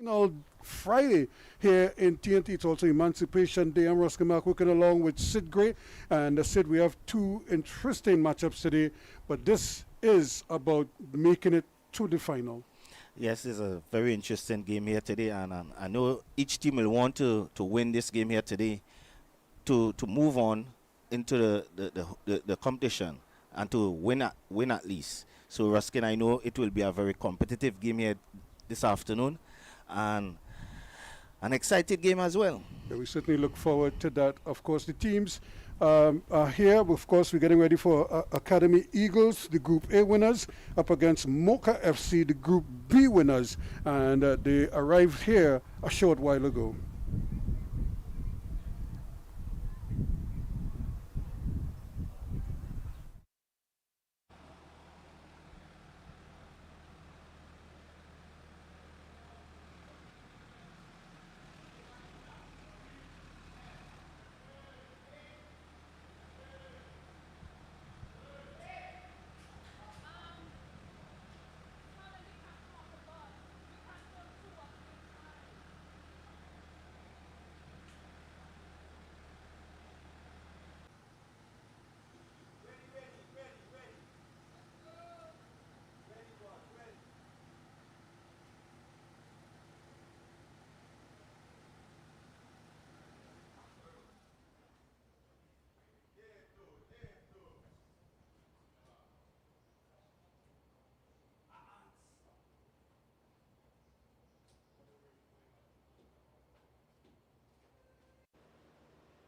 International Friday here in TNT. It's also Emancipation Day. I'm Ross Kamak working along with Sid Gray. And Sid, we have two interesting matchups today, but this is about making it to the final. Yes, it's a very interesting game here today, and I know each team will want to win this game here today to move on into the competition and to win at least. So Ruskin, I know it will be a very competitive game here this afternoon, and an exciting game as well. Yeah, we certainly look forward to that. Of course, the teams are here. Of course, we're getting ready for Academy Eagles, the Group A winners, up against Moca FC, the Group B winners, and they arrived here a short while ago.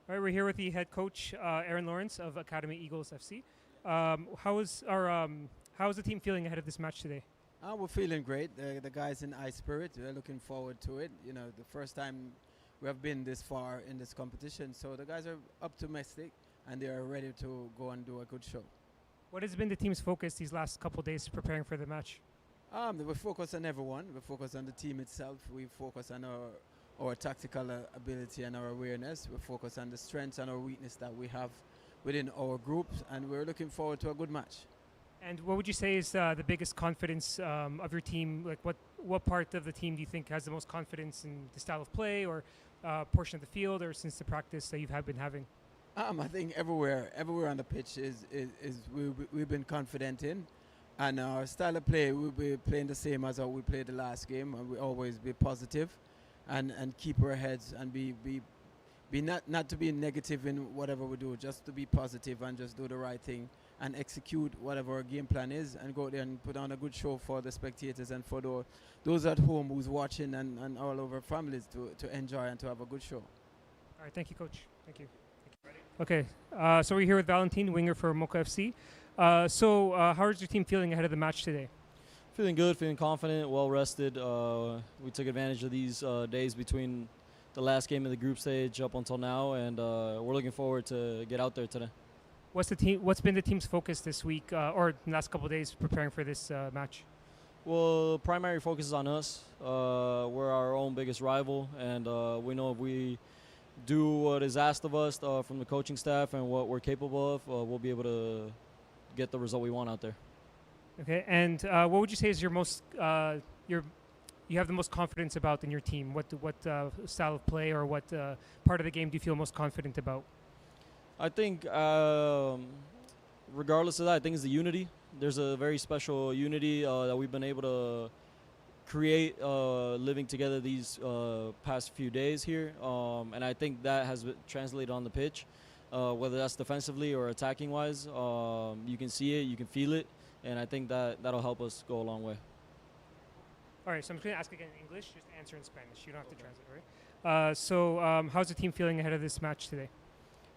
All right, we're here with the head coach, Aaron Lawrence of Academy Eagles FC. How is the team feeling ahead of this match today? We're feeling great. The guys in high spirit. We're looking forward to it. You know, the first time we have been this far in this competition, so the guys are optimistic and they are ready to go and do a good show. What has been the team's focus these last couple of days preparing for the match? We focus on everyone. We focus on the team itself. We focus on our tactical ability and our awareness. We focus on the strengths and our weakness that we have within our groups, and we're looking forward to a good match. And what would you say is the biggest confidence of your team? Like, what part of the team do you think has the most confidence in the style of play, or portion of the field, or since the practice that you've been having? I think everywhere on the pitch is we've been confident in, and our style of play we'll be playing the same as how we played the last game, and we always be positive, and keep our heads and be not to be negative in whatever we do, just to be positive and just do the right thing and execute whatever our game plan is, and go there and put on a good show for the spectators and for those at home who's watching, and all of our families to enjoy and to have a good show. All right, thank you, Coach. Thank you. Okay, so we're here with Valentin, winger for Moca FC. So how is your team feeling ahead of the match today? Feeling good, feeling confident, well rested. We took advantage of these days between the last game of the group stage up until now, and we're looking forward to get out there today. What's been the team's focus this week or the last couple of days preparing for this match? Well, primary focus is on us. We're our own biggest rival, and we know if we do what is asked of us from the coaching staff and what we're capable of, we'll be able to get the result we want out there. Okay, and what would you say is your most you have the most confidence about in your team? What style of play or what part of the game do you feel most confident about? I think, regardless of that, I think it's the unity. There's a very special unity that we've been able to create living together these past few days here, and I think that has translated on the pitch, whether that's defensively or attacking wise. You can see it, you can feel it, and I think that'll help us go a long way. All right, so I'm just going to ask again in English, just answer in Spanish. You don't have to translate, right? So how's the team feeling ahead of this match today?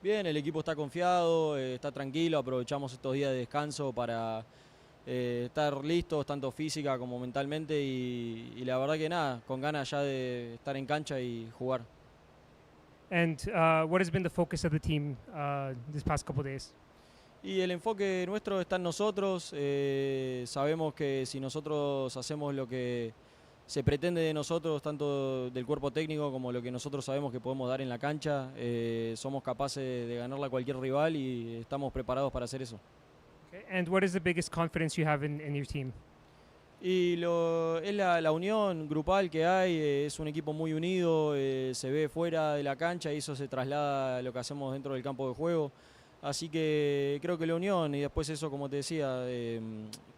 Bien, el equipo está confiado, está tranquilo, aprovechamos estos días de descanso para estar listos tanto física como mentalmente y la verdad que nada, con ganas ya de estar en cancha y jugar. And what has been the focus of the team this past couple of days? Y el enfoque nuestro está en nosotros. Sabemos que si nosotros hacemos lo que se pretende de nosotros, tanto del cuerpo técnico como lo que nosotros sabemos que podemos dar en la cancha, somos capaces de ganarle a cualquier rival y estamos preparados para hacer eso. Okay. And what is the biggest confidence you have in your team? Y es la unión grupal que hay, es un equipo muy unido, se ve fuera de la cancha y eso se traslada a lo que hacemos dentro del campo de juego. Así que creo que la unión y después eso, como te decía,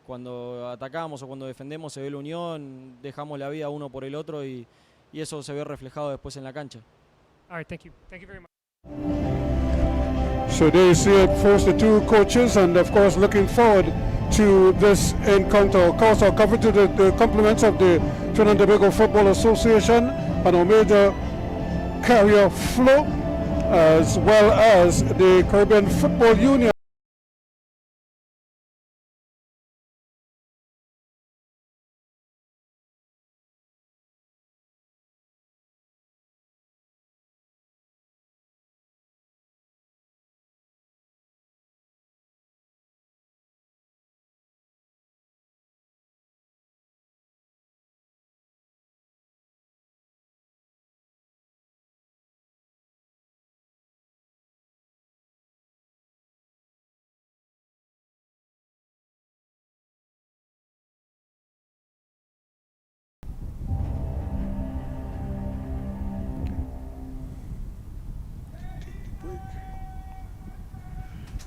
cuando atacamos o cuando defendemos se ve la unión, dejamos la vida uno por el otro y eso se ve reflejado después en la cancha. All right, thank you. Thank you very much. So there you see it, first the two coaches, and of course looking forward to this encounter. Of course, I'll cover to the compliments of the Trinidad and Tobago Football Association and our major carrier Flo, as well as the Caribbean Football Union.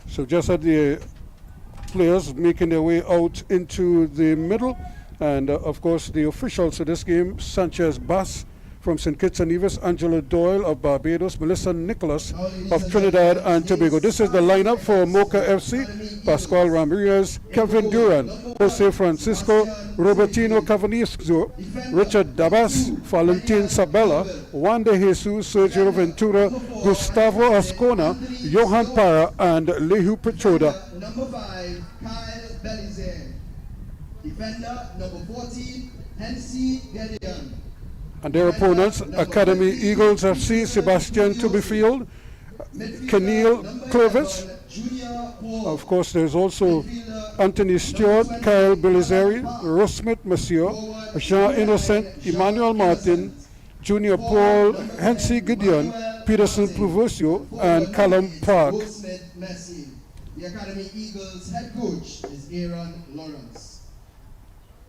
So just at the players making their way out into the middle, and of course the officials of this game: Sanchez Bass from St. Kitts and Nevis, Angela Doyle of Barbados, Melissa Nicholas of Trinidad and Tobago. This is the lineup for Moca FC: Pascual Ramirez, Kelvin Duran, Jose Francisco, Robertino Cavanisco, Richard Dabas, Valentin Sabella, Juan de Jesus, Sergio Ventura, Gustavo Ascona, Johan Para, and Lehu Petroda. Number 5, Kyle Belize. Defender, number 14, Hensi Gedeon. And their opponents: Academy Eagles FC, Sebastian Tubefield, Keneal Clovis. Of course, there's also Anthony Stewart, Kyle Belizeri, Rosmith Monsieur, Jean Innocent, Emmanuel Martin, Junior Paul, Hensi Gideon, Peterson Provosio, and Callum Park. The Academy Eagles head coach is Aaron Lawrence.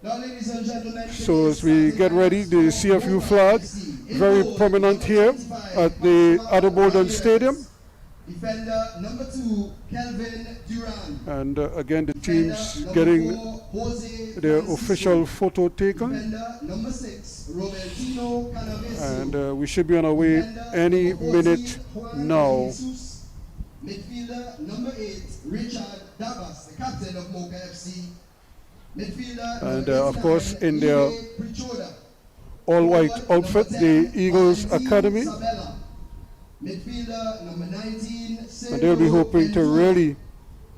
Now, ladies and gentlemen, so as we get ready, the CFU flag, very prominent here at the Addo Stadium. Defender number 2, Kelvin Duran. And again, the teams getting their official photo taken. Defender number 6, Robertino Canaveso. And we should be on our way any minute now. Midfielder number 8, Richard Dabas, the captain of Moca FC. Midfielder And number of course, in their Prichoda. all-white outfit, the Eagles Academy. Midfielder number 19, And they'll be hoping to really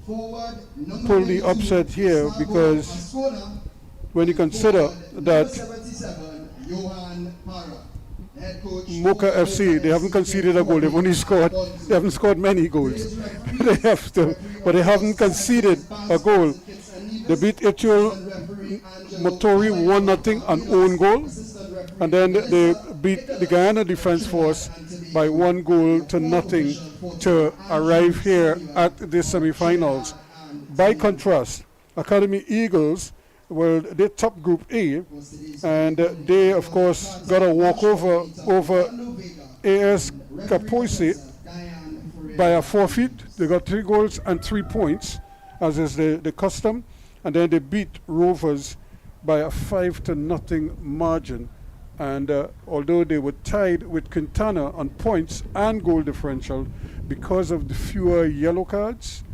forward number pull the 22, upset here, Gustavo because Ascona. when you consider Forward, that number 77, Johan Para. Head coach Moca FC, they haven't conceded a goal. They've only scored, they haven't scored many goals. But they haven't conceded a goal. They beat Ituel Motori 1-0 on own goal. And then they beat the Guyana Defence Force by 1-0 to arrive here at the semi-finals. By contrast, Academy Eagles, well, they top Group A, and they, of course, got a walkover over AS Kapoise by a forfeit. They got 3 goals and 3 points, as is the custom, and then they beat Rovers by a 5-0 margin. And although they were tied with Quintana on points and goal differential, because of the fewer yellow cards,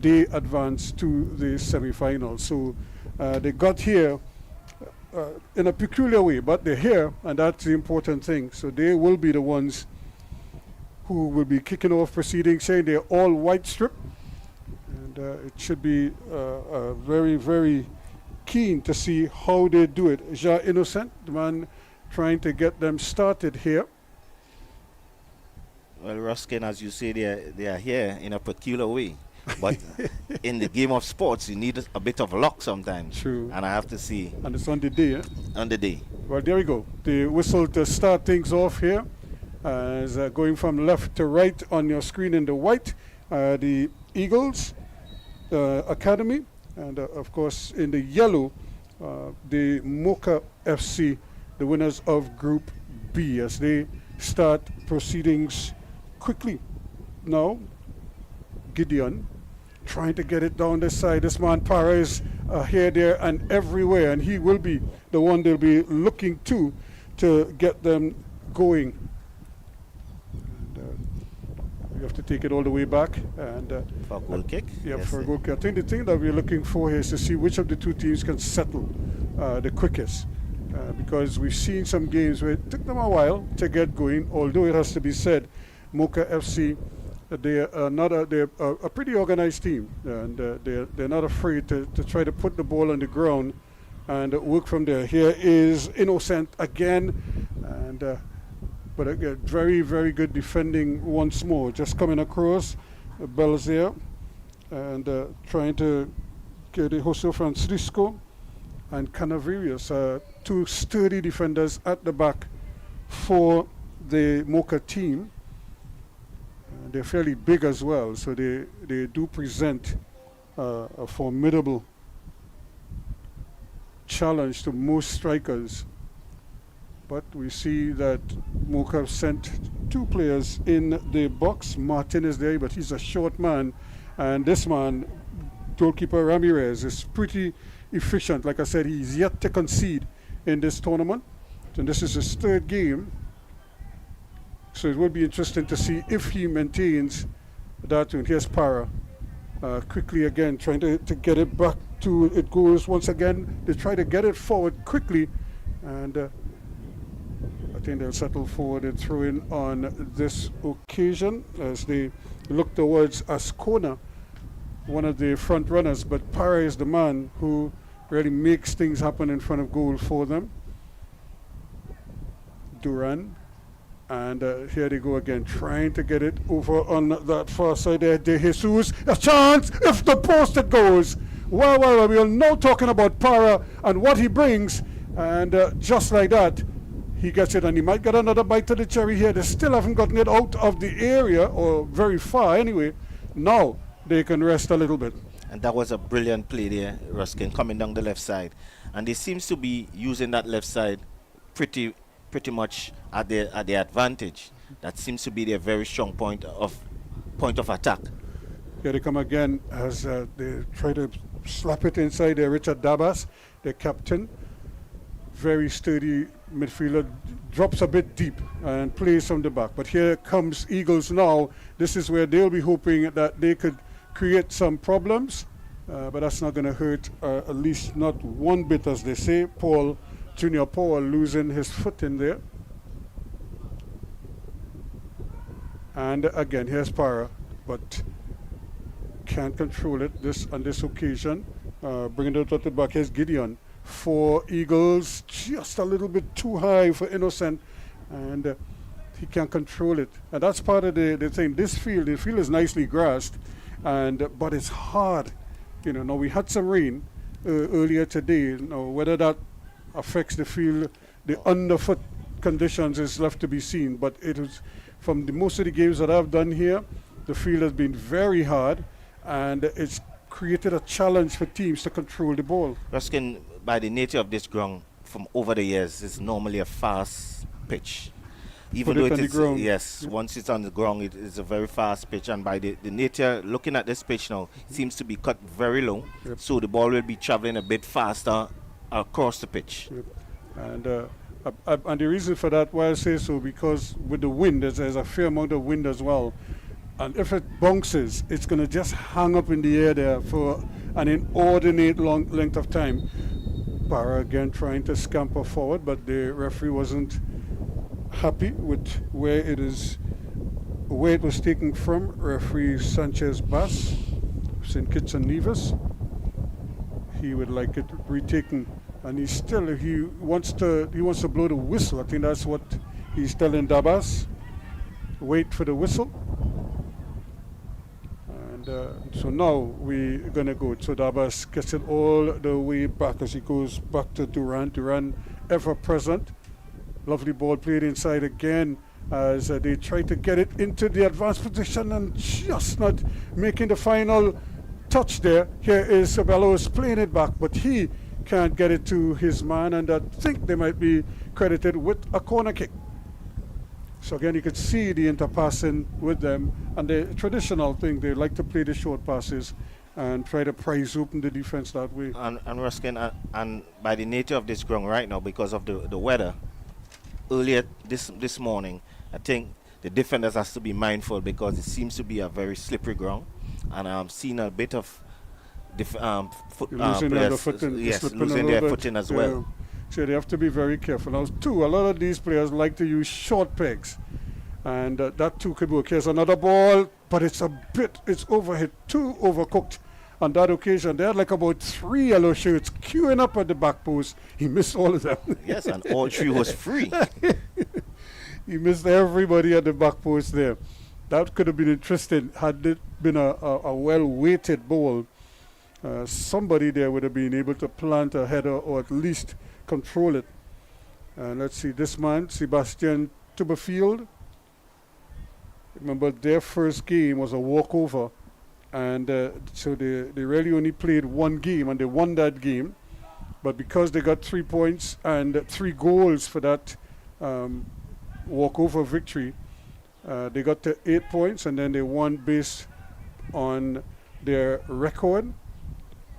they advanced to the semi-finals. So they got here in a peculiar way, but they're here, and that's the important thing. So they will be the ones who will be kicking off proceedings, saying they're all white strip. And it should be very, very keen to see how they do it. Jean Innocent, the man trying to get them started here. Well, Ruskin, as you say, they are here in a peculiar way. But in the game of sports, you need a bit of luck sometimes. True. And I have to see. And it's on the day, eh? On the day. Well, there we go. The whistle to start things off here. Is going from left to right on your screen in the white. The Eagles Academy. And of course, in the yellow, the Moca FC, the winners of Group B, as they start proceedings quickly. Now, Gideon trying to get it down this side. This man Para is here, there, and everywhere, and he will be the one they'll be looking to get them going. And, we have to take it all the way back. And For a goal kick? yeah, Yes, for a goal kick. I think the thing that we're looking for here is to see which of the two teams can settle the quickest. Because we've seen some games where it took them a while to get going, although it has to be said, Moca FC, they're a pretty organized team, and they're not afraid to try to put the ball on the ground and work from there. Here is Innocent again, and but again, very, very good defending once more. Just coming across, Belzer, and trying to get a Jose Francisco and Canaverius, two sturdy defenders at the back for the Moca team. They're fairly big as well, so they do present a formidable challenge to most strikers. But we see that Moca have sent two players in the box. Martin is there, but he's a short man, and this man, goalkeeper Ramirez, is pretty efficient. Like I said, he's yet to concede in this tournament, and this is his third game. So it will be interesting to see if he maintains that. And here's Para quickly again, trying to get it back to it goes once again. They try to get it forward quickly, and I think they'll settle forward and throw in on this occasion as they look towards Ascona, one of the front runners. But Para is the man who really makes things happen in front of goal for them. Duran. And here they go again, trying to get it over on that far side there. De Jesus, a chance if the post it goes. Well, we are now talking about Para and what he brings. And just like that, he gets it, and he might get another bite to the cherry here. They still haven't gotten it out of the area, or very far anyway. Now they can rest a little bit. And that was a brilliant play there, Ruskin, coming down the left side. And they seems to be using that left side pretty much at their advantage. That seems to be their very strong point of attack. Here they come again as they try to slap it inside there. Richard Dabas, their captain, very sturdy midfielder, drops a bit deep and plays from the back. But here comes Eagles now. This is where they'll be hoping that they could create some problems, but that's not going to hurt, at least not one bit, as they say. Junior Paul losing his foot in there. And again, here's Para, but can't control it on this occasion. Bringing it out the back. Here's Gideon for Eagles, just a little bit too high for Innocent, and he can't control it. And that's part of the thing. The field is nicely grassed, but it's hard. Now we had some rain earlier today. Whether that affects the field, the underfoot conditions is left to be seen. But it was from most of the games that I've done here, the field has been very hard, and it's created a challenge for teams to control the ball. Ruskin, by the nature of this ground, from over the years, it's normally a fast pitch. Even though it is, yes, once it's on the ground, it is a very fast pitch, and by the nature, looking at this pitch now, it seems to be cut very low, so the ball will be traveling a bit faster across the pitch. And the reason for that, why I say so, because with the wind, there's a fair amount of wind as well. And if it bounces, it's going to just hang up in the air there for an inordinate long length of time. Para again trying to scamper forward, but the referee wasn't happy with where it was taken from. Referee Sanchez Bass, St. Kitts and Nevis. He would like it retaken, and he wants to blow the whistle. I think that's what he's telling Dabas. Wait for the whistle. And so now we're gonna go. So Dabas gets it all the way back as he goes back to Duran. Duran ever present. Lovely ball played inside again as they try to get it into the advanced position and just not making the final touch there. Here is Sabelos playing it back, but he can't get it to his man, and I think they might be credited with a corner kick. So again, you could see the interpassing with them, and the traditional thing, they like to play the short passes and try to prize open the defense that way. And Ruskin, and by the nature of this ground right now, because of the weather, earlier this morning, I think the defenders has to be mindful because it seems to be a very slippery ground, and I'm seeing a bit of losing players, footing, yes, slipping losing a their little bit. footing as well. So they have to be very careful. Now, too, a lot of these players like to use short pegs, and that too could work. Here's another ball, but it's overhit, too overcooked. On that occasion, they had like about 3 yellow shirts queuing up at the back post. He missed all of them. Yes, and all 3 was free. He missed everybody at the back post there. That could have been interesting had it been a well-weighted ball. Somebody there would have been able to plant a header or at least control it. Let's see, this man, Sebastian Tuberfield. Remember, their first game was a walkover. And so they really only played one game, and they won that game. But because they got 3 points and 3 goals for that walkover victory, they got to 8 points, and then they won based on their record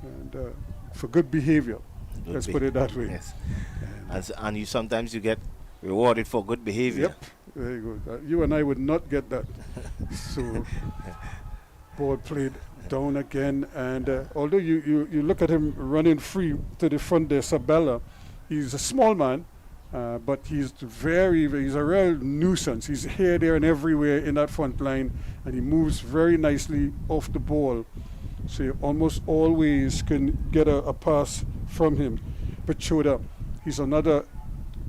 and for good behavior. Let's put it that way. Yes. And you sometimes you get rewarded for good behavior. Yep, very good. You and I would not get that. So. Ball played down again, and although you look at him running free to the front there, Sabella, he's a small man, but he's a real nuisance. He's here, there, and everywhere in that front line, and he moves very nicely off the ball. So you almost always can get a pass from him. But Choda, he's another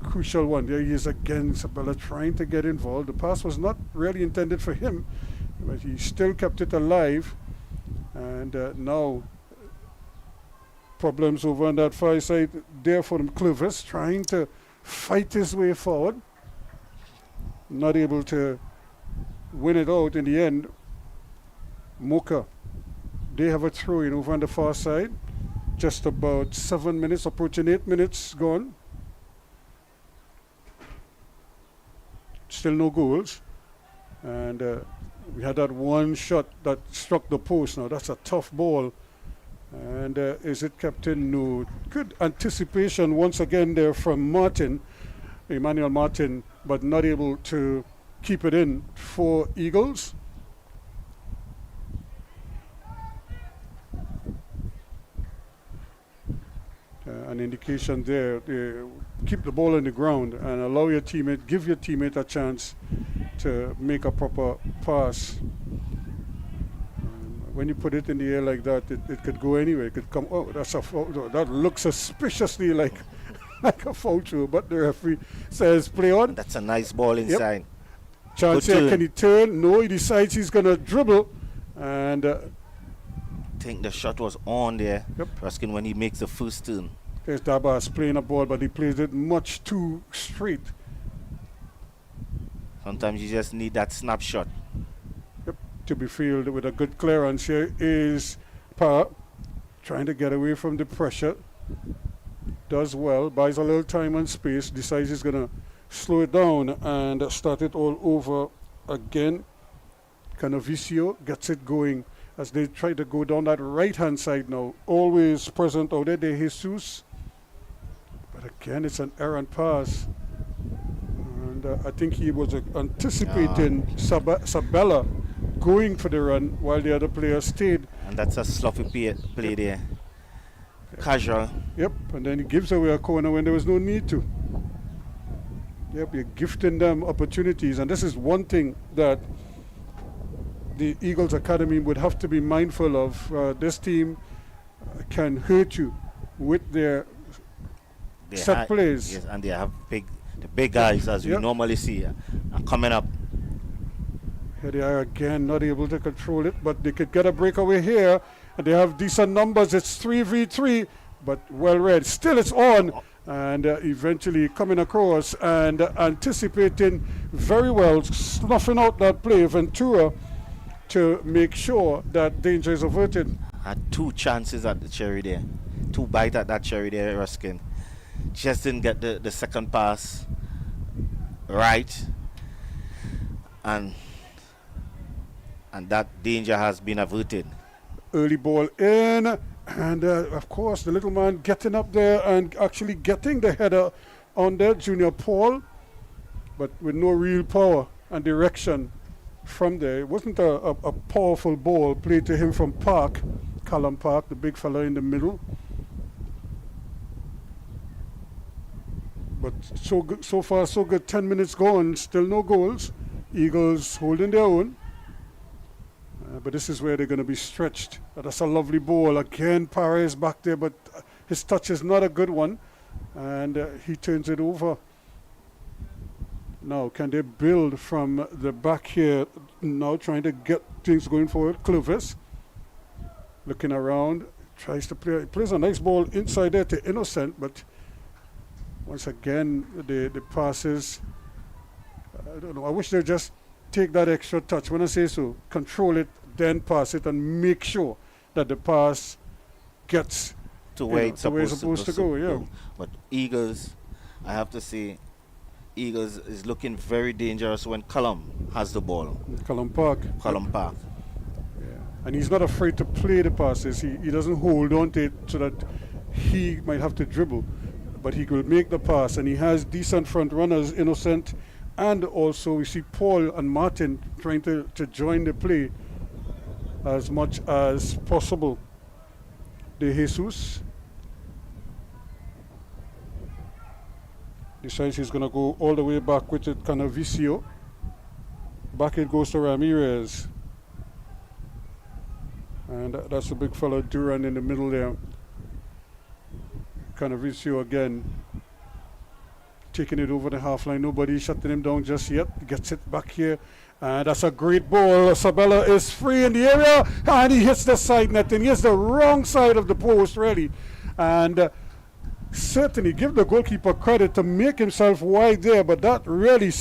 crucial one. There he is again, Sabella trying to get involved. The pass was not really intended for him, but he still kept it alive, and now problems over on that far side there for him. Clovis trying to fight his way forward, not able to win it out in the end. Moca, they have a throw in over on the far side, just about 7 minutes, approaching 8 minutes gone. Still no goals, and we had that one shot that struck the post. Now that's a tough ball. And is it kept in? No. Good anticipation once again there from Martin, Emmanuel Martin, but not able to keep it in for Eagles. An indication there, keep the ball on the ground and allow your teammate, give your teammate a chance to make a proper pass. When you put it in the air like that, it could go anywhere. It could come, oh, that's a foul. That looks suspiciously like a foul throw, but the referee says play on. That's a nice ball inside. Yep. Chance here, can he turn? No, he decides he's going to dribble, and I think the shot was on there, yep. Ruskin, when he makes the first turn. There's Dabas playing a ball, but he plays it much too straight. Sometimes you just need that snapshot. Yep. To be fielded with a good clearance here is Pa, trying to get away from the pressure. Does well, buys a little time and space, decides he's going to slow it down and start it all over again. Canavicio gets it going as they try to go down that right-hand side now. Always present out there, De Jesus. But again, it's an errant pass. And I think he was anticipating Sabella going for the run while the other player stayed. And that's a sloppy play there. Casual. Yep, and then he gives away a corner when there was no need to. Yep, you're gifting them opportunities. And this is one thing that the Eagles Academy would have to be mindful of. This team can hurt you with their set plays. Yes, and they have the big guys, as we normally see, are coming up. Here they are again, not able to control it, but they could get a breakaway here, and they have decent numbers. It's 3v3, but well read. Still it's on, and eventually coming across and anticipating very well, snuffing out that play, Ventura, to make sure that danger is averted. Had 2 chances at the cherry there. two bite at that cherry there, Ruskin. Just didn't get the second pass right, and that danger has been averted. Early ball in, and of course the little man getting up there and actually getting the header on there, Junior Paul, but with no real power and direction from there. It wasn't a powerful ball played to him from Park, Callum Park, the big fella in the middle. But so good, so far so good. 10 minutes gone, still no goals. Eagles holding their own. But this is where they're going to be stretched. That's a lovely ball. Again, Parra is back there, but his touch is not a good one. And he turns it over. Now, can they build from the back here? Now trying to get things going forward. Clovis looking around, tries to play. He plays a nice ball inside there to Innocent, but once again, the passes, I don't know. I wish they'd just take that extra touch. When I say so, control it, then pass it, and make sure that the pass gets to where it's supposed to go. Yeah. But Eagles, I have to say, Eagles is looking very dangerous when Callum has the ball. Callum Park. Callum Park. Yeah. And he's not afraid to play the passes. He doesn't hold on to it so that he might have to dribble. But he could make the pass, and he has decent front runners, Innocent, and also we see Paul and Martin trying to join the play as much as possible. De Jesus decides he's going to go all the way back with it, Canavicio. Back it goes to Ramirez. And that's the big fellow Duran in the middle there. Canavicio again, taking it over the half line. Nobody shutting him down just yet. Gets it back here. And that's a great ball. Sabella is free in the area, and he hits the side net, and he hits the wrong side of the post, really. And certainly give the goalkeeper credit to make himself wide there, but that really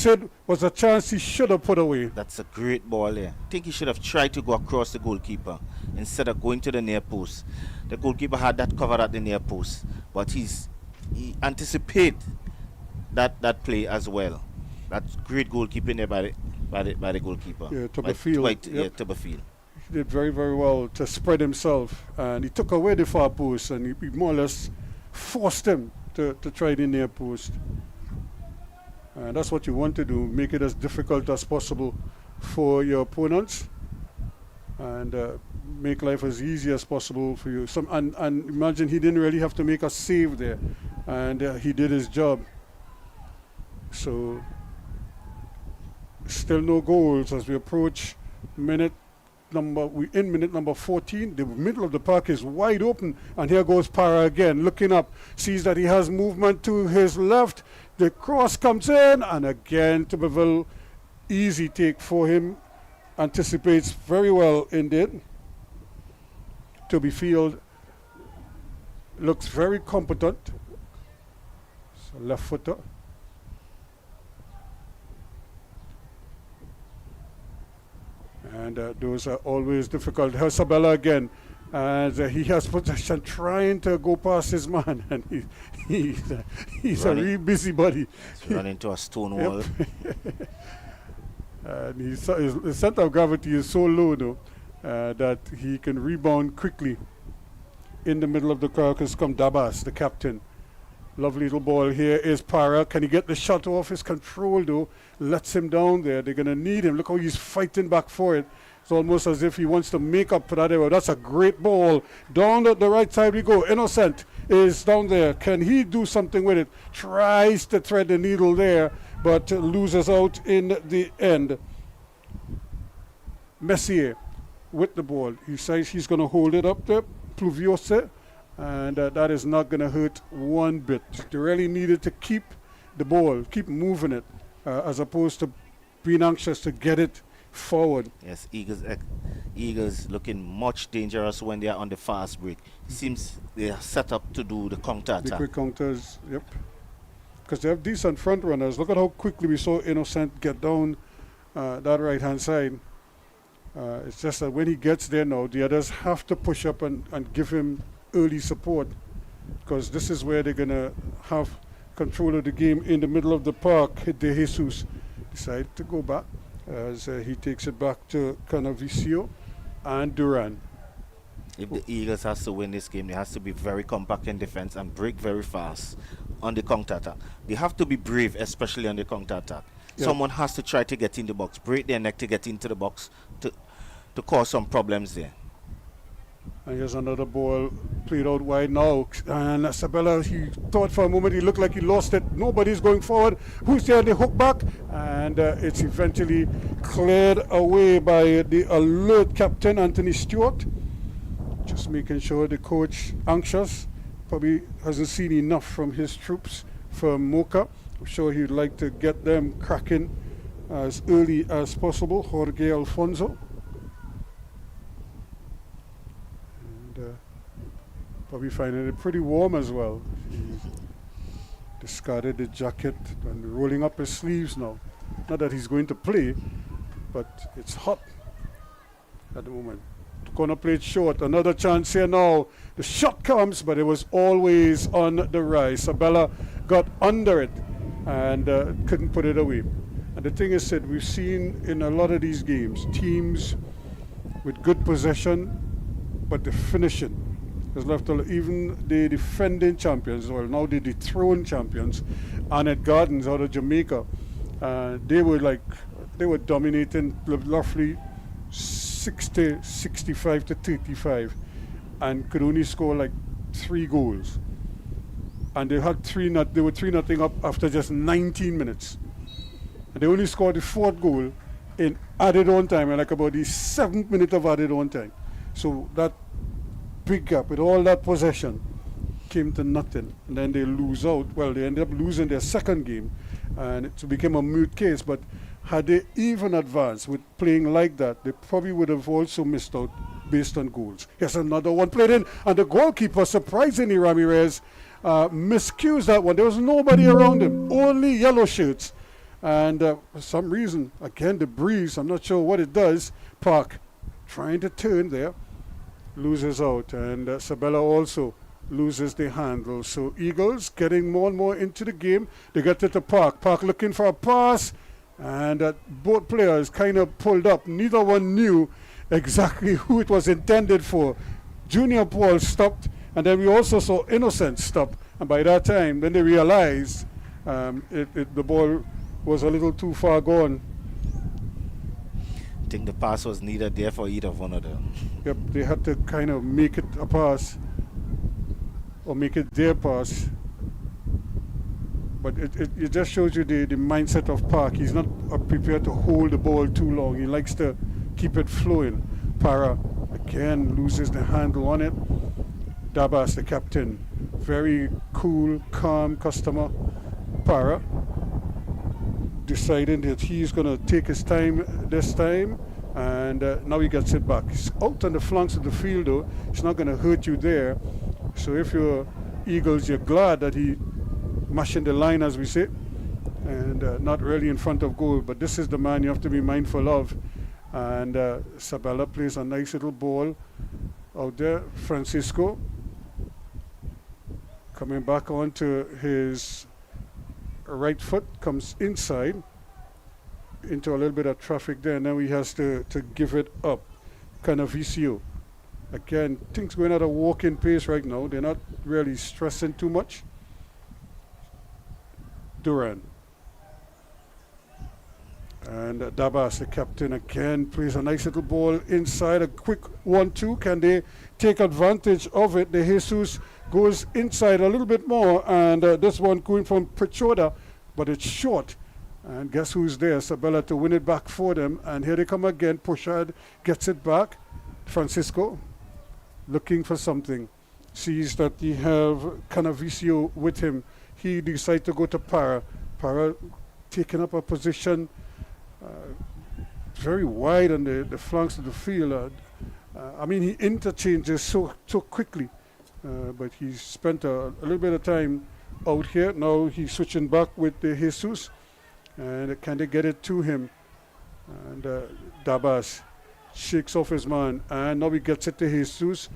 was a chance he should have put away. That's a great ball there. I think he should have tried to go across the goalkeeper instead of going to the near post. The goalkeeper had that covered at the near post, but he anticipated that play as well. That's great goalkeeping there by the goalkeeper. Yeah, Tuberfield. Yeah, Tuberfield. He did very, very well to spread himself, and he took away the far post, and he more or less forced him to try the near post. And that's what you want to do, make it as difficult as possible for your opponents, and make life as easy as possible for you. And imagine he didn't really have to make a save there, and he did his job. So still no goals as we approach minute number 14. The middle of the park is wide open, and here goes Parra again, looking up, sees that he has movement to his left. The cross comes in, and again Tuberville, easy take for him, anticipates very well indeed. Tuberfield looks very competent. So left footer. And those are always difficult. Here's Sabella again. And he has possession, trying to go past his man. And he's a real busybody. He's run into a stone wall. And his center of gravity is so low, though, that he can rebound quickly. In the middle of the carcass come Dabas, the captain. Lovely little ball here is Parra. Can he get the shot off his control, though? Lets him down there. They're going to need him. Look how he's fighting back for it. It's almost as if he wants to make up for that error. That's a great ball. Down the right side we go. Innocent is down there. Can he do something with it? Tries to thread the needle there, but loses out in the end. Messier with the ball. He says he's going to hold it up there. Pluviose. And that is not going to hurt one bit. They really needed to keep the ball, keep moving it, as opposed to being anxious to get it forward. Yes, Eagles looking much dangerous when they are on the fast break. It seems they are set up to do the counter attack. The quick counters, yep. Because they have decent front runners. Look at how quickly we saw Innocent get down that right-hand side. It's just that when he gets there now, the others have to push up and give him early support. because this is where they're going to have control of the game in the middle of the park. De Jesus decided to go back as he takes it back to Canavicio and Duran. If the Eagles has to win this game, they has to be very compact in defense and break very fast on the counter-attack. They have to be brave, especially on the counter-attack. Yeah. Someone has to try to get in the box, break their neck to get into the box to cause some problems there. And here's another ball played out wide now. And Sabella, he thought for a moment, he looked like he lost it. Nobody's going forward. Who's there? They hook back. And it's eventually cleared away by the alert captain, Anthony Stewart. Just making sure the coach, anxious, probably hasn't seen enough from his troops from Moca. I'm sure he'd like to get them cracking as early as possible. Jorge Alfonso. Probably finding it pretty warm as well. He discarded the jacket and rolling up his sleeves now. Not that he's going to play, but it's hot at the moment. Gonna play it short. Another chance here now. The shot comes, but it was always on the rise. Sabella got under it and couldn't put it away. And the thing is that we've seen in a lot of these games, teams with good possession, but the finishing has left even the defending champions, well now the dethroned champions, Annette Gardens out of Jamaica. They were dominating roughly 65 to 35 and could only score like 3 goals. And they were 3-0 up after just 19 minutes. And they only scored the 4th goal in added on time, and like about the 7th minute of added on time. So that big gap with all that possession came to nothing. And then they lose out. Well, they ended up losing their 2nd game, and it became a moot case. But had they even advanced with playing like that, they probably would have also missed out based on goals. Here's another one played in, and the goalkeeper, surprisingly, Ramirez, miscues that one. There was nobody around him, only yellow shirts. And for some reason, again, the breeze, I'm not sure what it does. Park trying to turn there, loses out, and Sabella also loses the handle. So Eagles getting more and more into the game. They get to the Park. Park looking for a pass, and both players kind of pulled up. Neither one knew exactly who it was intended for. Junior Paul stopped, and then we also saw Innocent stop. And by that time, then they realized the ball was a little too far gone. I think the pass was needed there for either one of them. Yep, they had to kind of make it a pass or make it their pass. But it just shows you the mindset of Park. He's not prepared to hold the ball too long. He likes to keep it flowing. Para again loses the handle on it. Dabas, the captain, very cool, calm customer. Para deciding that he's going to take his time this time, and now he gets it back. He's out on the flanks of the field though. It's not going to hurt you there. So if you're Eagles, you're glad that he mashing the line, as we say, and not really in front of goal. But this is the man you have to be mindful of. And Sabella plays a nice little ball out there. Francisco coming back onto his right foot, comes inside into a little bit of traffic there. Now he has to give it up. Canavicio. Again, things going at a walking pace right now. They're not really stressing too much. Duran. And Dabas, the captain, again plays a nice little ball inside. A quick 1-2. Can they take advantage of it? De Jesus goes inside a little bit more, and this one going from Prichoda, but it's short. And guess who's there? Sabella to win it back for them. And here they come again. Pochard gets it back. Francisco looking for something. Sees that he have Canavicio with him. He decides to go to Para. Para taking up a position very wide on the flanks of the field. I mean, he interchanges so quickly. But he spent a little bit of time out here. Now he's switching back with Jesus. And can they get it to him? And Dabas shakes off his man. And now he gets it to Jesus.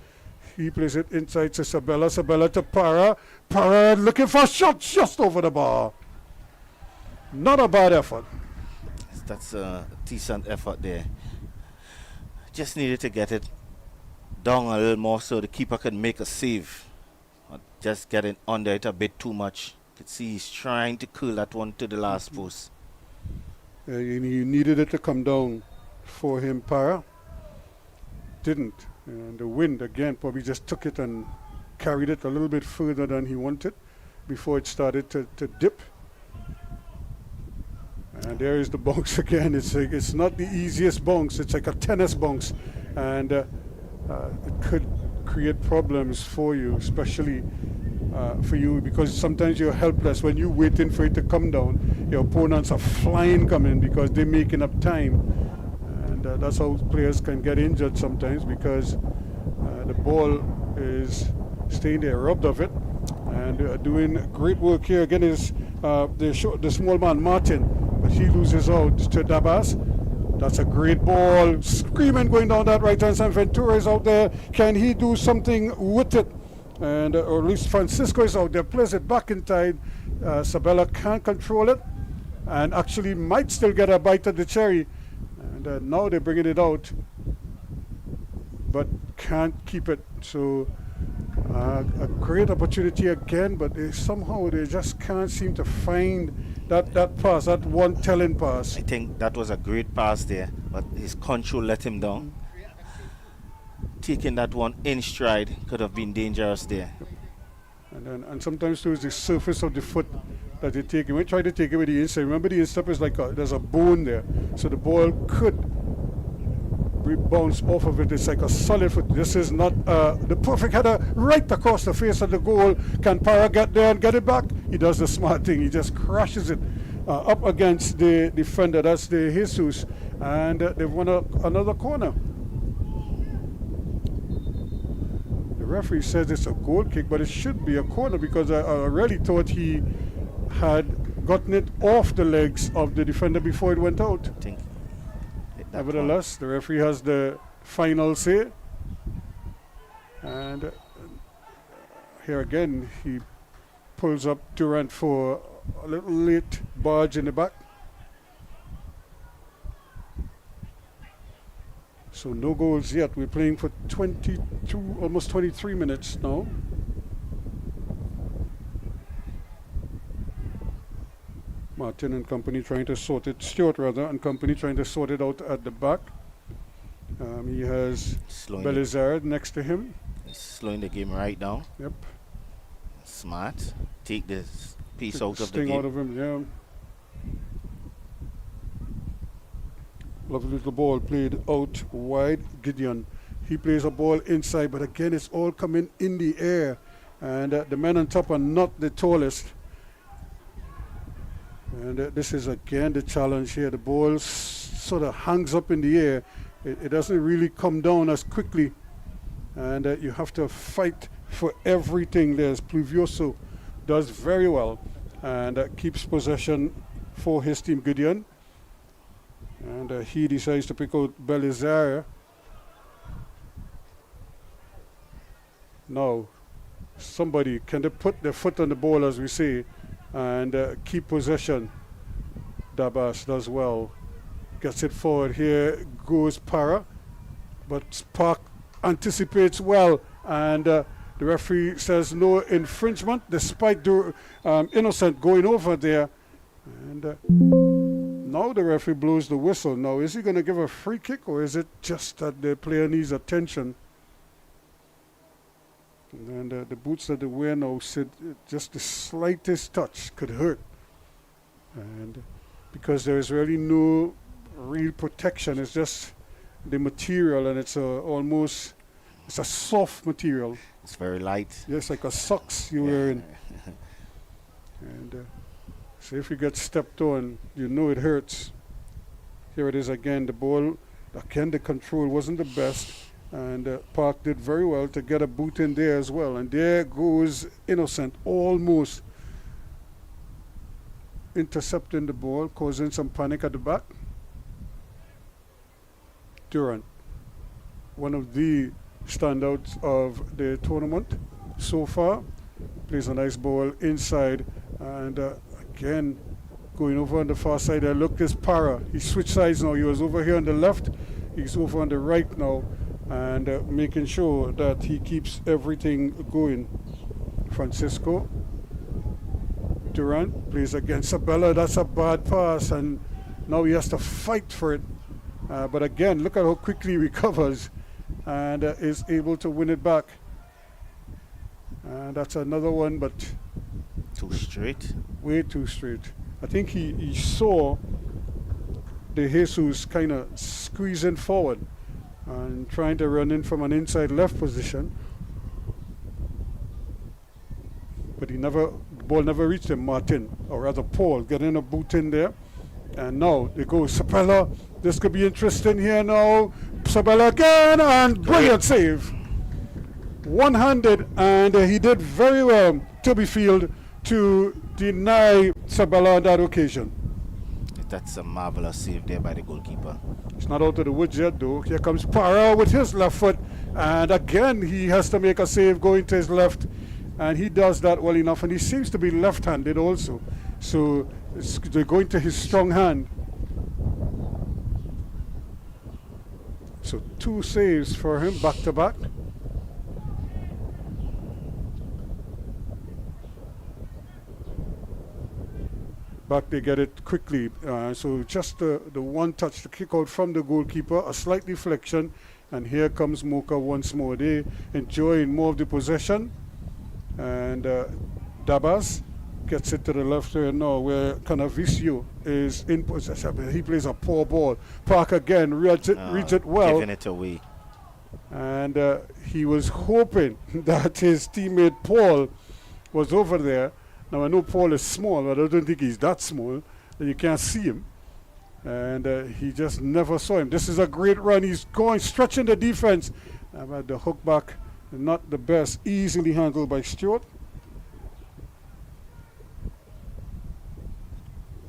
He plays it inside to Sabella. Sabella to Para. Para looking for a shot just over the bar. Not a bad effort. That's a decent effort there. Just needed to get it down a little more so the keeper could make a save. Just getting under it a bit too much. Could see he's trying to curl that one to the last post. You needed it to come down for him, Para. Didn't. And the wind, again, probably just took it and carried it a little bit further than he wanted before it started to dip. And there is the bounce again. It's not the easiest bounce. It's like a tennis bounce. And it could create problems for you, especially for you, because sometimes you're helpless when you're waiting for it to come down. Your opponents are flying coming because they're making up time, and that's how players can get injured sometimes, because the ball is staying there, robbed of it. And doing great work here again is the small man Martin, but he loses out to Dabas. That's a great ball, screaming going down that right hand side. Ventura is out there. Can he do something with it? And or at least Francisco is out there, plays it back inside. Sabella can't control it, and actually might still get a bite of the cherry. And now they're bringing it out, but can't keep it. So a great opportunity again, but somehow they just can't seem to find that pass, that one telling pass. I think that was a great pass there, but his control let him down. Taking that one in stride could have been dangerous there. And sometimes too, it's the surface of the foot that you take. You might try to take it with the inside. Remember, the instep is like there's a bone there, so the ball could bounce off of it. It's like a solid foot. This is not the perfect header right across the face of the goal. Can Para get there and get it back? He does the smart thing. He just crashes it up against the defender. That's the Jesus, and they've won another corner. The referee says it's a goal kick, but it should be a corner, because I really thought he had gotten it off the legs of the defender before it went out. I think Nevertheless, the referee has the final say. And here again, he pulls up Durant for a little late barge in the back. So no goals yet. We're playing for 22, almost 23 minutes now. Martin and company trying to sort it, Stewart rather, and company trying to sort it out at the back. He has Belizard next to him. He's slowing the game right down. Yep. Smart. Take this piece Take out the of the sting game. out of him, yeah. Lovely little ball played out wide. Gideon, he plays a ball inside, but again it's all coming in the air, and the men on top are not the tallest. And this is again the challenge here. The ball sort of hangs up in the air. It doesn't really come down as quickly, and you have to fight for everything. There's Pluvioso does very well, and keeps possession for his team, Gideon. And he decides to pick out Belizaire. Now, somebody, can they put their foot on the ball, as we say, and keep possession? Dabas does well. Gets it forward. Here goes Para, but Park anticipates well, and the referee says no infringement, despite the Innocent going over there. And now the referee blows the whistle. Now, is he going to give a free kick, or is it just that the player needs attention? And the boots that they wear now said just the slightest touch could hurt. And because there is really no real protection, it's just the material, and it's almost, it's a soft material. It's very light. Yes, like a socks you're wearing. And so if you get stepped on, you know it hurts. Here it is again. The ball, again, the control wasn't the best. And Park did very well to get a boot in there as well. And there goes Innocent, almost intercepting the ball, causing some panic at the back. Durant, one of the standouts of the tournament so far. Plays a nice ball inside, and again going over on the far side there. Look, this Para, he switched sides now. He was over here on the left, he's over on the right now, and making sure that he keeps everything going. Francisco Durant plays against Sabella. That's a bad pass, and now he has to fight for it. But again, look at how quickly he recovers and is able to win it back. And that's another one, but Too straight. way too straight. I think he saw De Jesus kind of squeezing forward and trying to run in from an inside left position. But the ball never reached him. Martin, or rather Paul, getting a boot in there. And now they go Sabella. This could be interesting here now. Sabella again, and brilliant save. One-handed, and he did very well, Field, to deny Sabella on that occasion. That's a marvelous save there by the goalkeeper. It's not out of the woods yet, though. Here comes Para with his left foot, and again he has to make a save going to his left, and he does that well enough, and he seems to be left-handed also, so they're going to his strong hand. So 2 saves for him back-to-back. Back they get it quickly. So just the one touch to kick out from the goalkeeper, a slight deflection, and here comes Moca once more. They enjoying more of the possession, and Dabas gets it to the left here now, where Canavicio is in possession. He plays a poor ball. Park again reads it well. Giving it away. And he was hoping that his teammate Paul was over there. Now I know Paul is small, but I don't think he's that small that you can't see him. And he just never saw him. This is a great run. He's going, stretching the defense. But the hook back, not the best. Easily handled by Stewart.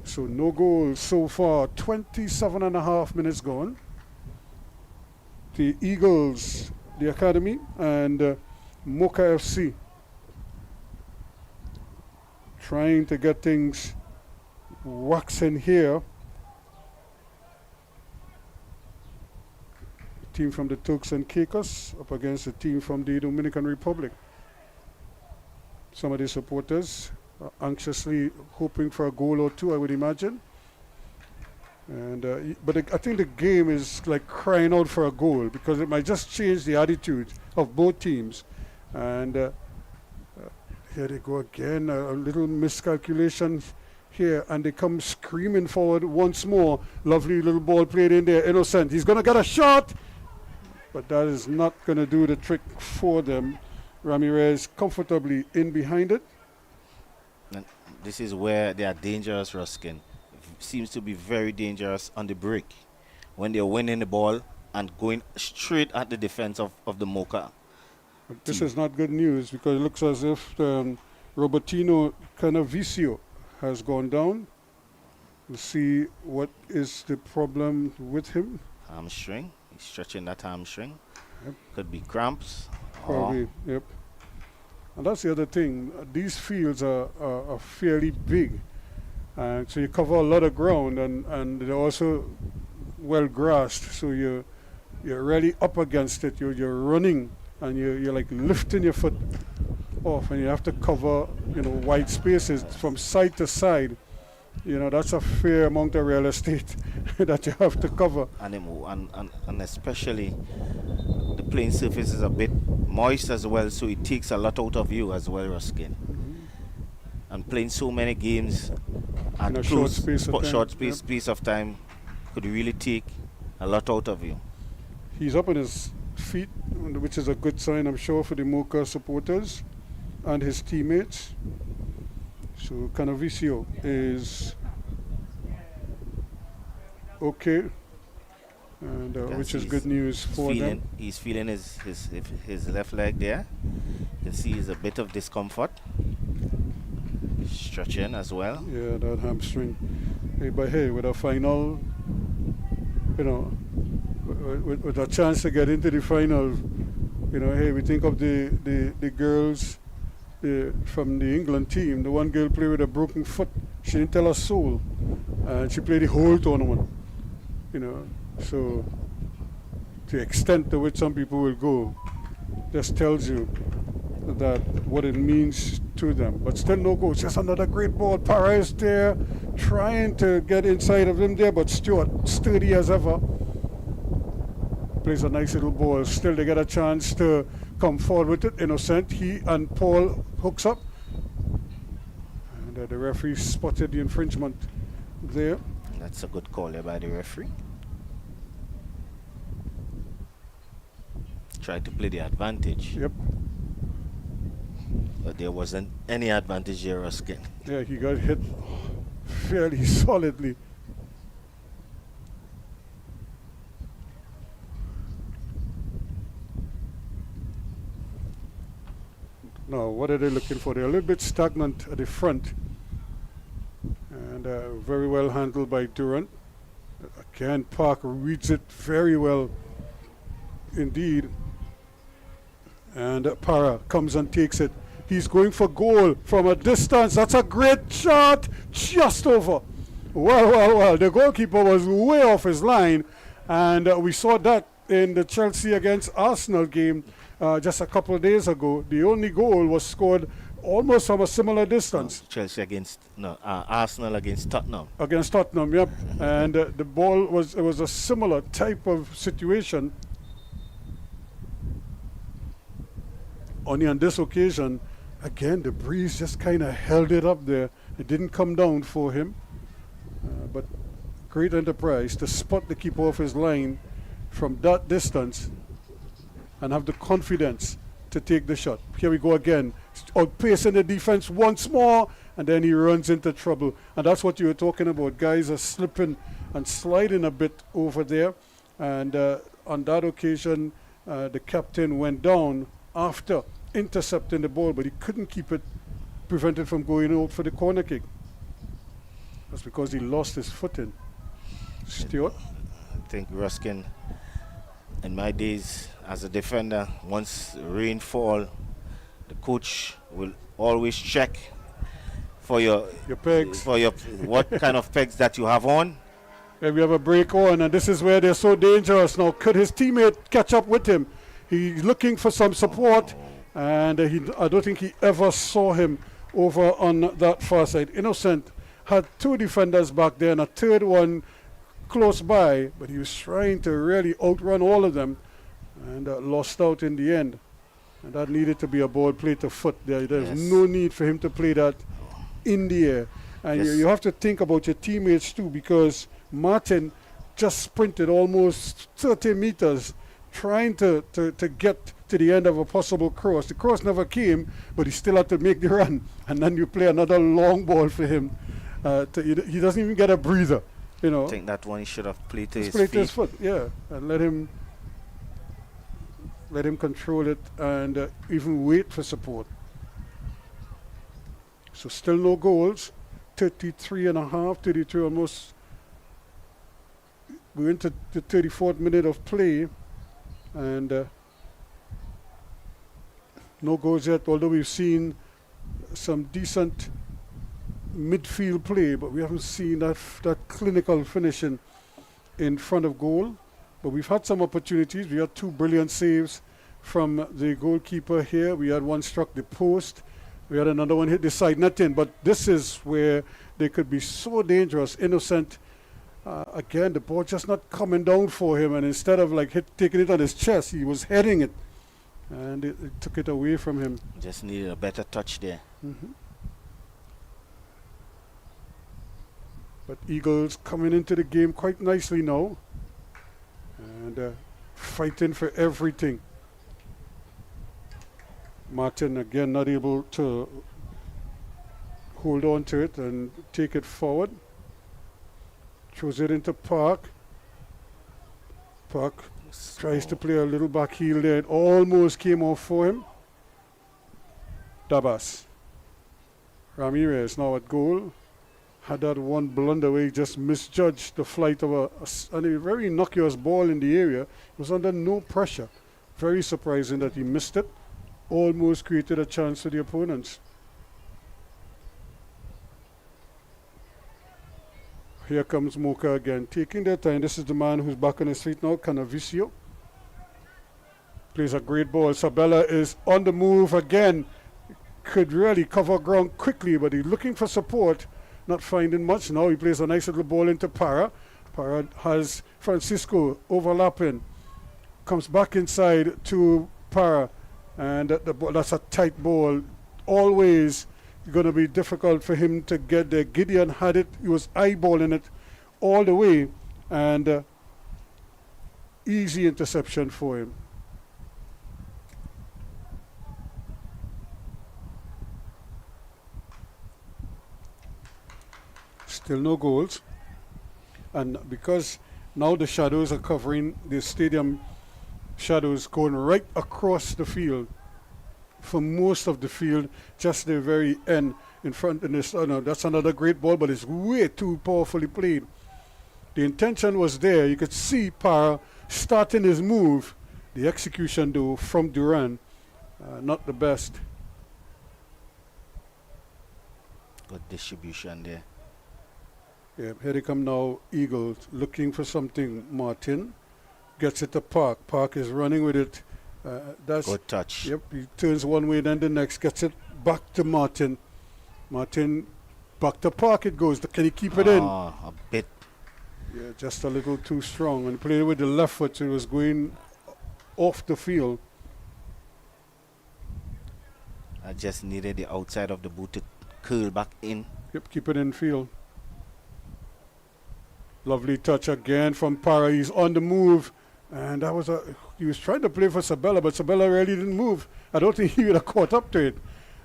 So no goals so far. 27 and a half minutes gone. The Eagles, the Academy, and Moca FC trying to get things waxing here. Team from the Turks and Caicos up against a team from the Dominican Republic. Some of the supporters are anxiously hoping for a goal or two, I would imagine. And but I think the game is like crying out for a goal, because it might just change the attitude of both teams. And here they go again, a little miscalculation here, and they come screaming forward once more. Lovely little ball played in there, Innocent. He's going to get a shot, but that is not going to do the trick for them. Ramirez comfortably in behind it. And this is where they are dangerous, Ruskin. Seems to be very dangerous on the break when they're winning the ball and going straight at the defense of the Moca. But this is not good news, because it looks as if Robertino Canavicio has gone down. We'll see what is the problem with him. Hamstring. He's stretching that hamstring. Yep. Could be cramps. Probably, yep. And that's the other thing. These fields are fairly big. So you cover a lot of ground, and they're also well grassed. So you're really up against it. You're running, and you're like lifting your foot off, and you have to cover, wide spaces from side to side. That's a fair amount of real estate that you have to cover. And especially the playing surface is a bit moist as well, so it takes a lot out of you as well, Ruskin. And playing so many games at in a short space of time could really take a lot out of you. He's up on his feet, which is a good sign, I'm sure, for the Moca supporters and his teammates. So Canavicio is okay, and which is good news for them. He's feeling his left leg there. You can see there's a bit of discomfort. Stretching as well. Yeah, that hamstring. But hey, with a final, with a chance to get into the final, Hey, we think of the girls from the England team. The one girl played with a broken foot. She didn't tell a soul. And she played the whole tournament. So the extent to which some people will go just tells you that what it means to them. But still no goal. Just another great ball. Para is there trying to get inside of him there, but Stewart, sturdy as ever, plays a nice little ball. Still they get a chance to come forward with it. Innocent, he and Paul hooks up. And the referee spotted the infringement there. That's a good call there by the referee. Tried to play the advantage. Yep. But there wasn't any advantage here, Ruskin. Yeah, he got hit fairly solidly. Now, what are they looking for? They're a little bit stagnant at the front. And very well handled by Durant. Again, Park reads it very well indeed. And Para comes and takes it. He's going for goal from a distance. That's a great shot. Just over. Well. The goalkeeper was way off his line. And we saw that in the Chelsea against Arsenal game just a couple of days ago. The only goal was scored almost from a similar distance. Arsenal against Tottenham. Against Tottenham, yep. And the ball was a similar type of situation. Only on this occasion, again, the breeze just kind of held it up there. It didn't come down for him. But great enterprise to spot the keeper off his line from that distance and have the confidence to take the shot. Here we go again. Outpacing the defense once more, and then he runs into trouble. And that's what you were talking about. Guys are slipping and sliding a bit over there. And on that occasion, the captain went down after intercepting the ball, but he couldn't keep it, prevent it from going out for the corner kick. That's because he lost his footing. Stuart? I think Ruskin, in my days as a defender, once rain fall, the coach will always check for your pegs, for your what kind of pegs that you have on. And we have a break on, and this is where they're so dangerous. Now, could his teammate catch up with him? He's looking for some support, and I don't think he ever saw him over on that far side. Innocent had two defenders back there and a third one close by, but he was trying to really outrun all of them and lost out in the end. And that needed to be a ball played to foot there. There's no need for him to play that in the air. And you have to think about your teammates too, because Martin just sprinted almost 30 meters trying to get to the end of a possible cross. The cross never came, but he still had to make the run. And then you play another long ball for him. He doesn't even get a breather. I think that one he should have played to his foot, yeah, and let him control it and even wait for support. So still no goals. 33 and a half, 32 almost. We went to the 34th minute of play, and no goals yet, although we've seen some decent midfield play, but we haven't seen that clinical finishing in front of goal. But we've had some opportunities. We had two brilliant saves from the goalkeeper here. We had one struck the post. We had another one hit the side netting. But this is where they could be so dangerous. Innocent, again, the ball just not coming down for him. And instead of taking it on his chest, he was heading it. And it took it away from him. Just needed a better touch there. Mm-hmm. But Eagles coming into the game quite nicely now. And fighting for everything. Martin again not able to hold on to it and take it forward. Throws it into Park. Park tries to play a little back heel there. It almost came off for him. Dabas. Ramirez now at goal. Had that one blunder where he just misjudged the flight of a very innocuous ball in the area. He was under no pressure very surprising that he missed it. Almost created a chance for the opponents. Here comes Moca again, taking their time. This is the man who's back on his feet now, Canavicio. Plays a great ball. Sabella is on the move again. Could really cover ground quickly, but he's looking for support. Not finding much. Now he plays a nice little ball into Para. Para has Francisco overlapping. Comes back inside to Para. And that's a tight ball. Always going to be difficult for him to get there. Gideon had it. He was eyeballing it all the way. And easy interception for him. Still no goals. And because now the shadows are covering the stadium, shadows going right across the field for most of the field, just the very end in front of this. Oh no, that's another great ball, but it's way too powerfully played. The intention was there. You could see Para starting his move. The execution, though, from Duran, not the best. Good distribution there. Yeah, here they come now, Eagles, looking for something. Martin gets it to Park. Park is running with it. That's good touch. Yep, he turns one way, then the next, gets it back to Martin. Martin, back to Park it goes. Can he keep it in? A bit. Yeah, just a little too strong. And played with the left foot, so it was going off the field. I just needed the outside of the boot to curl back in. Yep, keep it in field. Lovely touch again from Para. He's on the move. And that was he was trying to play for Sabella, but Sabella really didn't move. I don't think he would have caught up to it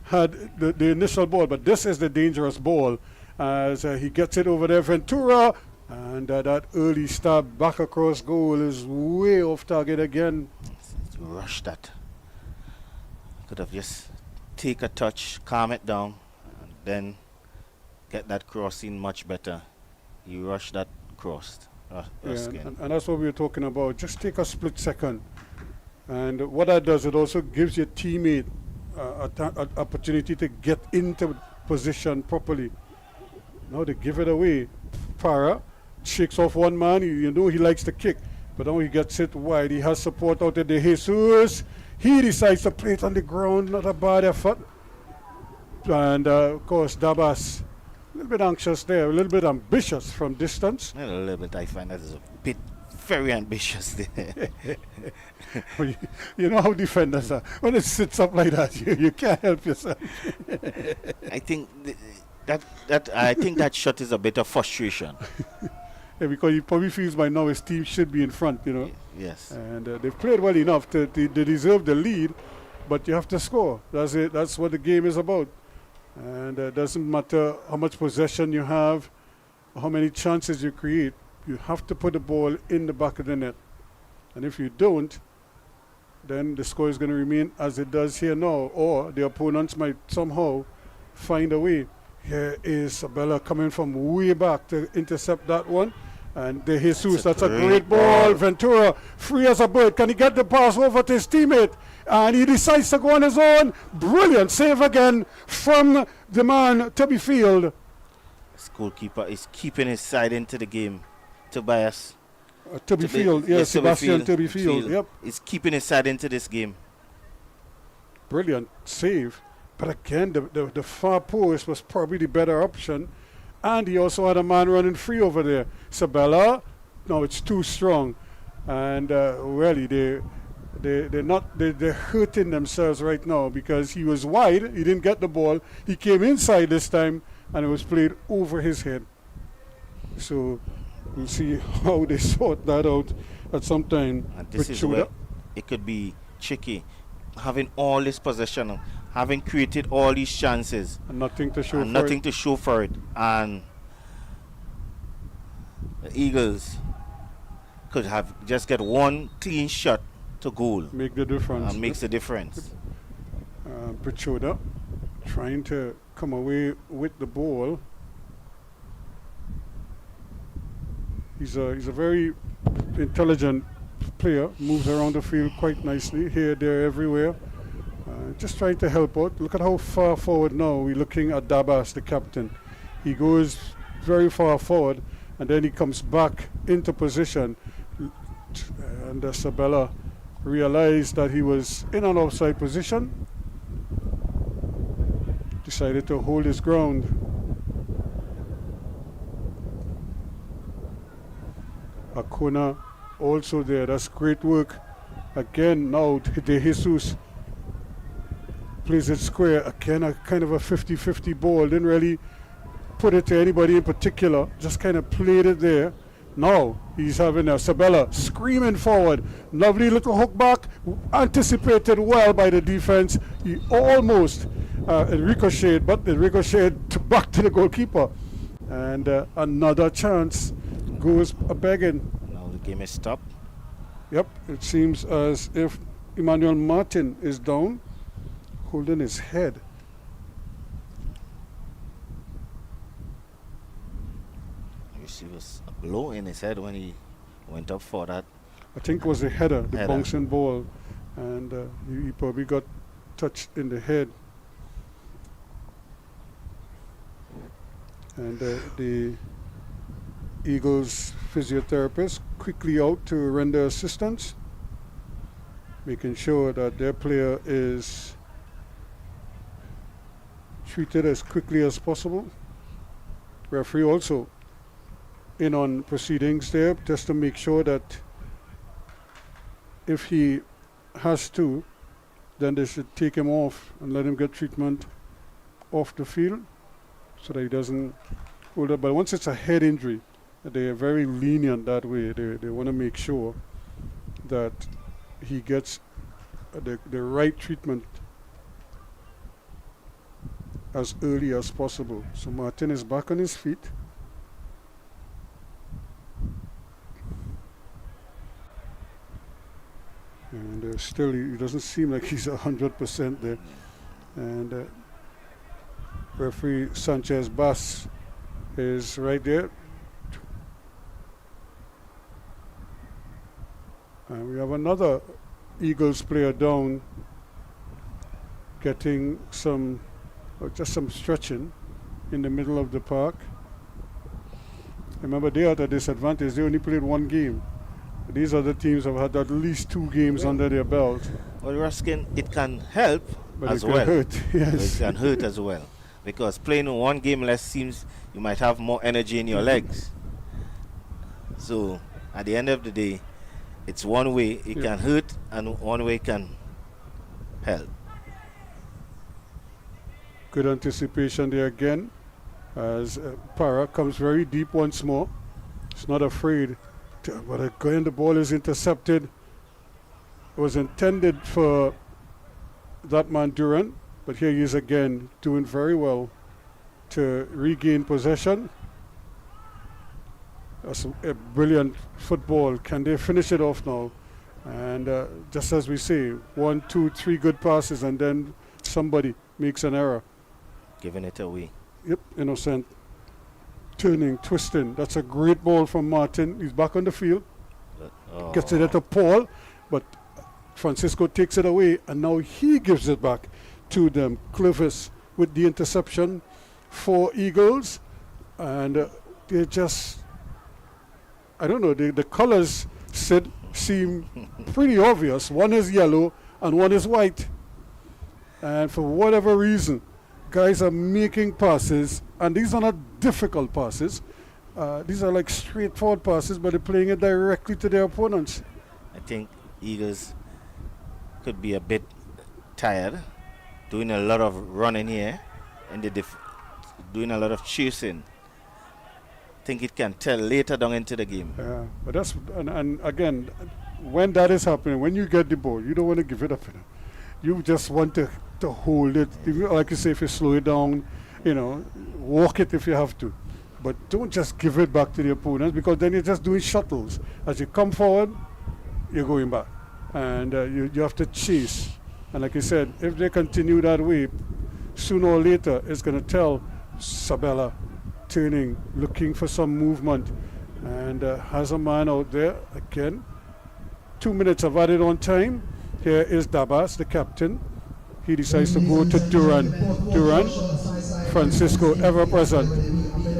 had the initial ball. But this is the dangerous ball as he gets it over there. Ventura. And that early stab back across goal is way off target again. Rush that. Could have just take a touch, calm it down, and then get that crossing much better. You rush that crossed. And that's what we were talking about. Just take a split second. And what that does, it also gives your teammate an opportunity to get into position properly. Now they give it away. Para shakes off one man. You know he likes to kick. But now he gets it wide. He has support out there. De Jesus. He decides to play it on the ground. Not a bad effort. And of course, Dabas. A little bit anxious there, a little bit ambitious from distance. A little bit, I find that is a bit very ambitious there. You know how defenders are. When it sits up like that, you can't help yourself. I think that shot is a bit of frustration. Yeah, because he probably feels by now his team should be in front, you know. Yes. And they've played well enough to they deserve the lead, but you have to score. That's it. That's what the game is about. And it doesn't matter how much possession you have, or how many chances you create. You have to put the ball in the back of the net. And if you don't, then the score is going to remain as it does here now, or the opponents might somehow find a way. Here is Sabella coming from way back to intercept that one. And De Jesus, that's a great ball. Ventura, free as a bird. Can he get the pass over to his teammate? And he decides to go on his own. Brilliant save again from the man, Tubby Field. This goalkeeper is keeping his side into the game. Tobias. Tubby Field, yes, Sebastian Tubby Field. Yep. He's keeping his side into this game. Brilliant save. But again, the far post was probably the better option. And he also had a man running free over there. Sabella, no, it's too strong. And really, they're hurting themselves right now because he was wide. He didn't get the ball. He came inside this time, and it was played over his head. So we'll see how they sort that out at some time. And this is where it could be tricky. Having all this possession, having created all these chances, and nothing to show and for nothing it. to show for it. And the Eagles could have just get one clean shot to goal. Make the difference. And makes the difference. Pichoda trying to come away with the ball. He's a very intelligent player, moves around the field quite nicely, here, there, everywhere. Just trying to help out. Look at how far forward now we're looking at Dabas, the captain. He goes very far forward, and then he comes back into position. And Sabella realized that he was in an offside position, decided to hold his ground. Acuna also there. That's great work. Again, now De Jesus plays it square. Again, a kind of a 50-50 ball. Didn't really put it to anybody in particular. Just kind of played it there. Now he's having a Sabella screaming forward. Lovely little hook back. Anticipated well by the defense. He almost it ricocheted, but it ricocheted back to the goalkeeper. And another chance goes a-begging. Now the game is stopped. Yep, it seems as if Emmanuel Martin is down, holding his head. You see, it was a blow in his head when he went up for that. I think it was the header, the Header. bouncing ball, and he probably got touched in the head. And the Eagles physiotherapist quickly out to render assistance, making sure that their player is treated as quickly as possible. Referee also in on proceedings there, just to make sure that if he has to, then they should take him off and let him get treatment off the field so that he doesn't hold up. But once it's a head injury, they are very lenient that way. They want to make sure that he gets the right treatment as early as possible. So Martin is back on his feet. And still, he doesn't seem like he's 100% there. And referee Sanchez Bass is right there. And we have another Eagles player down, getting some, just some stretching in the middle of the park. Remember, they are at a disadvantage. They only played one game. These other teams have had at least 2 games under their belt. Well, Ruskin, it can help But as it can well. hurt, yes. It can hurt as well. Because playing one game less seems you might have more energy in your legs. So at the end of the day, it's one way it can hurt and one way it can help. Good anticipation there again, as Para comes very deep once more. He's not afraid, but again the ball is intercepted. It was intended for that man Durant, but here he is again doing very well to regain possession. That's a brilliant football. Can they finish it off now? And just as we say, 1, 2, 3 good passes, and then somebody makes an error. Giving it away. Yep, Innocent. Turning, twisting. That's a great ball from Martin. He's back on the field. Gets it to Paul, but Francisco takes it away, and now he gives it back to them. Clovis with the interception for Eagles, and they just, I don't know, the colors seem pretty obvious. One is yellow and one is white, and for whatever reason, guys are making passes, and these are not difficult passes. These are like straightforward passes, but they're playing it directly to their opponents. I think Eagles could be a bit tired, doing a lot of running here, and doing a lot of chasing. I think it can tell later down into the game. Yeah, but that's, and again, when that is happening, when you get the ball, you don't want to give it up. You just want to hold it. Like you say, if you slow it down, walk it if you have to. But don't just give it back to the opponents, because then you're just doing shuttles. As you come forward, you're going back. And you have to chase. And like I said, if they continue that way, sooner or later, it's going to tell Sabella turning, looking for some movement. And has a man out there again. 2 minutes of added on time. Here is Dabas, the captain. He decides to go to Duran. Duran, Francisco, ever present.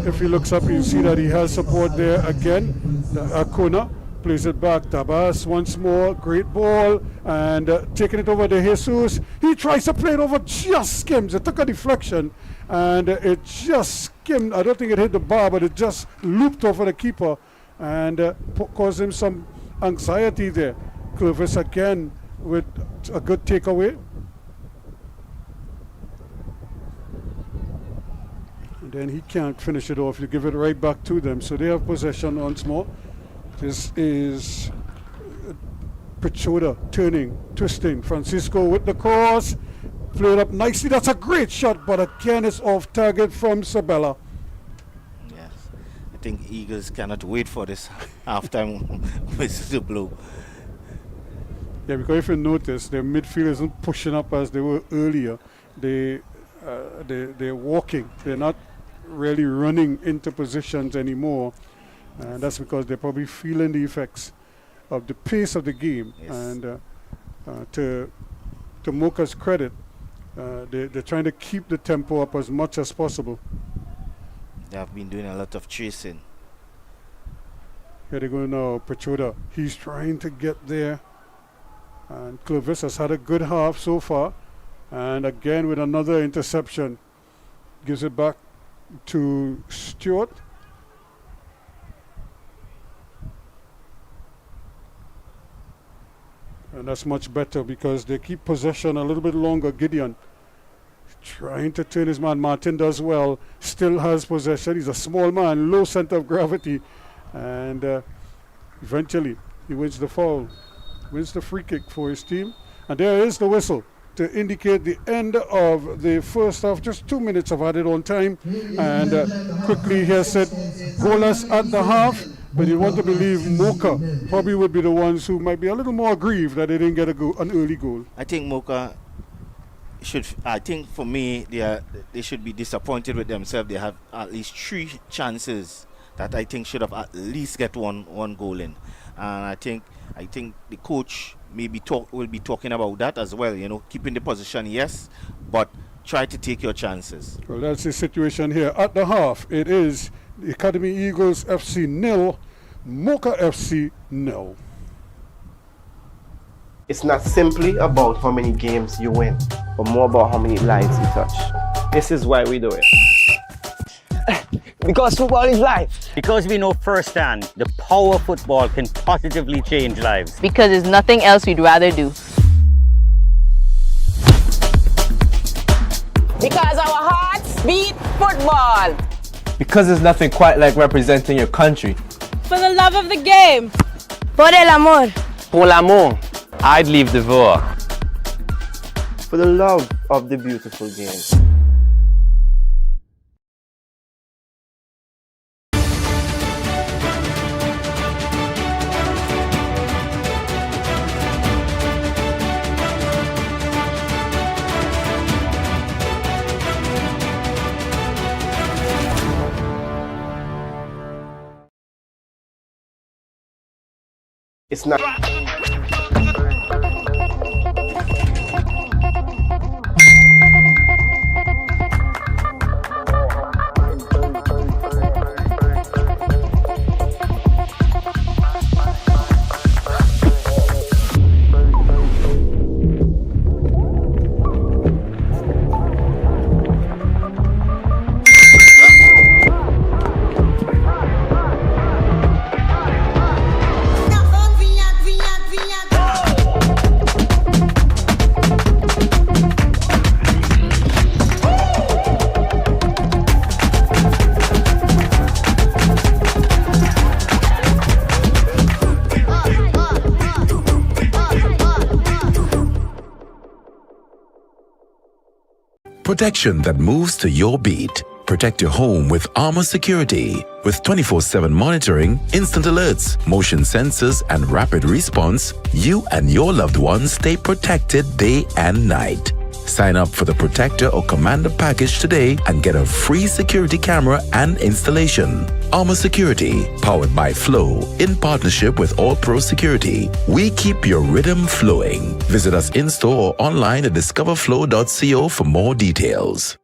If he looks up, you see that he has support there again. Acuna plays it back. Dabas once more, great ball, and taking it over to Jesus. He tries to play it over, just skims. It took a deflection, and it just skimmed. I don't think it hit the bar, but it just looped over the keeper and caused him some anxiety there. Clovis again with a good takeaway. And then he can't finish it off. You give it right back to them. So they have possession once more. This is Pichoda turning, twisting. Francisco with the cross. Played up nicely. That's a great shot, but again it's off target from Sabella. Yes. I think Eagles cannot wait for this halftime whistle to blow. Yeah, because if you notice, their midfield isn't pushing up as they were earlier. They're walking. They're not really running into positions anymore, and that's because they're probably feeling the effects of the pace of the game. Yes. And to Moca's credit, they're trying to keep the tempo up as much as possible. They have been doing a lot of chasing. Here they go now, Pichoda. He's trying to get there, and Clovis has had a good half so far. And again with another interception, gives it back to Stewart. And that's much better because they keep possession a little bit longer. Gideon trying to turn his man. Martin does well, still has possession. He's a small man, low center of gravity, and eventually he wins the foul, wins the free kick for his team. And there is the whistle to indicate the end of the first half. Just 2 minutes of added on time, and quickly here said goalless at the half. But you want to believe Moca probably would be the ones who might be a little more aggrieved that they didn't get an early goal. I think Moca should. I think for me, they should be disappointed with themselves. They have at least 3 chances that I think should have at least get one goal in, and I think the coach will be talking about that as well. You know, keeping the position, yes, but try to take your chances. Well, that's the situation here. At the half, it is the Academy Eagles FC 0, Moca FC 0. It's not simply about how many games you win, but more about how many lives you touch. This is why we do it. Because football is life. Because we know firsthand the power of football can positively change lives. Because there's nothing else we'd rather do. Because our hearts beat football. Because there's nothing quite like representing your country. For the love of the game. Por el amor. Pour l'amour. I'd leave the voix. For the love of the beautiful game. It's not. Protection that moves to your beat. Protect your home with Armor Security. With 24/7 monitoring, instant alerts, motion sensors, and rapid response, you and your loved ones stay protected day and night. Sign up for the Protector or Commander package today and get a free security camera and installation. Armor Security, powered by Flow, in partnership with All Pro Security. We keep your rhythm flowing. Visit us in-store or online at discoverflow.co for more details.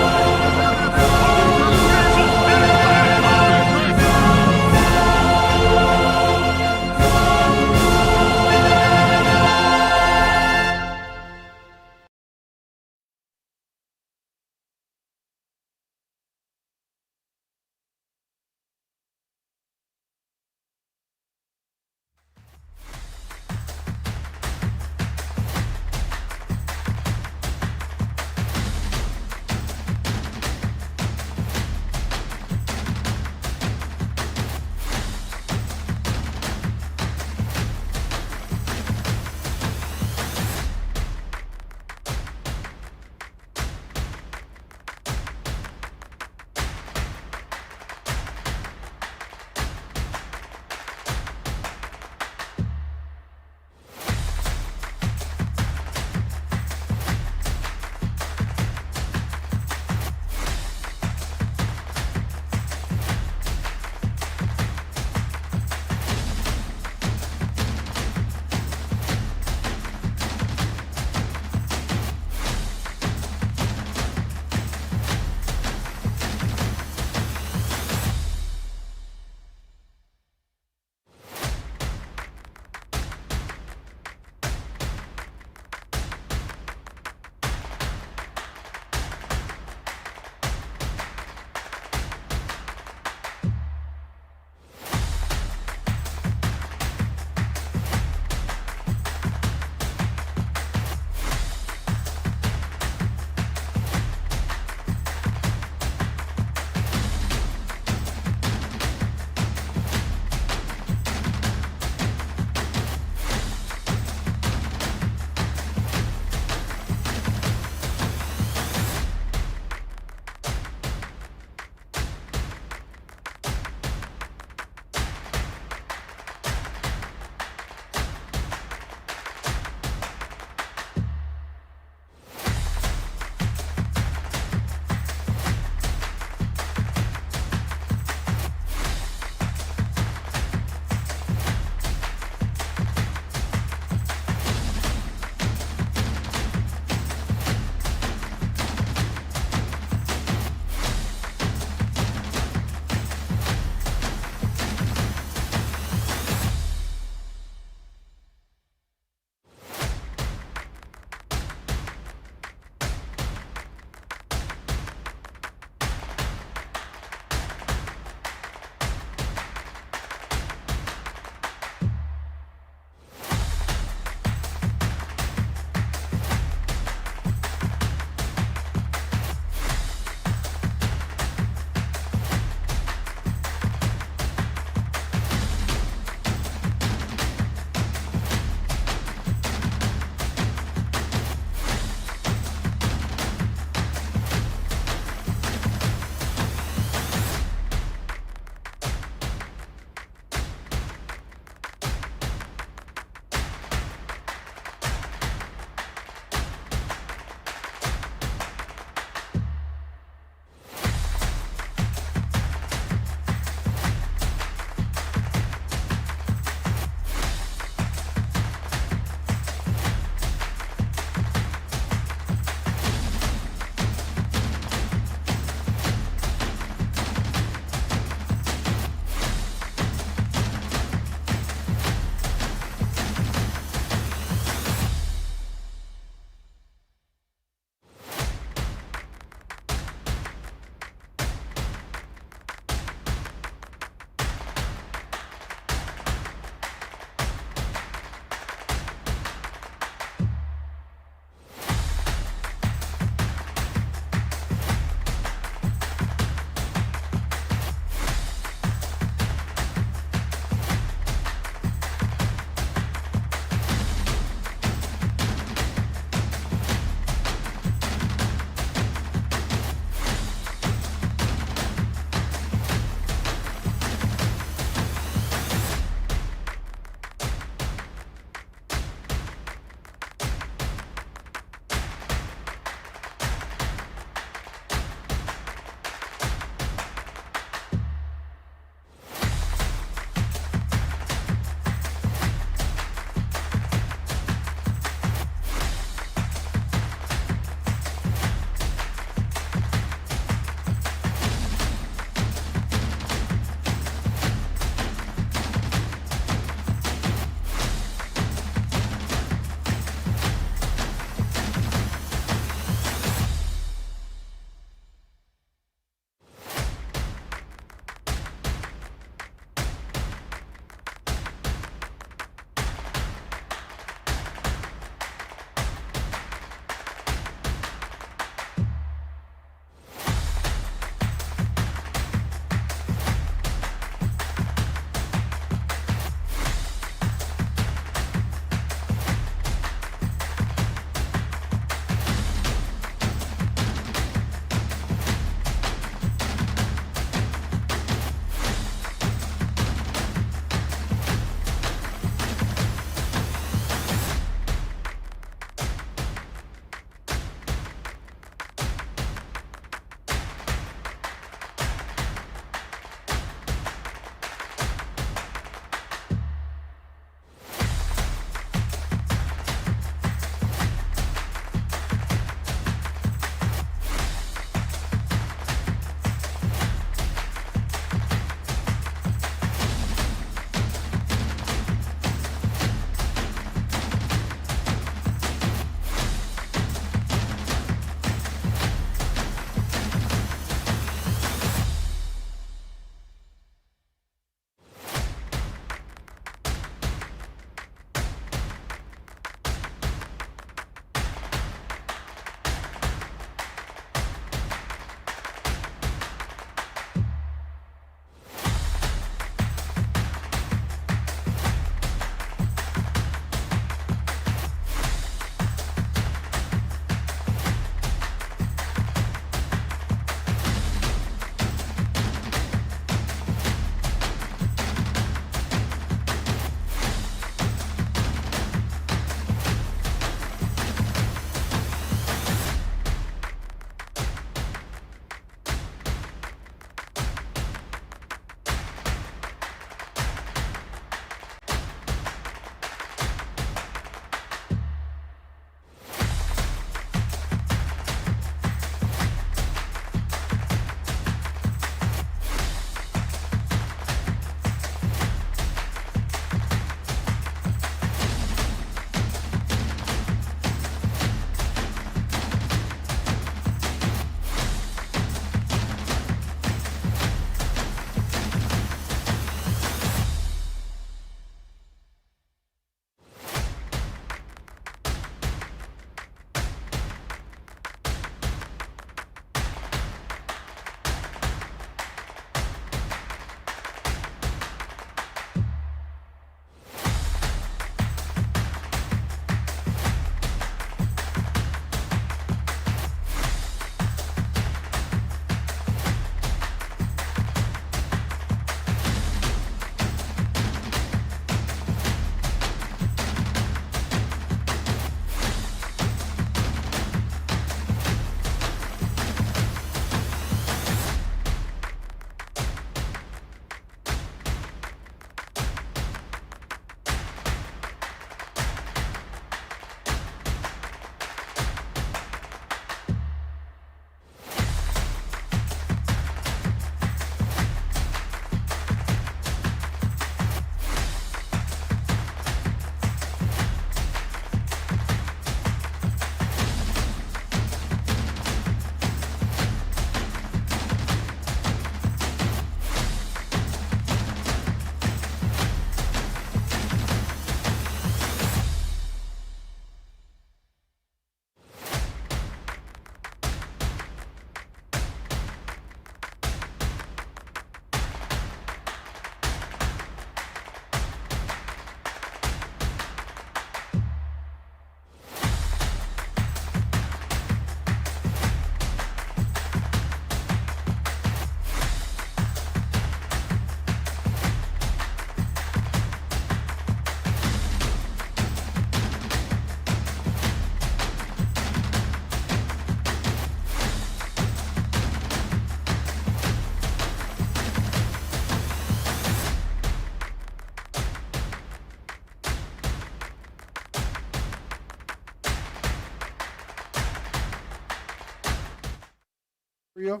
area,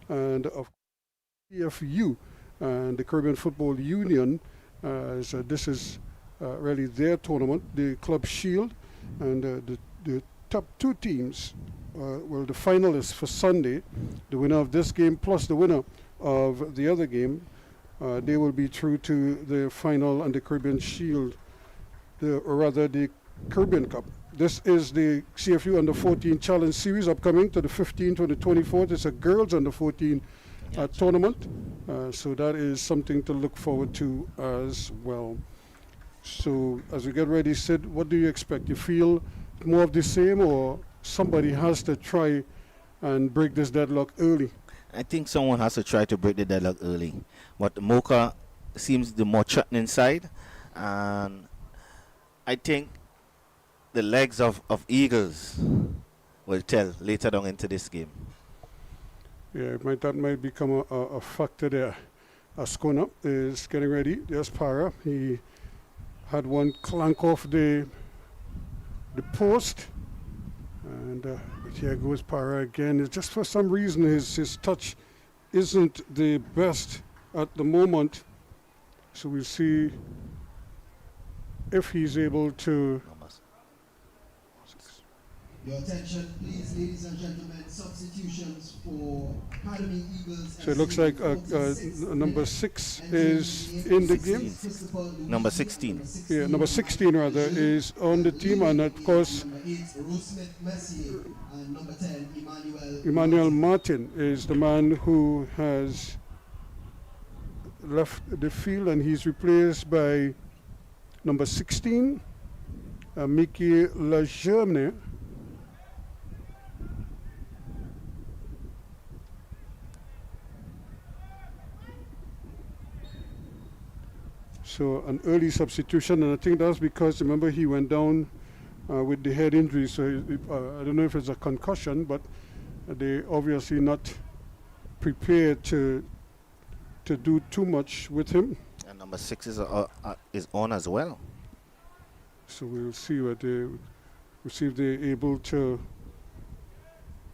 and of CFU and the Caribbean Football Union. So this is really their tournament, the Club Shield, and the top two teams, well, the finalists for Sunday, the winner of this game plus the winner of the other game, they will be through to the final and the Caribbean Shield, or rather the Caribbean Cup. This is the CFU Under 14 Challenge Series upcoming to the 15th to the 24th. It's a girls Under 14 tournament, so that is something to look forward to as well. So as we get ready, Sid, what do you expect? You feel more of the same, or somebody has to try and break this deadlock early? I think someone has to try to break the deadlock early. But Moca seems the more threatening side, and I think the legs of Eagles will tell later on into this game. Yeah, that might become a factor there. Ascona is getting ready. There's Para. He had one clank off the post. And here goes Para again. It's just for some reason his touch isn't the best at the moment. So we'll see if he's able to. Your attention, please, ladies and gentlemen. Substitutions for Academy Eagles. So it looks like number 6 is in the game. Number 16. Yeah, number 16 rather is on the team, and of course, Emmanuel Martin is the man who has left the field, and he's replaced by number 16, Mickey Lejeune. So an early substitution, and I think that's because, remember, he went down with the head injury. So I don't know if it's a concussion, but they obviously not prepared to do too much with him. And number 6 is on as well. So we'll see we'll see if they're able to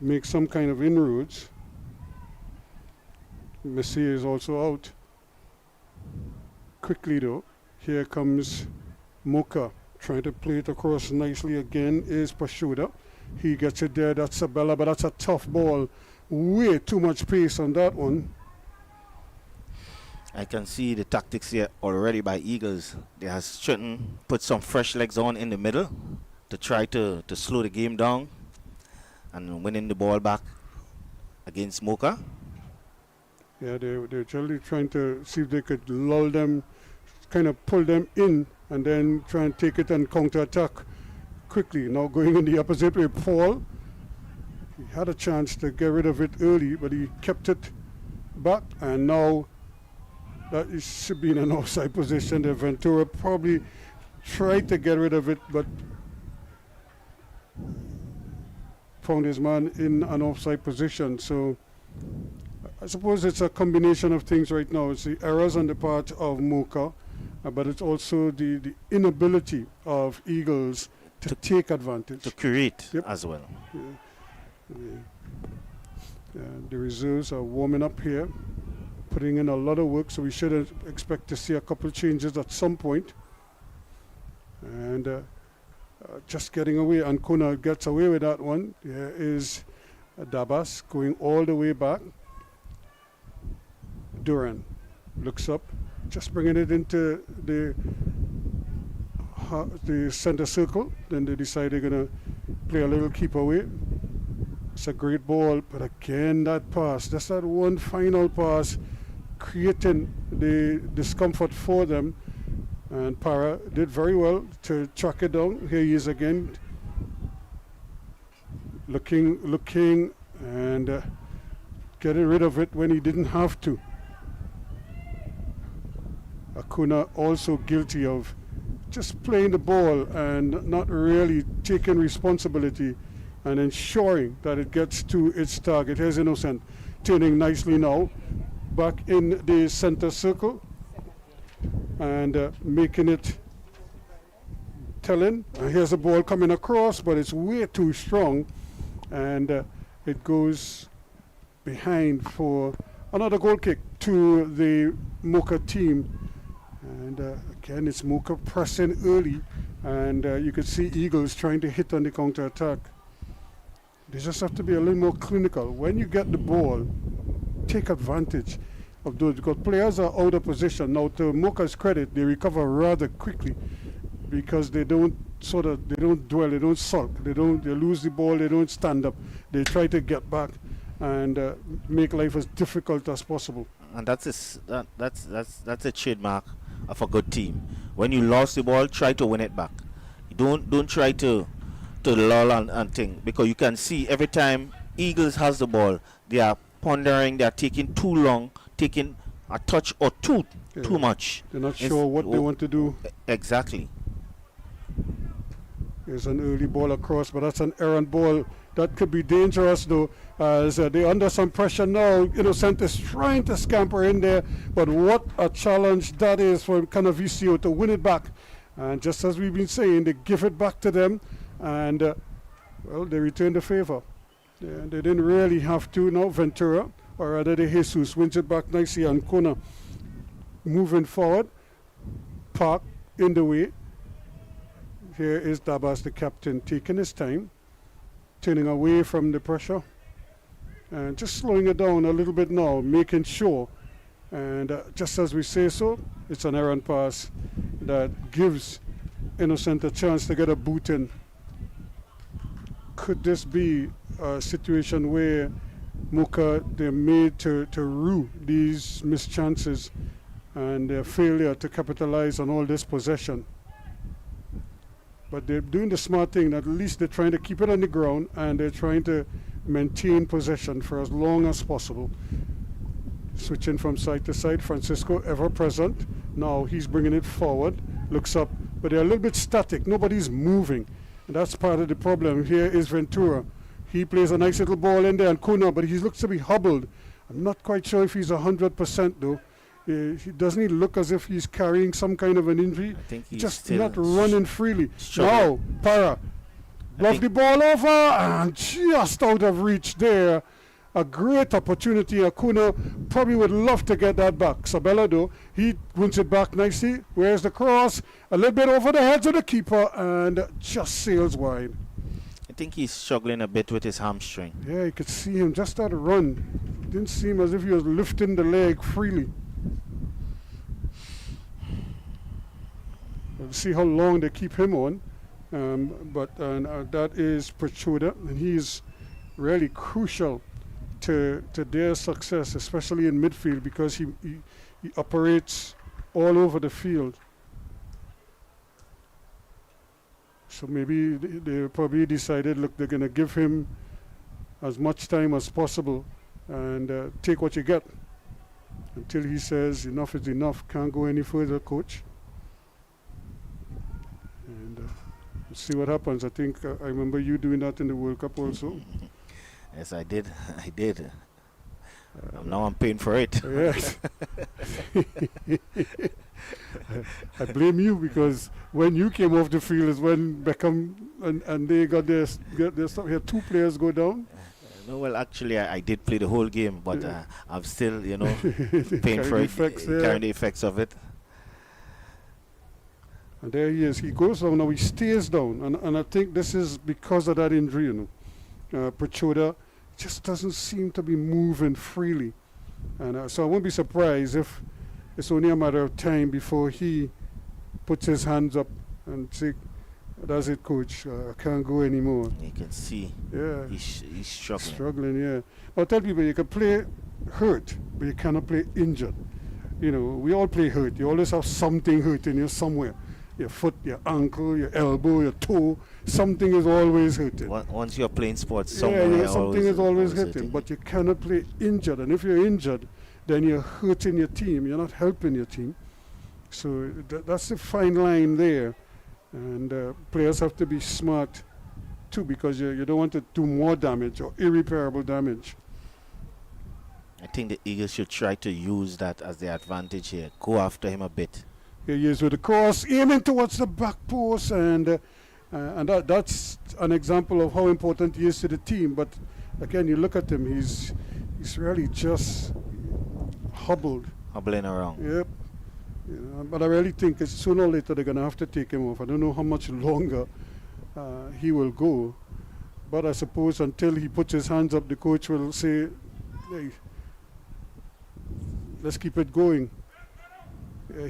make some kind of inroads. Messier is also out. Quickly though, here comes Moca trying to play it across nicely again. Is Pashuda. He gets it there. That's Sabella, but that's a tough ball. Way too much pace on that one. I can see the tactics here already by Eagles. They have put some fresh legs on in the middle to try to slow the game down and winning the ball back against Moca. Yeah, they're generally trying to see if they could lull them, kind of pull them in, and then try and take it and counter-attack quickly. Now going in the opposite way, Paul, he had a chance to get rid of it early, but he kept it back, and now that should be in an offside position. The Ventura probably tried to get rid of it, but found his man in an offside position. So I suppose it's a combination of things right now. It's the errors on the part of Moca, but it's also the inability of Eagles to take advantage. To create as well. The reserves are warming up here, putting in a lot of work, so we should expect to see a couple changes at some point. And just getting away, Ancona gets away with that one. Here is Dabas going all the way back. Duran looks up, just bringing it into the center circle. Then they decide they're going to play a little keep away. It's a great ball, but again that pass, just that one final pass, creating the discomfort for them. And Para did very well to track it down. Here he is again, looking, and getting rid of it when he didn't have to. Acuna also guilty of just playing the ball and not really taking responsibility and ensuring that it gets to its target. Here's Innocent turning nicely now back in the center circle and making it telling. Here's a ball coming across, but it's way too strong, and it goes behind for another goal kick to the Moca team. And again, it's Moca pressing early, and you could see Eagles trying to hit on the counter-attack. They just have to be a little more clinical. When you get the ball, take advantage of those, because players are out of position. Now, to Moca's credit, they recover rather quickly because they don't dwell, they don't sulk, they lose the ball, they don't stand up. They try to get back and make life as difficult as possible. And that's a trademark of a good team. When you lost the ball, try to win it back. Don't try to lull and think, because you can see every time Eagles has the ball, they are pondering, they are taking too long, taking a touch or two too much. They're not sure what they want to do. Exactly. There's an early ball across, but that's an errant ball. That could be dangerous, though, as they're under some pressure now. Innocent is trying to scamper in there, but what a challenge that is for Canavicio to win it back. And just as we've been saying, they give it back to them, and, they return the favor. They didn't really have to. Now Ventura, or rather De Jesus, wins it back nicely, and Kona moving forward. Park in the way. Here is Dabas, the captain, taking his time, turning away from the pressure, and just slowing it down a little bit now, making sure. And just as we say so, it's an errant pass that gives Innocent a chance to get a boot in. Could this be a situation where Moca, they're made to rue these missed chances and their failure to capitalize on all this possession? But they're doing the smart thing. At least they're trying to keep it on the ground, and they're trying to maintain possession for as long as possible. Switching from side to side, Francisco ever present. Now he's bringing it forward, looks up, but they're a little bit static. Nobody's moving, and that's part of the problem. Here is Ventura. He plays a nice little ball in there, and Kuna, but he looks to be hobbled. I'm not quite sure if he's 100% though. Doesn't he look as if he's carrying some kind of an injury? I think he's just still not running freely. struggling. Now, Para, bluff the ball over, and just out of reach there. A great opportunity. Acuna probably would love to get that back. Sabella, though, he wins it back nicely. Where's the cross? A little bit over the heads of the keeper, and just sails wide. I think he's struggling a bit with his hamstring. Yeah, you could see him just that run. Didn't seem as if he was lifting the leg freely. We'll see how long they keep him on. But that is Prochuda, and he's really crucial to their success, especially in midfield, because he operates all over the field. So maybe they probably decided, look, they're going to give him as much time as possible and take what you get until he says enough is enough, can't go any further, coach. And we'll see what happens. I think I remember you doing that in the World Cup also. Yes, I did. I did. Now I'm paying for it. Yes. I blame you, because when you came off the field is when Beckham and they got their stuff here. Two players go down. No, well, actually, I did play the whole game, but I'm still, paying for it, carrying the effects of it. And there he is. He goes down now. He stays down, and I think this is because of that injury. Prochoda just doesn't seem to be moving freely, and so I won't be surprised if it's only a matter of time before he puts his hands up and say, "That's it, coach. I can't go anymore." You can see. Yeah, he's struggling. Struggling. Yeah. I'll tell people, you can play hurt, but you cannot play injured. We all play hurt. You always have something hurting you somewhere. Your foot, your ankle, your elbow, your toe. Something is always hurting. Once you're playing sports, somewhere something is always hurting. But you cannot play injured. And if you're injured, then you're hurting your team. You're not helping your team. So that's the fine line there. And players have to be smart too, because you don't want to do more damage or irreparable damage. I think the Eagles should try to use that as the advantage here. Go after him a bit. Here he is with the cross, aiming towards the back post, and that's an example of how important he is to the team. But again, you look at him; He's really just hobbled. Hobbling around. Yep. You know, but I really think it's sooner or later they're going to have to take him off. I don't know how much longer he will go. But I suppose until he puts his hands up, the coach will say, hey, let's keep it going.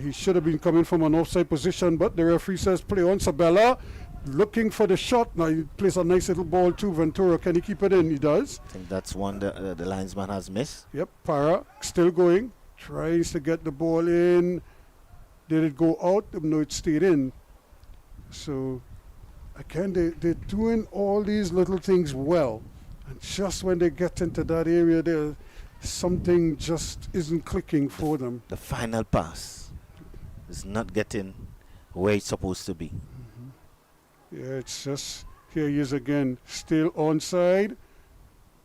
He should have been coming from an offside position, but the referee says play on. Sabella looking for the shot. Now he plays a nice little ball to Ventura. Can he keep it in? He does. I think that's one that the linesman has missed. Yep, Para still going. Tries to get the ball in. Did it go out? No, it stayed in. So, again, they're doing all these little things well. And just when they get into that area there, something just isn't clicking for them. The final pass is not getting where it's supposed to be. Yeah, it's just, here he is again, still onside,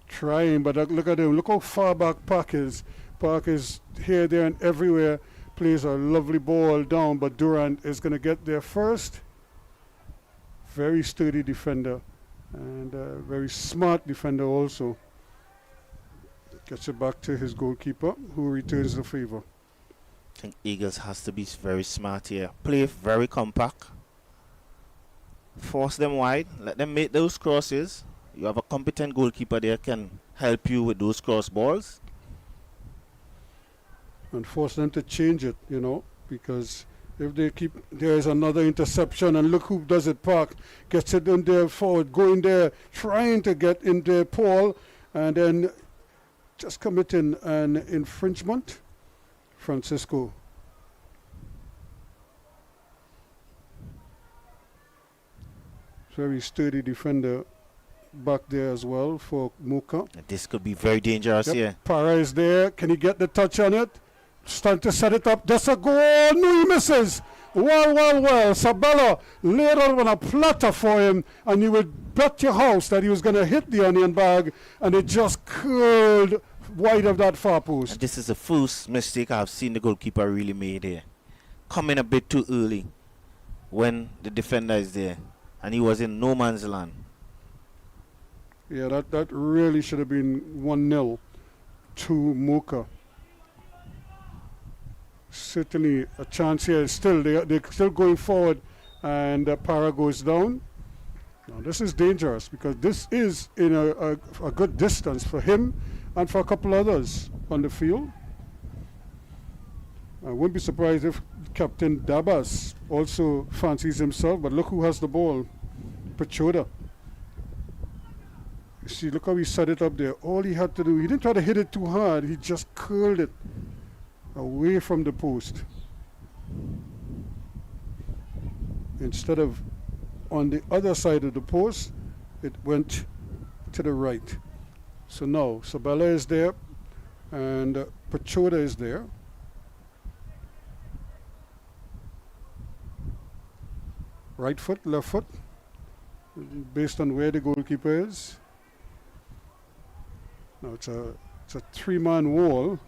trying, but look at him, look how far back Park is. Park is here, there, and everywhere, plays a lovely ball down, but Durant is going to get there first. Very sturdy defender, and very smart defender also. Gets it back to his goalkeeper, who returns the favor. I think Eagles has to be very smart here. Play very compact. Force them wide. Let them make those crosses. You have a competent goalkeeper there can help you with those cross balls. And force them to change it, you know, because if they keep, there is another interception, and look who does it. Park gets it in there forward, going there, trying to get in there, Paul, and then just committing an infringement. Francisco. Very sturdy defender back there as well for Moca. This could be very dangerous here. Para is there. Can he get the touch on it? Starting to set it up. That's a goal. No, he misses. Well. Sabella laid on a platter for him, and you would bet your house that he was going to hit the onion bag, and it just curled wide of that far post. And this is the first mistake I've seen the goalkeeper really made here. Coming a bit too early when the defender is there, and he was in no man's land. Yeah, that really should have been 1-0 to Moca. Certainly a chance here. Still, they're still going forward, and Para goes down. Now this is dangerous because this is in a good distance for him and for a couple others on the field. I wouldn't be surprised if Captain Dabas also fancies himself, but look who has the ball. Pachoda. You see, look how he set it up there. All he had to do, he didn't try to hit it too hard, he just curled it away from the post. Instead of on the other side of the post, it went to the right. So now, Sabella is there, and Pachoda is there. Right foot, left foot, based on where the goalkeeper is. Now it's a three-man wall,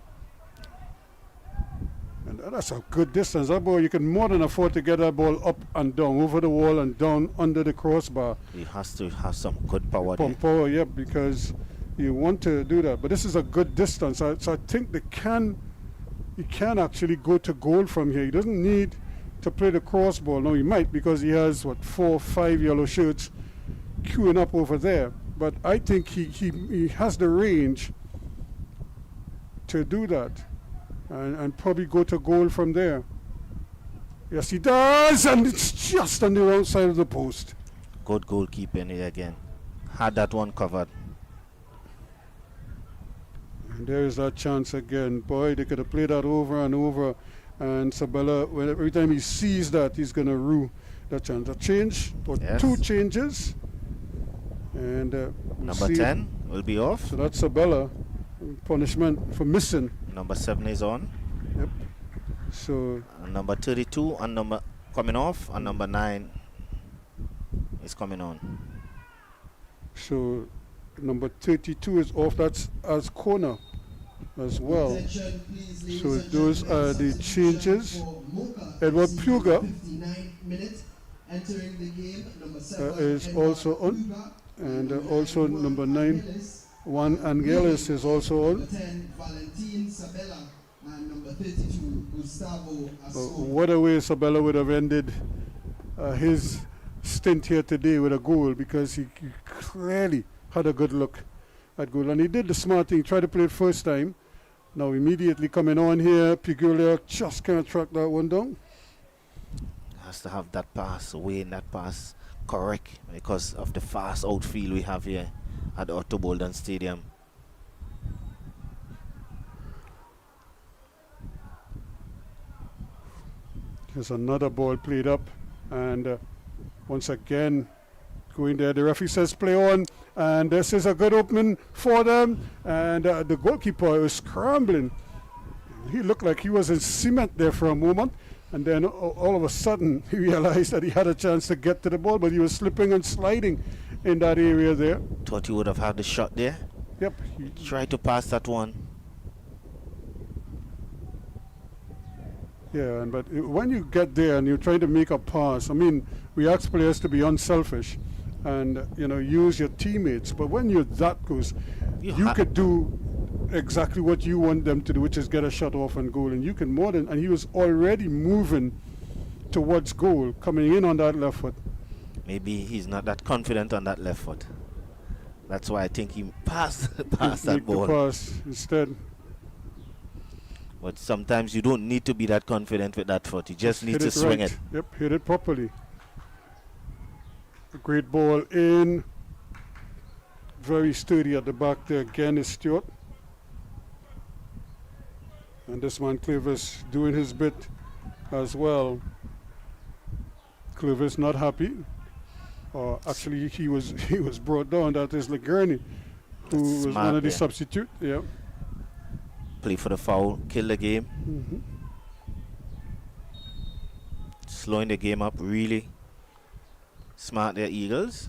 and that's a good distance. That ball, you can more than afford to get that ball up and down, over the wall and down under the crossbar. He has to have some good power there. Power, yeah, because you want to do that. But this is a good distance, so I think he can actually go to goal from here. He doesn't need to play the cross ball. No, he might, because he has 4 or 5 yellow shirts queuing up over there. But I think he has the range to do that and probably go to goal from there. Yes, he does, and it's just on the wrong side of the post. Good goalkeeping here again. Had that one covered. And there is that chance again. Boy, they could have played that over and over. And Sabella, every time he sees that, he's going to rue that chance. A change, or yes. 2 changes. And number 10 will be off. So that's Sabella. Punishment for missing. Number 7 is on. Yep. So and number 32 and coming off, and number 9 is coming on. So number 32 is off. That's as corner as well. So those are the changes. Edward Puga is also on, and also number 9 Juan Angeles is also on. Number 10, Valentin Sabella, and number 32, Gustavo Ascon. What a way Sabella would have ended his stint here today with a goal, because he clearly had a good look at goal. And he did the smart thing, tried to play it first time. Now immediately coming on here, Pigulia just can't track that one down. Has to have that pass, weighing that pass correct, because of the fast outfield we have here at Otto Bolden Stadium. There's another ball played up, and once again going there. The referee says play on, and this is a good opening for them. And the goalkeeper was scrambling. He looked like he was in cement there for a moment, and then all of a sudden he realized that he had a chance to get to the ball, but he was slipping and sliding in that area there. Thought he would have had the shot there. Yep. Tried to pass that one. Yeah, but when you get there and you're trying to make a pass, I mean, we ask players to be unselfish and, you know, use your teammates. But when you're that close, you could do exactly what you want them to do, which is get a shot off and goal. And you can more than, and he was already moving towards goal, coming in on that left foot. Maybe he's not that confident on that left foot. That's why I think he passed that ball. The pass instead. But sometimes you don't need to be that confident with that foot. You just need to swing it. Yep, hit it properly. A great ball in. Very sturdy at the back there again is Stewart. And this man Clevis doing his bit as well. Clevis not happy. Actually, he was brought down. That is Ligurni, who was one of the substitute. Yeah. Play for the foul, kill the game. Slowing the game up, really smart there, Eagles.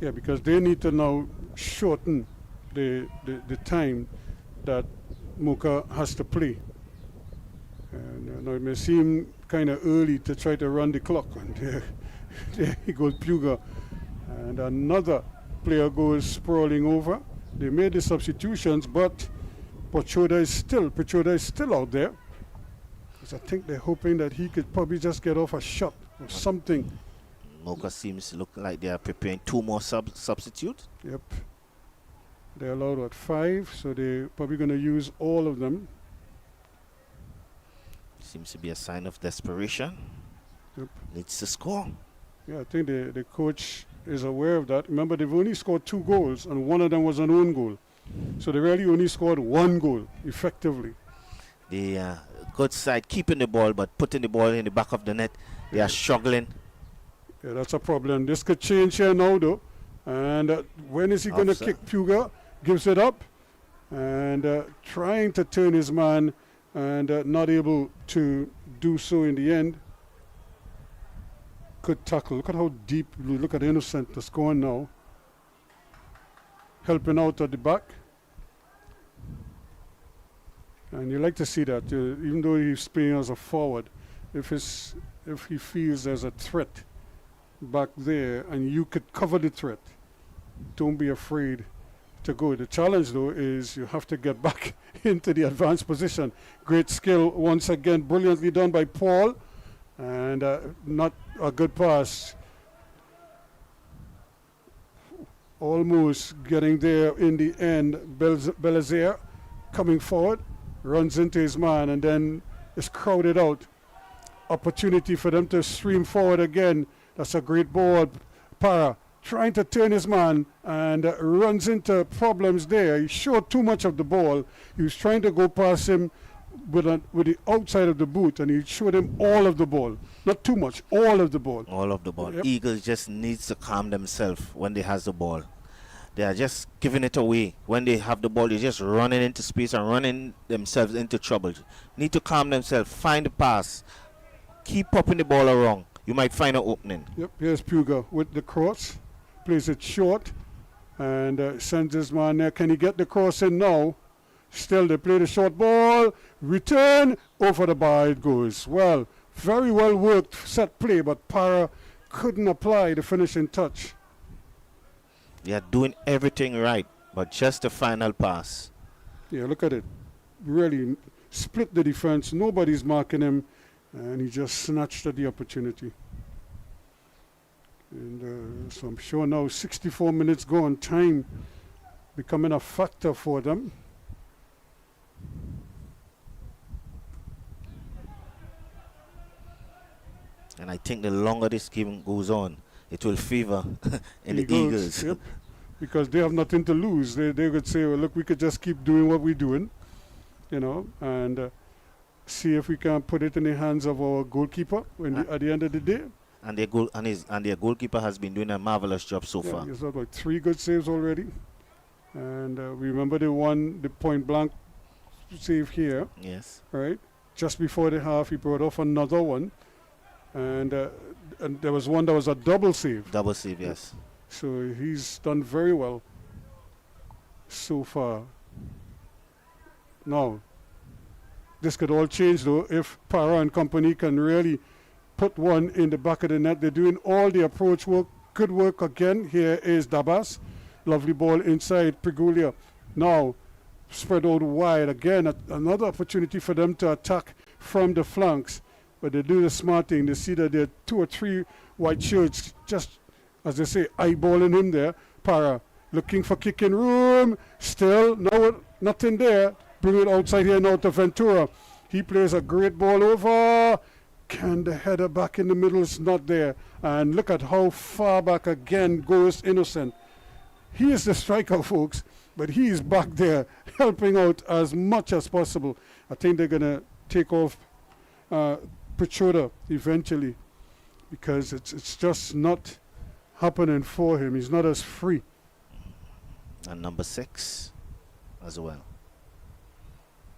Yeah, because they need to now shorten the time that Moca has to play. And now it may seem kind of early to try to run the clock. And there he goes, Puga. And another player goes sprawling over. They made the substitutions, but Pachoda is still out there. Because I think they're hoping that he could probably just get off a shot or something. Moca seems to look like they are preparing two more substitutes. Yep. They're allowed at 5, so they're probably going to use all of them. Seems to be a sign of desperation. Yep. Needs to score. Yeah, I think the coach is aware of that. Remember, they've only scored 2 goals, and one of them was an own goal. So they really only scored 1 goal, effectively. The good side keeping the ball, but putting the ball in the back of the net, they are struggling. Yeah, that's a problem. This could change here now, though. And when is he going to kick? Puga gives it up, and trying to turn his man, and not able to do so in the end. Good tackle. Look at how deep. Look at Innocent that's going now. Helping out at the back. And you like to see that, even though he's playing as a forward, if he feels there's a threat back there and you could cover the threat, don't be afraid to go. The challenge, though, is you have to get back into the advanced position. Great skill once again, brilliantly done by Paul, and not a good pass. Almost getting there in the end. Belazaire coming forward, runs into his man, and then is crowded out. Opportunity for them to stream forward again. That's a great ball. Para trying to turn his man and runs into problems there. He showed too much of the ball. He was trying to go past him with the outside of the boot, and he showed him all of the ball. Not too much, all of the ball. All of the ball. Yep. Eagles just needs to calm themselves when they has the ball. They are just giving it away. When they have the ball, they're just running into space and running themselves into trouble. Need to calm themselves, find the pass, keep popping the ball around. You might find an opening. Yep, here's Puga with the cross. Plays it short and sends his man there. Can he get the cross in now? Still, they play the short ball. Return. Over the bar it goes. Well, very well worked set play, but Para couldn't apply the finishing touch. They are doing everything right, but just the final pass. Yeah, look at it. Really split the defense. Nobody's marking him, and he just snatched at the opportunity. And so I'm sure now 64 minutes gone, time becoming a factor for them. And I think the longer this game goes on, it will favor in the Eagles. Yep. Because they have nothing to lose. They could say, well, look, we could just keep doing what we're doing, and see if we can put it in the hands of our goalkeeper at the end of the day. And their goalkeeper has been doing a marvelous job so far. He's had like 3 good saves already. And we remember the point blank save here. Yes. Right? Just before the half, he brought off another one. And there was one that was a double save. Double save, yes. So he's done very well so far. Now, this could all change though if Para and company can really put one in the back of the net. They're doing all the approach work. Good work again. Here is Dabas. Lovely ball inside Prigulia. Now, spread out wide. Again, another opportunity for them to attack from the flanks. But they do the smart thing. They see that there are 2 or 3 white shirts, just, as they say, eyeballing him there. Para looking for kicking room. Still, no, nothing there. Bring it outside here now to Ventura. He plays a great ball over. Can the header back in the middle is not there. And look at how far back again goes Innocent. He is the striker, folks, but he is back there helping out as much as possible. I think they're going to take off Pichoda eventually because it's just not happening for him. He's not as free. And number 6 as well.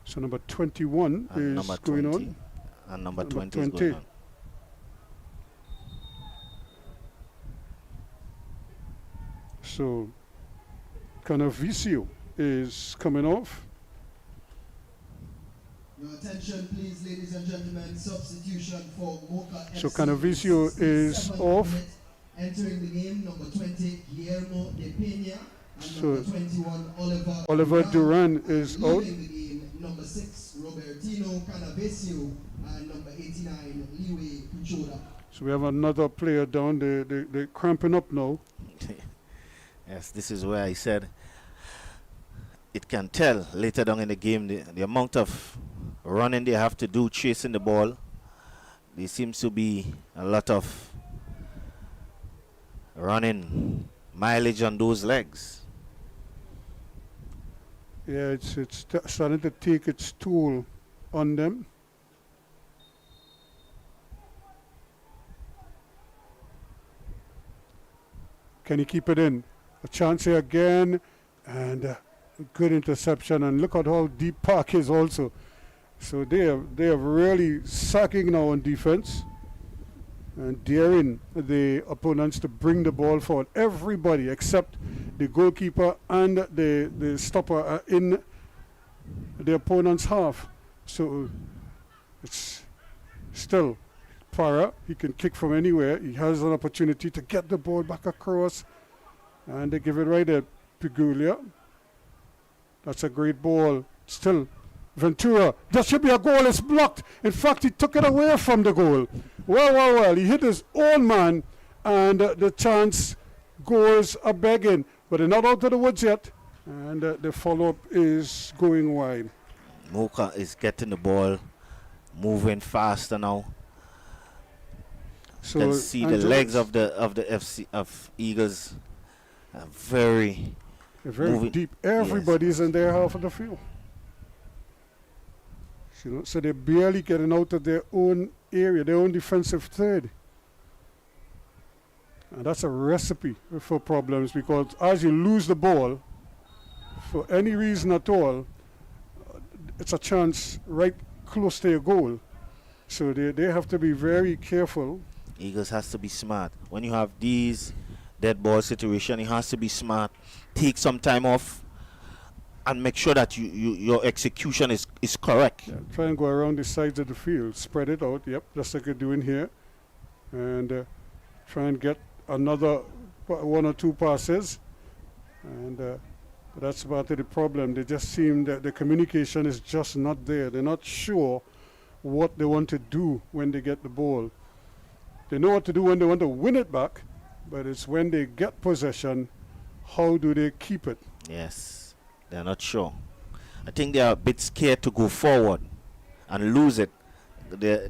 So number 21 and is number going 20. on. And number 20 is going on. So Canavicio is coming off. Your attention, please, ladies and gentlemen. Substitution for Moca FC. So Canavicio is off. Entering the game, number 20, Guillermo de Peña. And So number 21, Oliver Duran is out. Leaving the game, number 6, Robertino Canavicio. And number 89, Liwe Pichoda. So we have another player down. They're cramping up now. Yes, this is where I said it can tell later down in the game the amount of running they have to do chasing the ball. There seems to be a lot of running mileage on those legs. Yeah, it's starting to take its toll on them. Can he keep it in? A chance here again, and good interception. And look at how deep Park is also. So they are really sacking now on defense and daring the opponents to bring the ball forward. Everybody except the goalkeeper and the stopper are in the opponent's half. So it's still Para. He can kick from anywhere. He has an opportunity to get the ball back across. And they give it right at Pigulia. That's a great ball. Still, Ventura. That should be a goal. It's blocked. In fact, he took it away from the goal. Well. He hit his own man. And the chance goes a begging. But they're not out of the woods yet. And the follow-up is going wide. Moca is getting the ball moving faster now. So you can see the legs of the Eagles are very moving. Deep. Everybody's yes. in their half of the field. So they're barely getting out of their own area, their own defensive third. And that's a recipe for problems because as you lose the ball, for any reason at all, it's a chance right close to your goal. So they have to be very careful. Eagles has to be smart. When you have these dead ball situation, it has to be smart. Take some time off and make sure that your execution is correct. Yeah, try and go around the sides of the field, spread it out. Yep, just like you're doing here, and try and get another 1 or 2 passes. And that's part of the problem. They just seem that the communication is just not there. They're not sure what they want to do when they get the ball. They know what to do when they want to win it back, but it's when they get possession, how do they keep it? Yes, they're not sure. I think they are a bit scared to go forward and lose it. They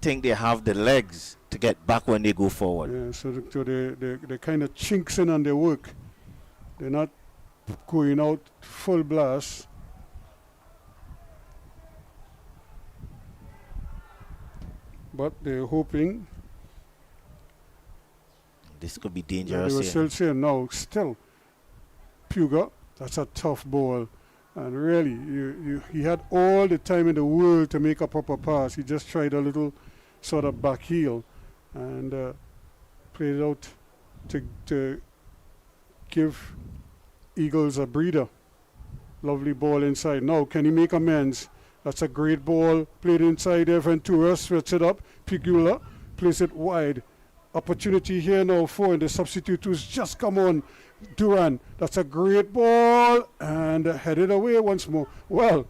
think they have the legs to get back when they go forward. Yeah, so they kind of chinks in on their work. They're not going out full blast. But they're hoping. This could be They dangerous were here. still saying, no, still, Puga, that's a tough ball. And really, he had all the time in the world to make a proper pass. He just tried a little sort of back heel and played out to give Eagles a breather. Lovely ball inside. Now, can he make amends? That's a great ball. Played inside there. Ventura switch it up. Pigula plays it wide. Opportunity here now for the substitute who's just come on. Duran. That's a great ball. And headed away once more. Well,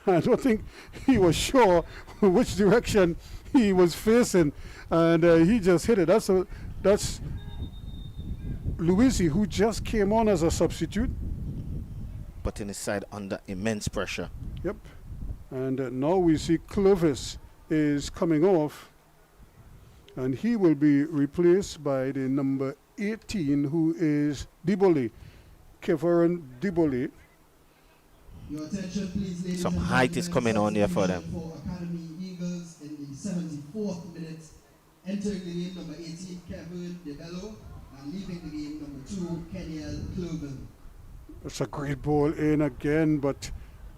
I don't think he was sure which direction he was facing. And he just hit it. That's Luisi, who just came on as a substitute. Putting his side under immense pressure. Yep. And now we see Clovis is coming off. And he will be replaced by the number 18, who is Dibole, Kevaran Dibole. Your attention, please, ladies Some and height is gentlemen. coming on there for Substitution them. For Academy Eagles in the 74th minute, entering the game number 18, Kevin DeBello, and leaving the game number 2, Kenyel Cloven. It's a great ball in again, but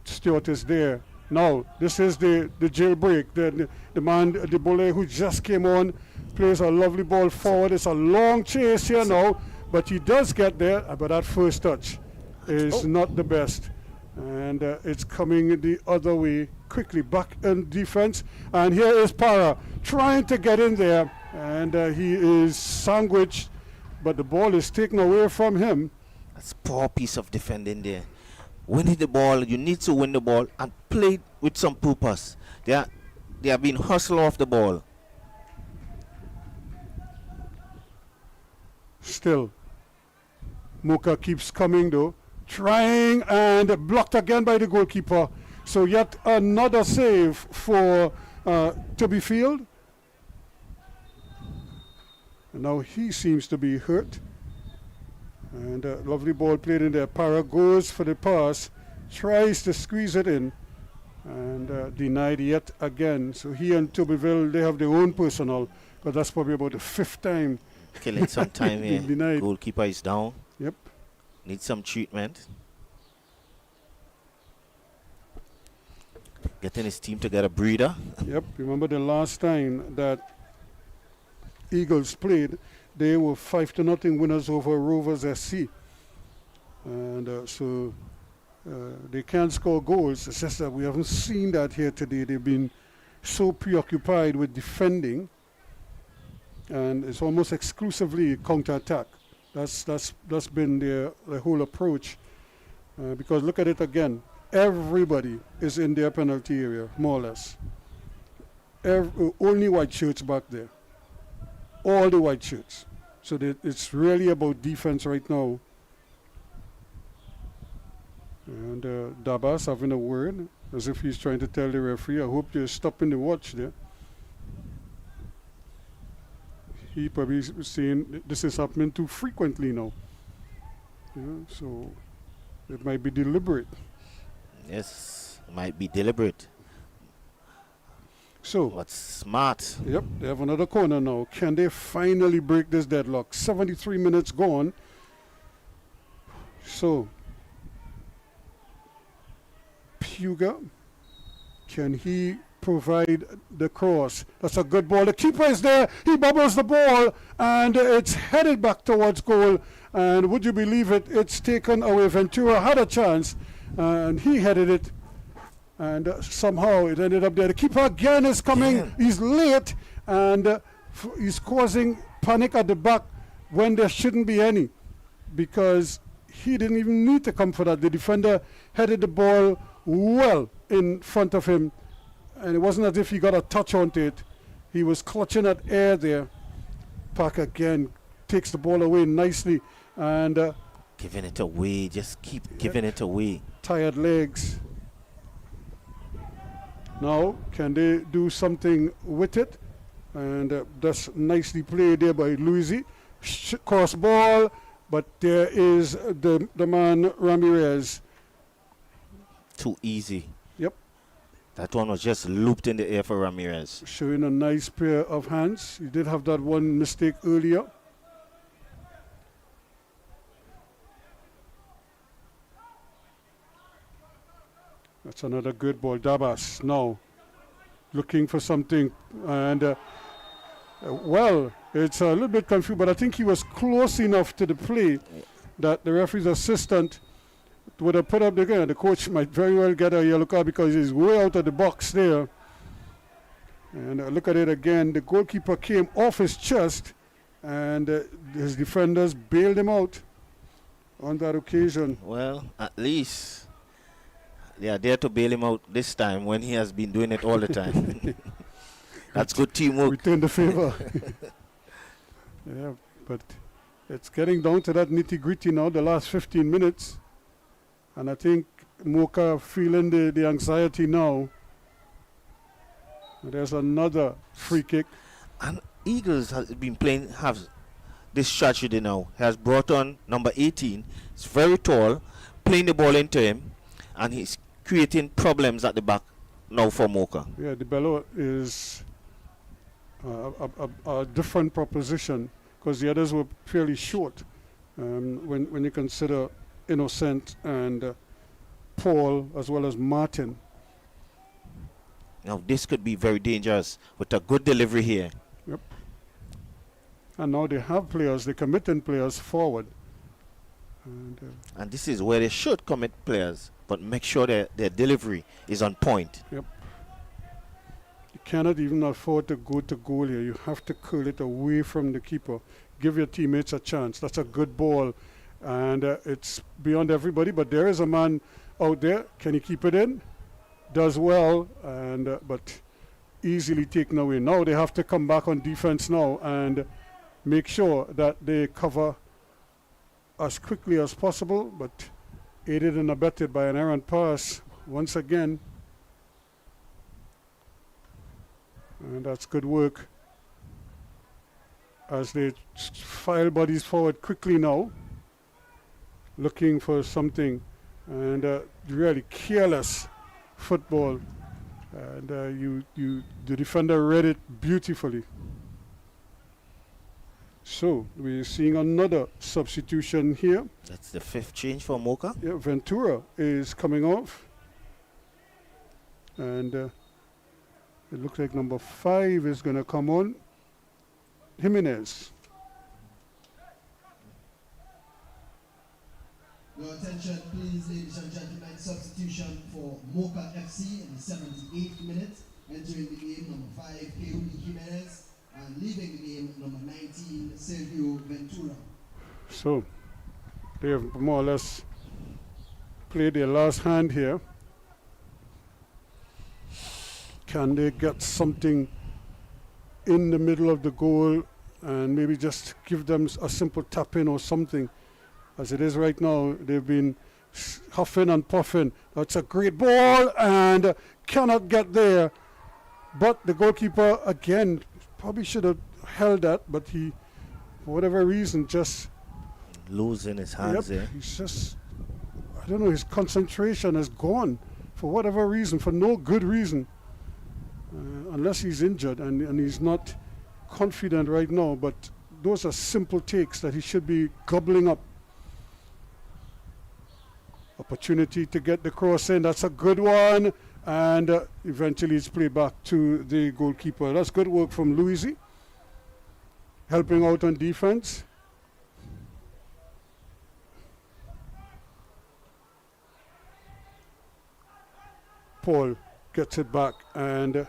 Stewart is there. Now, this is the jailbreak. The man, Dibole, who just came on, plays a lovely ball forward. It's a long chase here now, but he does get there, but that first touch is not the best. And it's coming the other way quickly back in defense. And here is Para trying to get in there, and he is sandwiched, but the ball is taken away from him. That's a poor piece of defending there. Winning the ball, you need to win the ball and play with some purpose. They are being hustled off the ball. Still, Moca keeps coming though, trying and blocked again by the goalkeeper. So yet another save for Toby Field. And now he seems to be hurt. And lovely ball played in there. Para goes for the pass, tries to squeeze it in, and denied yet again. So he and Tobyville, they have their own personnel, but that's probably about the 5th time. Killing some time here. Denied. Goalkeeper is down. Yep. Needs some treatment. Getting his team to get a breather. Yep. Remember the last time that Eagles played, they were 5-0 winners over Rovers SC. And so they can't score goals. It's just that we haven't seen that here today. They've been so preoccupied with defending, and it's almost exclusively counter-attack. That's been their whole approach. Because look at it again. Everybody is in their penalty area, more or less. Only white shirts back there. All the white shirts. So it's really about defense right now. And Dabas having a word, as if he's trying to tell the referee, I hope you're stopping the watch there. He probably is saying this is happening too frequently now. So it might be deliberate. Yes, it might be deliberate. So, but smart. Yep, they have another corner now. Can they finally break this deadlock? 73 minutes gone. So, Puga, can he provide the cross? That's a good ball. The keeper is there. He bubbles the ball, and it's headed back towards goal. And would you believe it? It's taken away. Ventura had a chance, and he headed it. And somehow it ended up there. The keeper again is coming. Damn. He's late, and he's causing panic at the back when there shouldn't be any, because he didn't even need to come for that. The defender headed the ball well in front of him, and it wasn't as if he got a touch onto it. He was clutching at air there. Park again takes the ball away nicely, and Giving it away, just keep giving it away. tired legs. Now, can they do something with it? And that's nicely played there by Luisi. Cross ball, but there is the man Ramirez. Too easy. Yep, That one was just looped in the air for Ramirez. showing a nice pair of hands. He did have that one mistake earlier. That's another good ball. Dabas now looking for something, and well, it's a little bit confused, but I think he was close enough to the play that the referee's assistant would have put up the gun. The coach might very well get a yellow card because he's way out of the box there. And look at it again. The goalkeeper came off his chest, and his defenders bailed him out on that occasion. Well, at least they are there to bail him out this time when he has been doing it all the time. That's good teamwork. Return the favor. Yeah, but it's getting down to that nitty-gritty now, the last 15 minutes. And I think Moca feeling the anxiety now. There's another free kick. And Eagles has been playing, have this strategy now. Has brought on number 18. He's very tall, playing the ball into him, and he's creating problems at the back now for Moca. Yeah, the Bello is a different proposition because the others were fairly short. When you consider Innocent and Paul as well as Martin. Now this could be very dangerous with a good delivery here. Yep. And now they have players, they're committing players forward. And this is where they should commit players, but make sure that their delivery is on point. Yep. You cannot even afford to go to goal here. You have to curl it away from the keeper. Give your teammates a chance. That's a good ball. And it's beyond everybody, but there is a man out there. Can he keep it in? Does well, and but easily taken away. Now they have to come back on defense now and make sure that they cover as quickly as possible, but aided and abetted by an errant pass once again. And that's good work as they file bodies forward quickly now, looking for something, and really careless football, and the defender read it beautifully. So we're seeing another substitution here. That's the 5th change for Moca. Yeah, Ventura is coming off, and it looks like number 5 is going to come on. Jimenez. Your attention, please, ladies and gentlemen. Substitution for Moca FC in the 78th minute. Entering the game, number 5, Keuli Jimenez, and leaving the game, number 19, CFU Ventura. So they have more or less played their last hand here. Can they get something in the middle of the goal and maybe just give them a simple tap in or something? As it is right now, they've been huffing and puffing. That's a great ball and cannot get there. But the goalkeeper, again, probably should have held that, but he, for whatever reason, just... Losing his hands there. He's just, I don't know, his concentration is gone for whatever reason, for no good reason. Unless he's injured and he's not confident right now, but those are simple takes that he should be gobbling up. Opportunity to get the cross in. That's a good one. And eventually it's played back to the goalkeeper. That's good work from Luisi. Helping out on defense. Paul gets it back, and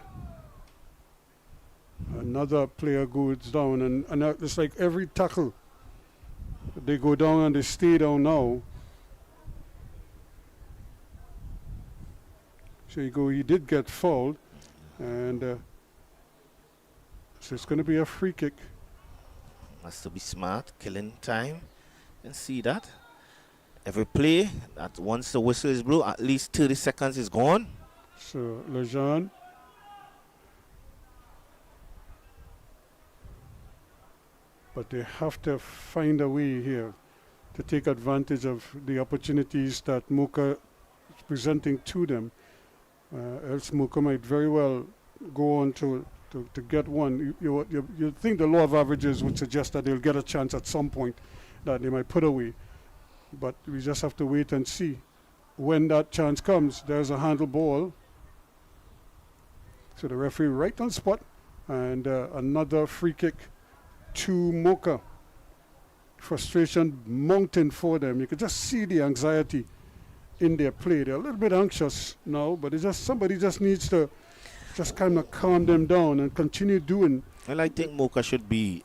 another player goes down. And it's like every tackle, they go down and they stay down now. So he did get fouled, and so it's going to be a free kick. Has to be smart, killing time. You can see that. Every play, that once the whistle is blown, at least 30 seconds is gone. So Lejean. But they have to find a way here to take advantage of the opportunities that Moca is presenting to them. Else Moca might very well go on to get one. You think the law of averages would suggest that they'll get a chance at some point that they might put away. But we just have to wait and see. When that chance comes, there's a handle ball. So the referee right on spot, and another free kick to Moca. Frustration mounting for them. You can just see the anxiety in their play. They're a little bit anxious now, but it's just somebody just needs to just kind of calm them down and continue doing. Well, I think Moca should be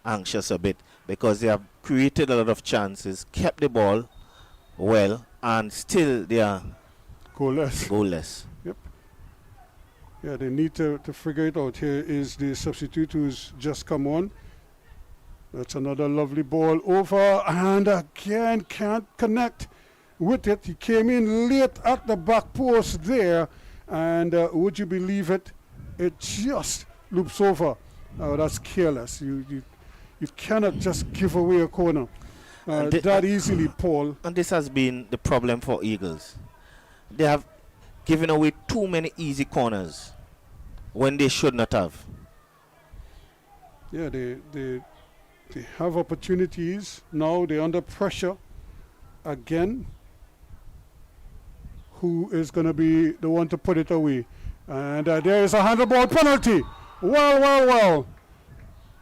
anxious a bit because they have created a lot of chances, kept the ball well, and still they are goalless. Yep. Yeah, they need to figure it out. Here is the substitute who's just come on. That's another lovely ball over, and again can't connect with it. He came in late at the back post there, and would you believe it? It just loops over. Oh, that's careless. You cannot just give away a corner that easily, Paul. And this has been the problem for Eagles. They have given away too many easy corners when they should not have. Yeah, they have opportunities. Now they're under pressure again. Who is going to be the one to put it away? And there is a handball penalty. Well.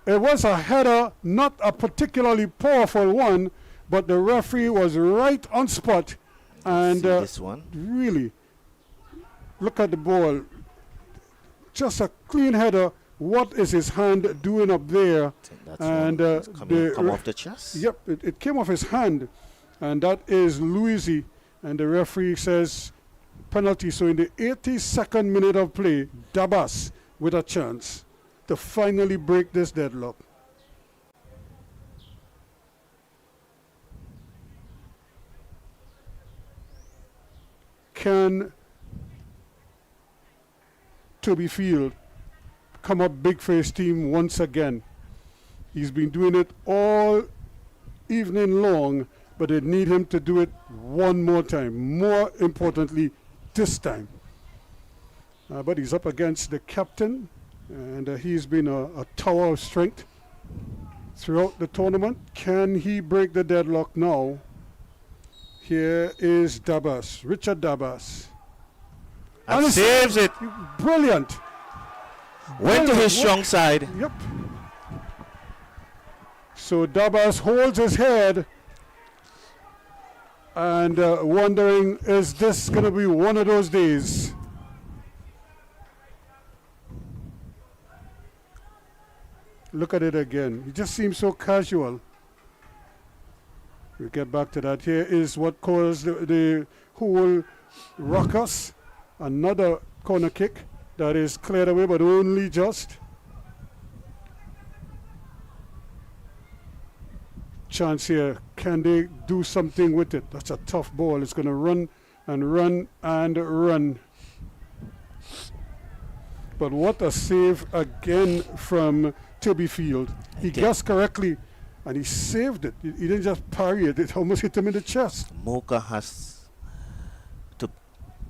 It was a header, not a particularly powerful one, but the referee was right on spot. And this one. Really, look at the ball. Just a clean header. What is his hand doing up there? And come off the chest. Yep, it came off his hand, and that is Louisi. And the referee says penalty. So in the 82nd minute of play, Dabas with a chance to finally break this deadlock. Can Toby Field come up big for his team once again? He's been doing it all evening long, but they need him to do it one more time. More importantly, this time. But he's up against the captain, and he's been a tower of strength throughout the tournament. Can he break the deadlock now? Here is Dabas, Richard Dabas. And saves it. Brilliant. Went to his strong side. Yep. So Dabas holds his head and wondering, is this going to be one of those days? Look at it again. He just seems so casual. We'll get back to that. Here is what caused the whole ruckus. Another corner kick that is cleared away, but only just. Chance here. Can they do something with it? That's a tough ball. It's going to run and run and run. But what a save again from Toby Field. He guessed correctly and he saved it. He didn't just parry it. It almost hit him in the chest. Moca has to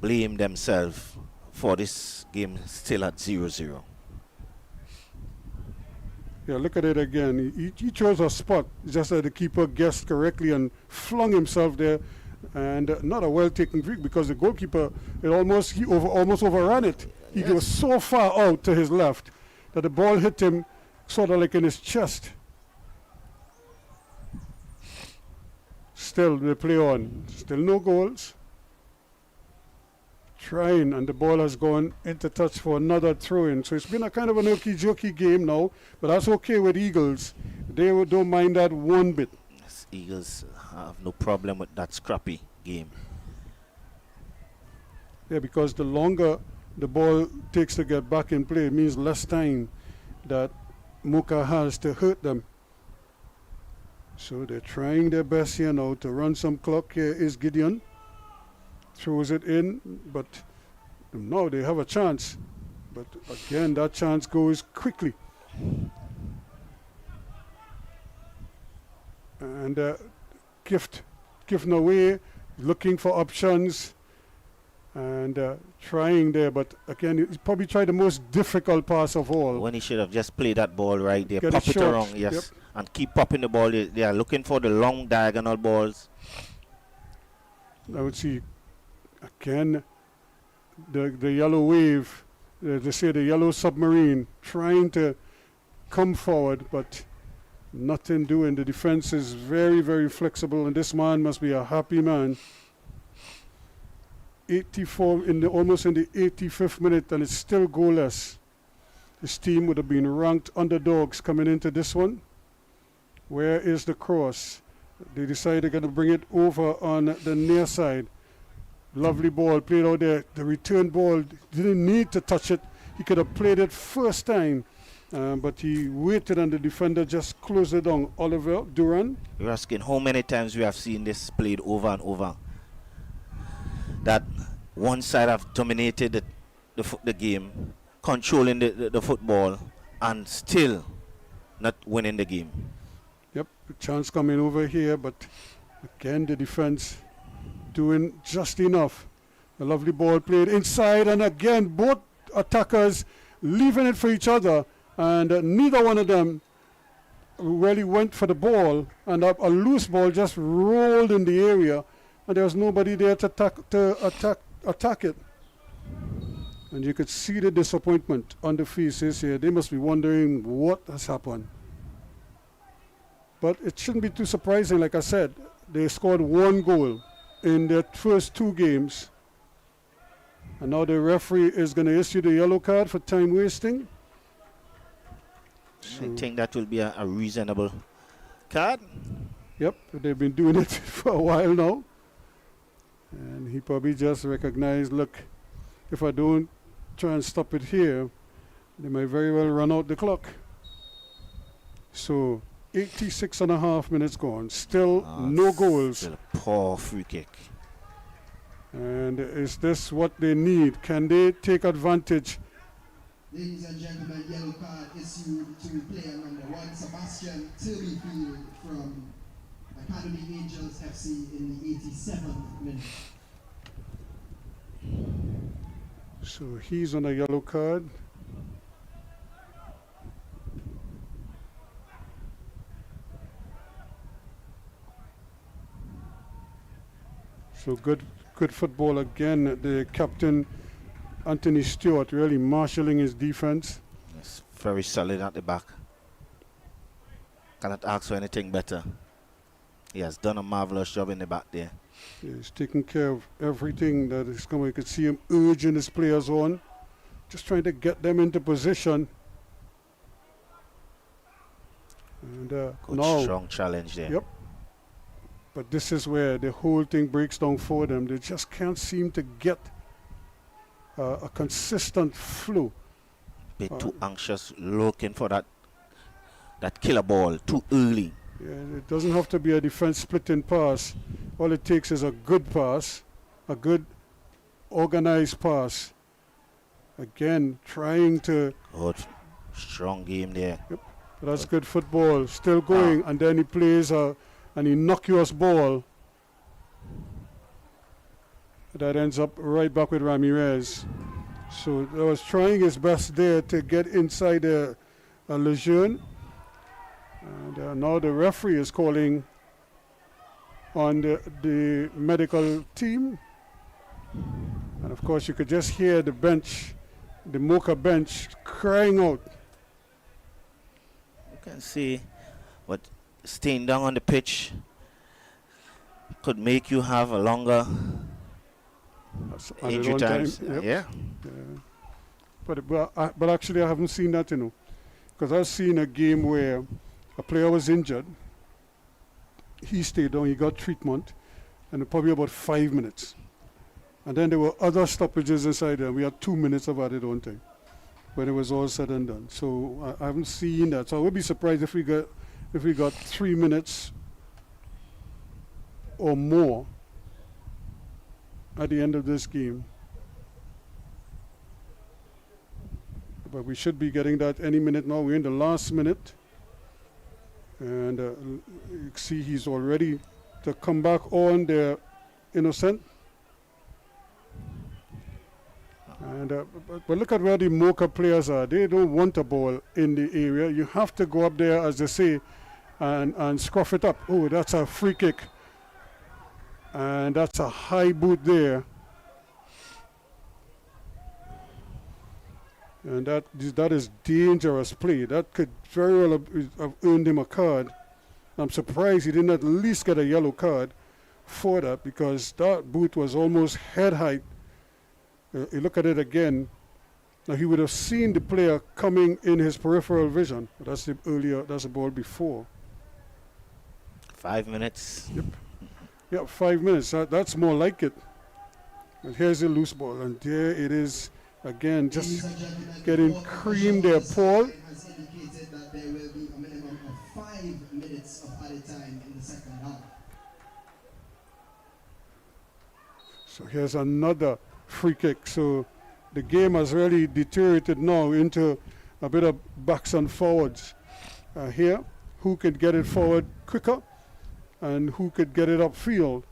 blame themselves for this game still at 0-0. Yeah, look at it again. He chose a spot just that the keeper guessed correctly and flung himself there. And not a well-taken free because the goalkeeper, almost overran it. He was so far out to his left that the ball hit him sort of like in his chest. Still, they play on. Still no goals. Trying, and the ball has gone into touch for another throw-in. So it's been a kind of an okey-jokey game now, but that's okay with Eagles. They don't mind that one bit. Yes, Eagles have no problem with that scrappy game. Yeah, because the longer the ball takes to get back in play, it means less time that Moca has to hurt them. So they're trying their best here now to run some clock. Here is Gideon. Throws it in, but now they have a chance. But again, that chance goes quickly. And Gift away, looking for options and trying there. But again, he probably tried the most difficult pass of all. When he should have just played that ball right there, Get pop it short. around, yes, Yep. and keep popping the ball. They are looking for the long diagonal balls. I would see again the yellow wave, they say the yellow submarine, trying to come forward, but nothing doing. The defense is very, very flexible, and this man must be a happy man. 84 almost in the 85th minute, and it's still goalless. This team would have been ranked underdogs coming into this one. Where is the cross? They decided they're going to bring it over on the near side. Lovely ball played out there. The return ball, didn't need to touch it. He could have played it first time, but he waited and the defender just closed it down. Oliver Duran. You're asking how many times we have seen this played over and over. That one side have dominated the game, controlling the football, and still not winning the game. Yep, a chance coming over here, but again the defense doing just enough. A lovely ball played inside, and again both attackers leaving it for each other, and neither one of them really went for the ball, and a loose ball just rolled in the area, and there was nobody there to attack it. And you could see the disappointment on the faces here. They must be wondering what has happened. But it shouldn't be too surprising. Like I said, they scored one goal in their first two games. And now the referee is going to issue the yellow card for time wasting. I think that will be a reasonable card. Yep, they've been doing it for a while now. And he probably just recognized, look, if I don't try and stop it here, they might very well run out the clock. So 86 and a half minutes gone. Still no goals. Still a poor free kick. And is this what they need? Can they take advantage? Ladies and gentlemen, yellow card issued to player number 1, Sebastian Turbyfield from Academy Angels FC in the 87th minute. So he's on a yellow card. So good football again. The captain, Anthony Stewart, really marshalling his defense. It's very solid at the back. Cannot ask for anything better. He has done a marvelous job in the back there. Yeah, he's taking care of everything that is coming. You could see him urging his players on, just trying to get them into position. And Good now, strong challenge there. Yep. But this is where the whole thing breaks down for them. They just can't seem to get a consistent flow. Bit too anxious, looking for that killer ball too early. Yeah, it doesn't have to be a defense splitting pass. All it takes is a good pass, a good organized pass. Again, trying to... Good, strong game there. Yep, that's good football. Still going, and then he plays an innocuous ball that ends up right back with Ramirez. So I was trying his best there to get inside a Lejeune. And now the referee is calling on the medical team. And of course you could just hear the bench, the Moca bench, crying out. You can see what staying down on the pitch could make you have a longer injury times. Yep. Yeah. But actually I haven't seen that, because I've seen a game where a player was injured. He stayed down, he got treatment, and probably about 5 minutes. And then there were other stoppages inside there. We had 2 minutes of added on time when it was all said and done. So I haven't seen that. So I would be surprised if we got 3 minutes or more at the end of this game. But we should be getting that any minute now. We're in the last minute. And you see he's already to come back on there, Innocent. And but look at where the Moca players are. They don't want a ball in the area. You have to go up there, as they say, and scruff it up. Oh, that's a free kick. And that's a high boot there. And that is dangerous play. That could very well have earned him a card. I'm surprised he didn't at least get a yellow card for that, because that boot was almost head height. You look at it again. Now he would have seen the player coming in his peripheral vision. That's the ball before. 5 minutes. Yep. Yeah, 5 minutes. That's more like it. And here's the loose ball, and there it is. Again, just getting creamed there, Paul. Has indicated that there will be a minimum of 5 minutes of added time in the second half. So here's another free kick. So the game has really deteriorated now into a bit of backs and forwards. Here, who could get it forward quicker and who could get it upfield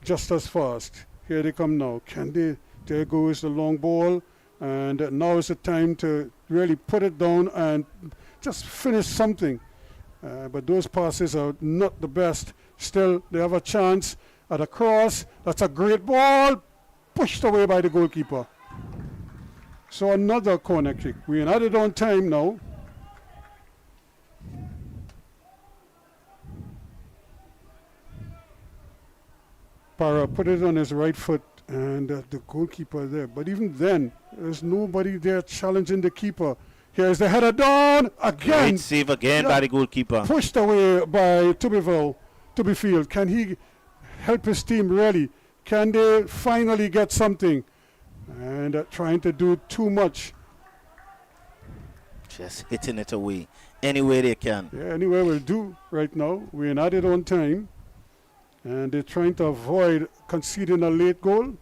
just as fast. Here they come now. Can they? There goes the long ball, and now is the time to really put it down and just finish something. But those passes are not the best. Still, they have a chance at a cross. That's a great ball, pushed away by the goalkeeper. So another corner kick. We're added on time now. Para put it on his right foot, and the goalkeeper there. But even then, there's nobody there challenging the keeper. Here's the header down again. Great save again by the goalkeeper. Pushed away by Tubyfield. Can he help his team really? Can they finally get something? And trying to do too much. Just hitting it away any way they can. Yeah, anywhere will do right now. We're not it on time. And they're trying to avoid conceding a late goal.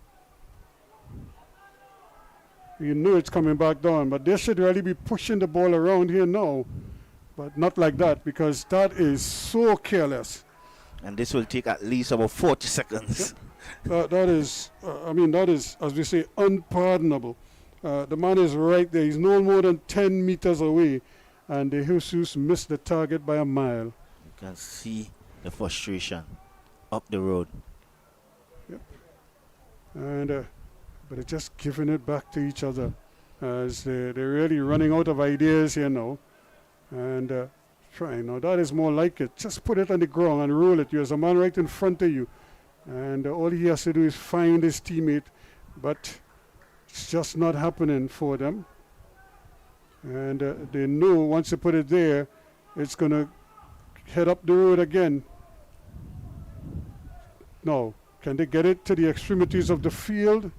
You know it's coming back down, but they should really be pushing the ball around here now. But not like that, because that is so careless. And this will take at least about 40 seconds. That is, as we say, unpardonable. The man is right there. He's no more than 10 meters away. And the Jesus missed the target by a mile. You can see the frustration up the road. Yep. And but they're just giving it back to each other as they're really running out of ideas here now. And trying now. That is more like it. Just put it on the ground and roll it. There's a man right in front of you. And all he has to do is find his teammate. But it's just not happening for them. And they know once they put it there, it's going to head up the road again. Now, can they get it to the extremities of the field?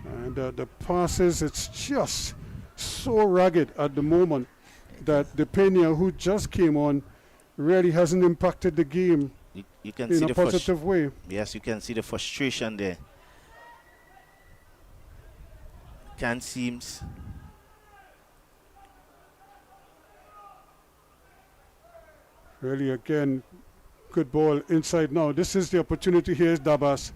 And the passes, it's just so ragged at the moment that the Pena, who just came on, really hasn't impacted the game you can in see a positive way. Yes, you can see the frustration there. Can't seems. Really, again, good ball inside now. This is the opportunity. Here's Dabas.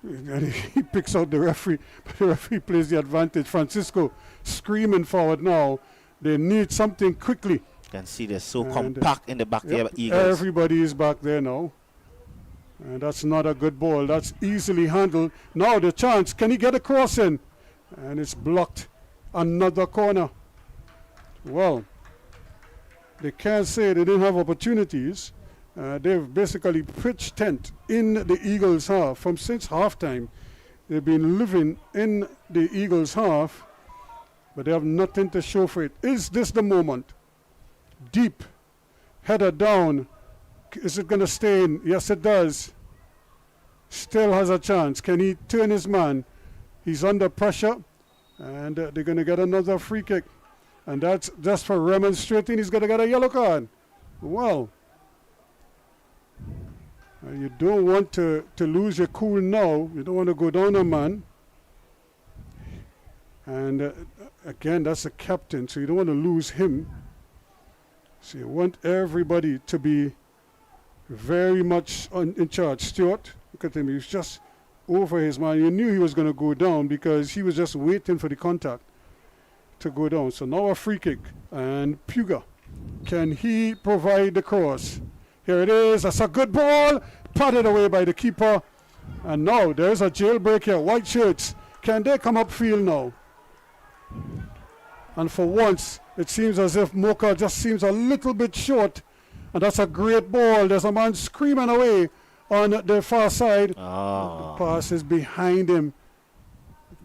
And he picks out the referee, but the referee plays the advantage. Francisco screaming forward now. They need something quickly. You can see they're so compact in the back there, Eagles. Everybody is back there now. And that's not a good ball. That's easily handled. Now the chance. Can he get a cross in? And it's blocked. Another corner. Well, they can't say they didn't have opportunities. They've basically pitched tent in the Eagles' half from since halftime. They've been living in the Eagles' half, but they have nothing to show for it. Is this the moment? Deep, header down. Is it going to stay in? Yes, it does. still has a chance. Can he turn his man? He's under pressure, and they're going to get another free kick. And that's just for remonstrating. He's going to get a yellow card. Well, you don't want to lose your cool now. You don't want to go down a man. And again, that's the captain, so you don't want to lose him. So you want everybody to be very much in charge. Stewart, look at him. He was just over his man. You knew he was going to go down because he was just waiting for the contact to go down. So now a free kick. And Puga, can he provide the cross? Here it is. That's a good ball. Patted away by the keeper. And now there's a jailbreak here. White shirts. Can they come upfield now? And for once, it seems as if Moca just seems a little bit short. And that's a great ball. There's a man screaming away on the far side. The pass is behind him.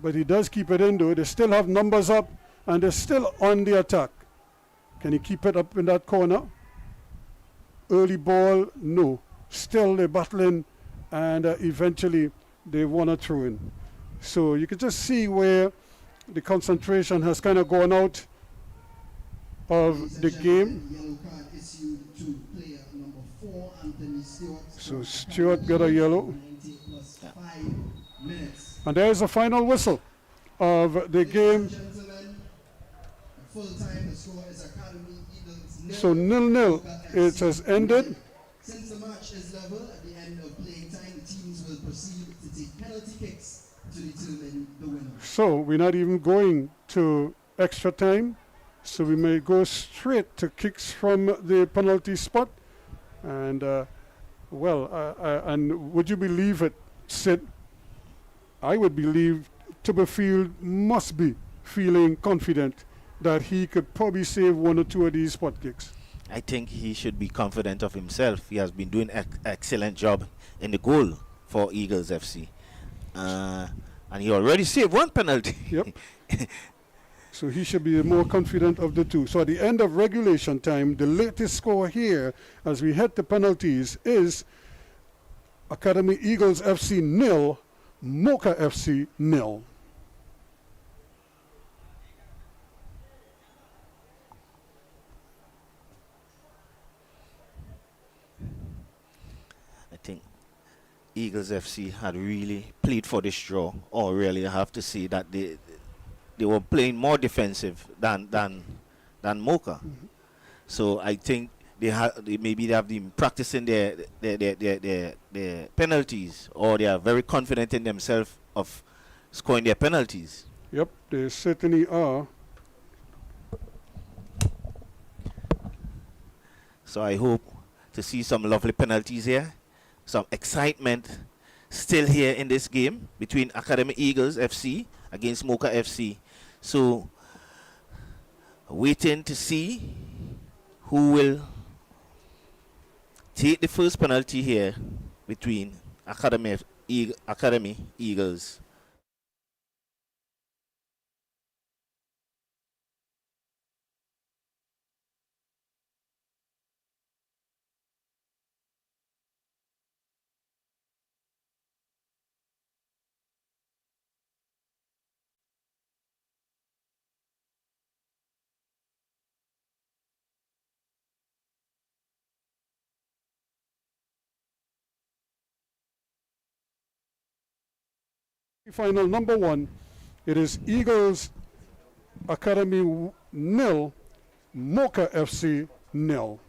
But he does keep it in, though. They still have numbers up, and they're still on the attack. Can he keep it up in that corner? Early ball, no. Still they're battling, and eventually they want a throw in. So you can just see where the concentration has kind of gone out of the game. Yellow card issued to player number 4, Anthony Stewart. So Stewart got a yellow. 90 plus 5 minutes. And there's a final whistle of the game. Gentlemen, full time the score is Academy Eagles 0. So 0-0. It has ended. Since the match is level, at the end of playing time, the teams will proceed to take penalty kicks to determine the winner. So we're not even going to extra time. So we may go straight to kicks from the penalty spot. And, and would you believe it, Sid? I would believe Tuberfield must be feeling confident that he could probably save one or two of these spot kicks. I think he should be confident of himself. He has been doing an excellent job in the goal for Eagles FC. And he already saved one penalty. Yep. So he should be more confident of the two. So at the end of regulation time, the latest score here, as we head to penalties, is Academy Eagles FC 0, Moca FC 0. I think Eagles FC had really played for this draw. Or really, I have to say that they were playing more defensive than Moca. Mm-hmm. So I think they have been practicing their penalties, or they are very confident in themselves of scoring their penalties. Yep, they certainly are. So I hope to see some lovely penalties here, some excitement still here in this game between Academy Eagles FC against Moca FC. So waiting to see who will take the first penalty here between Academy Eagles. Final number 1, it is Eagles Academy 0, Moca FC 0.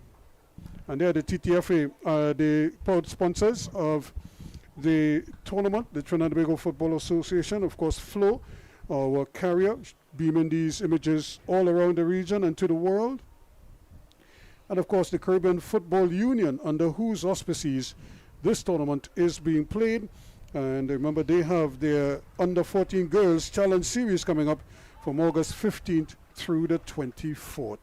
And they are the TTFA, the proud sponsors of the tournament, the Trinidad and Tobago Football Association. Of course, Flo, our carrier, beaming these images all around the region and to the world. And of course, the Caribbean Football Union, under whose auspices this tournament is being played. And remember, they have their Under-14 Girls Challenge Series coming up from August 15th through the 24th.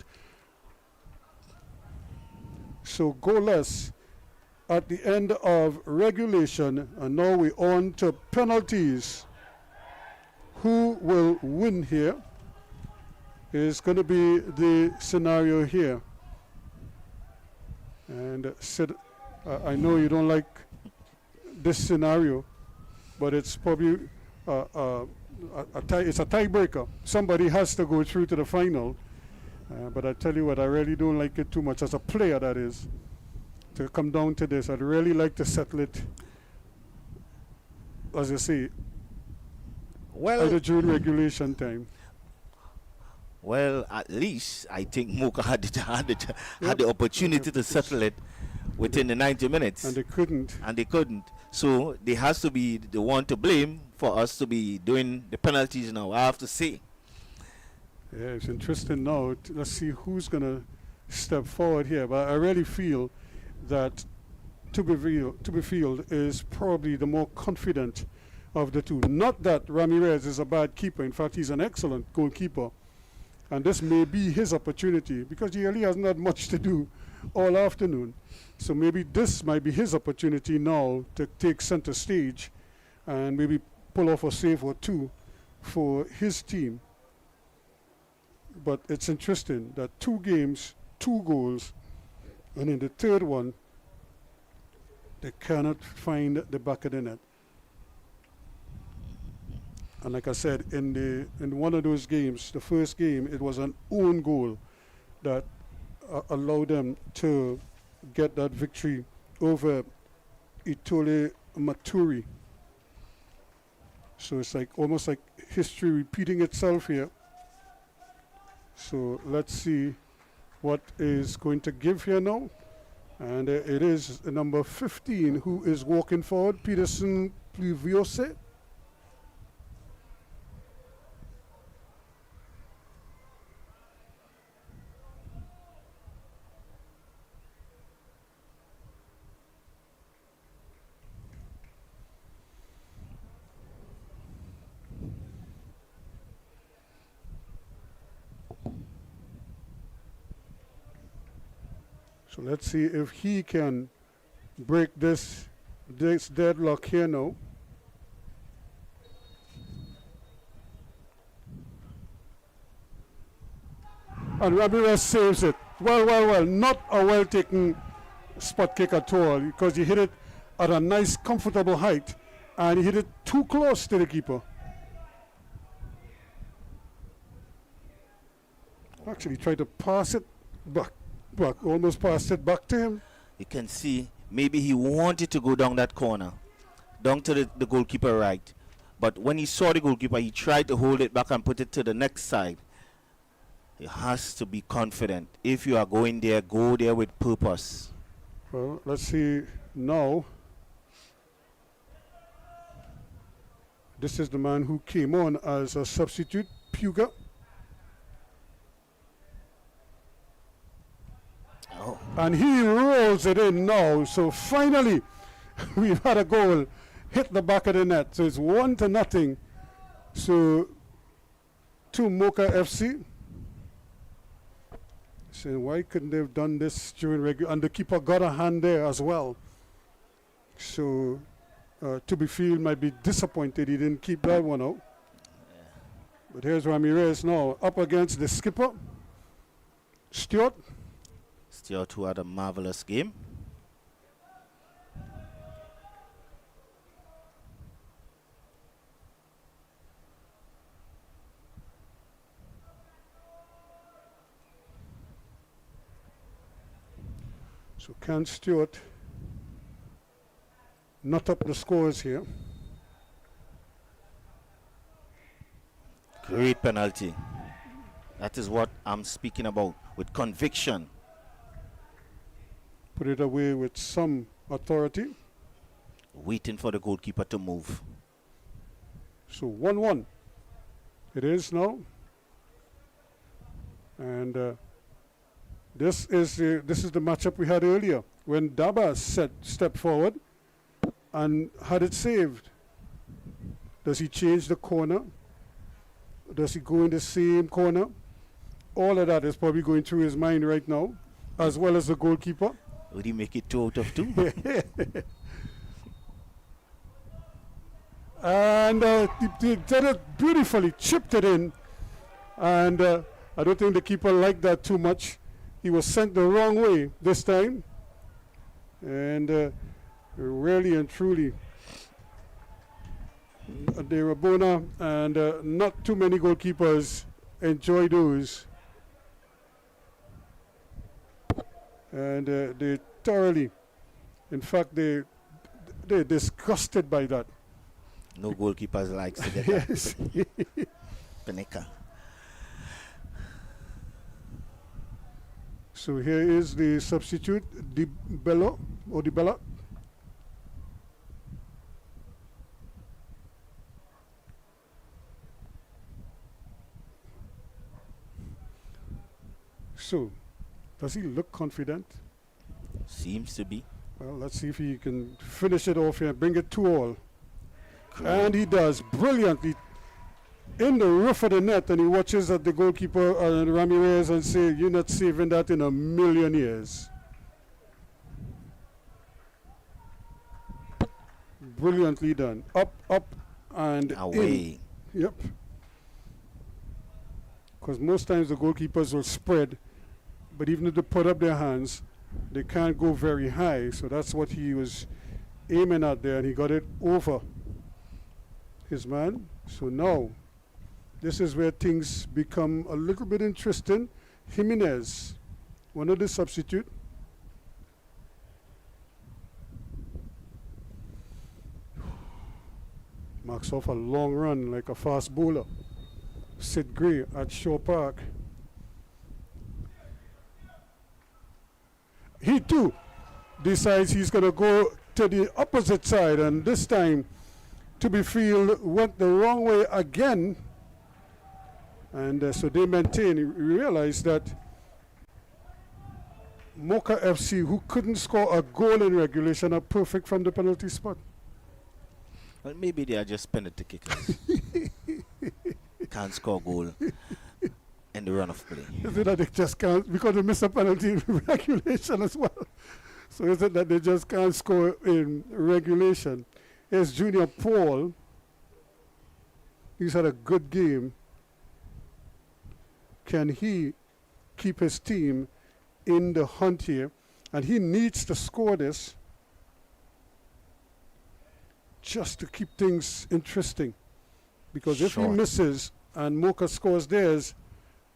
So goalless at the end of regulation, and now we're on to penalties. Who will win here is going to be the scenario here. And Sid, I know you don't like this scenario, but it's probably it's a tiebreaker. Somebody has to go through to the final. But I tell you what, I really don't like it too much as a player, that is, to come down to this. I'd really like to settle it, as I say, either during regulation time. Well, at least I think Moca had the opportunity to settle it within the 90 minutes. And they couldn't. So they has to be the one to blame for us to be doing the penalties now, I have to say. Yeah, it's interesting now. Let's see who's going to step forward here. But I really feel that Tuberfield is probably the more confident of the two. Not that Ramirez is a bad keeper. In fact, he's an excellent goalkeeper. And this may be his opportunity because he really hasn't had much to do all afternoon. So maybe this might be his opportunity now to take center stage and maybe pull off a save or two for his team. But it's interesting that 2 games, 2 goals, and in the third one, they cannot find the back of the net. And like I said, in one of those games, the first game, it was an own goal that allowed them to get that victory over Itole Maturi. So it's like almost like history repeating itself here. So let's see what is going to give here now. And it is number 15 who is walking forward, Peterson Pluviose. So let's see if he can break this deadlock here now. And Ramirez saves it. Well. Not a well-taken spot kick at all because he hit it at a nice, comfortable height. And he hit it too close to the keeper. Actually tried to pass it back, almost passed it back to him. You can see maybe he wanted to go down that corner, down to the goalkeeper right. But when he saw the goalkeeper, he tried to hold it back and put it to the next side. He has to be confident. If you are going there, go there with purpose. Well, let's see now. This is the man who came on as a substitute, Puga. Oh. And he rolls it in now. So finally, we've had a goal hit the back of the net. So it's 1-0. So to Moca FC. So why couldn't they have done this during regular? And the keeper got a hand there as well. So Tuberfield might be disappointed he didn't keep that one out. Yeah. But here's Ramirez now up against the skipper, Stewart. Stewart, who had a marvelous game. So can Stewart knot up the scores here? Great penalty. That is what I'm speaking about, with conviction. Put it away with some authority. Waiting for the goalkeeper to move. So 1-1 it is now. And this is the matchup we had earlier when Daba stepped forward and had it saved. Does he change the corner? Does he go in the same corner? All of that is probably going through his mind right now, as well as the goalkeeper. Would he make it 2 out of 2? And he did it beautifully, chipped it in. And I don't think the keeper liked that too much. He was sent the wrong way this time. And really and truly, De Rabona, and not too many goalkeepers enjoy those. And they thoroughly, in fact, they're disgusted by that. No goalkeepers likes to get Yes. that. Paneka. So here is the substitute, Di Bella. So, does he look confident? Seems to be. Well, let's see if he can finish it off here, bring it 2-2. And he does brilliantly in the roof of the net, and he watches at the goalkeeper Ramirez and say, "You're not saving that in a million years." Brilliantly done. Up, and away. In. Yep. Because most times the goalkeepers will spread, but even if they put up their hands, they can't go very high. So that's what he was aiming at there, and he got it over his man. So now, this is where things become a little bit interesting. Jimenez, one of the substitute. Marks off a long run like a fast bowler. Sid Gray at Shaw Park. He too decides he's going to go to the opposite side, and this time to be field went the wrong way again. And so they maintain. You realize that Moca FC, who couldn't score a goal in regulation, are perfect from the penalty spot. Well, maybe they are just penalty kickers. Can't score a goal in the run of play. Is it that they just can't, because they miss a penalty in regulation as well? So is it that they just can't score in regulation? Here's Junior Paul. He's had a good game. Can he keep his team in the hunt here? And he needs to score this just to keep things interesting. Because if he misses and Moca scores theirs,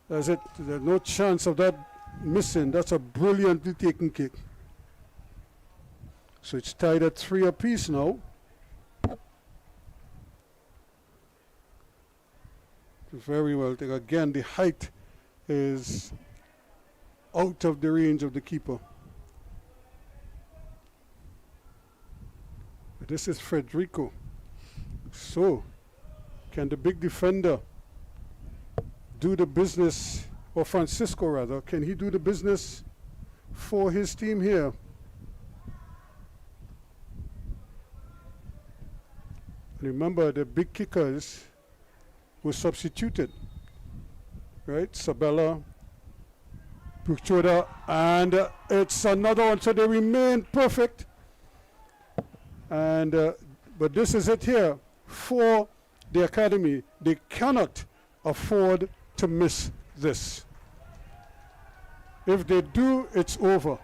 there's no chance of that missing. That's a brilliantly taken kick. So it's tied at 3 apiece now. Very well. Again, the height is out of the range of the keeper. But this is Federico. So, can the big defender do the business, or Francisco rather, can he do the business for his team here? Remember, the big kickers were substituted, right? Sabella, Puchoda, and it's another one, so they remain perfect. And but this is it here for the academy. They cannot afford to miss this. If they do, it's over,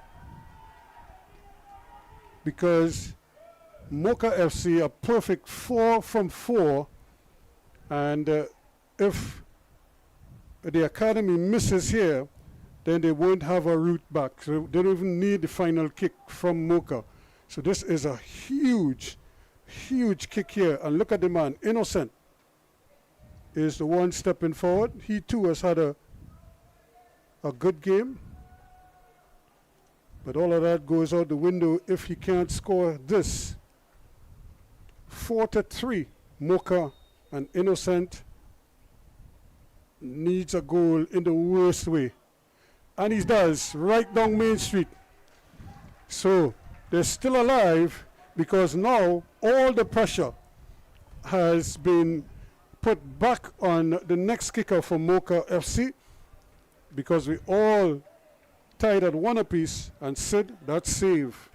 because Moca FC are perfect 4 from 4, and if the academy misses here, then they won't have a route back. So they don't even need the final kick from Moca. So this is a huge, huge kick here. And look at the man, Innocent is the one stepping forward. He too has had a good game. But all of that goes out the window if he can't score this. 4-3, Moca, and Innocent needs a goal in the worst way. And he does, right down Main Street. So they're still alive, because now all the pressure has been put back on the next kicker for Moca FC, because we all tied at 1 apiece, and Sid, that save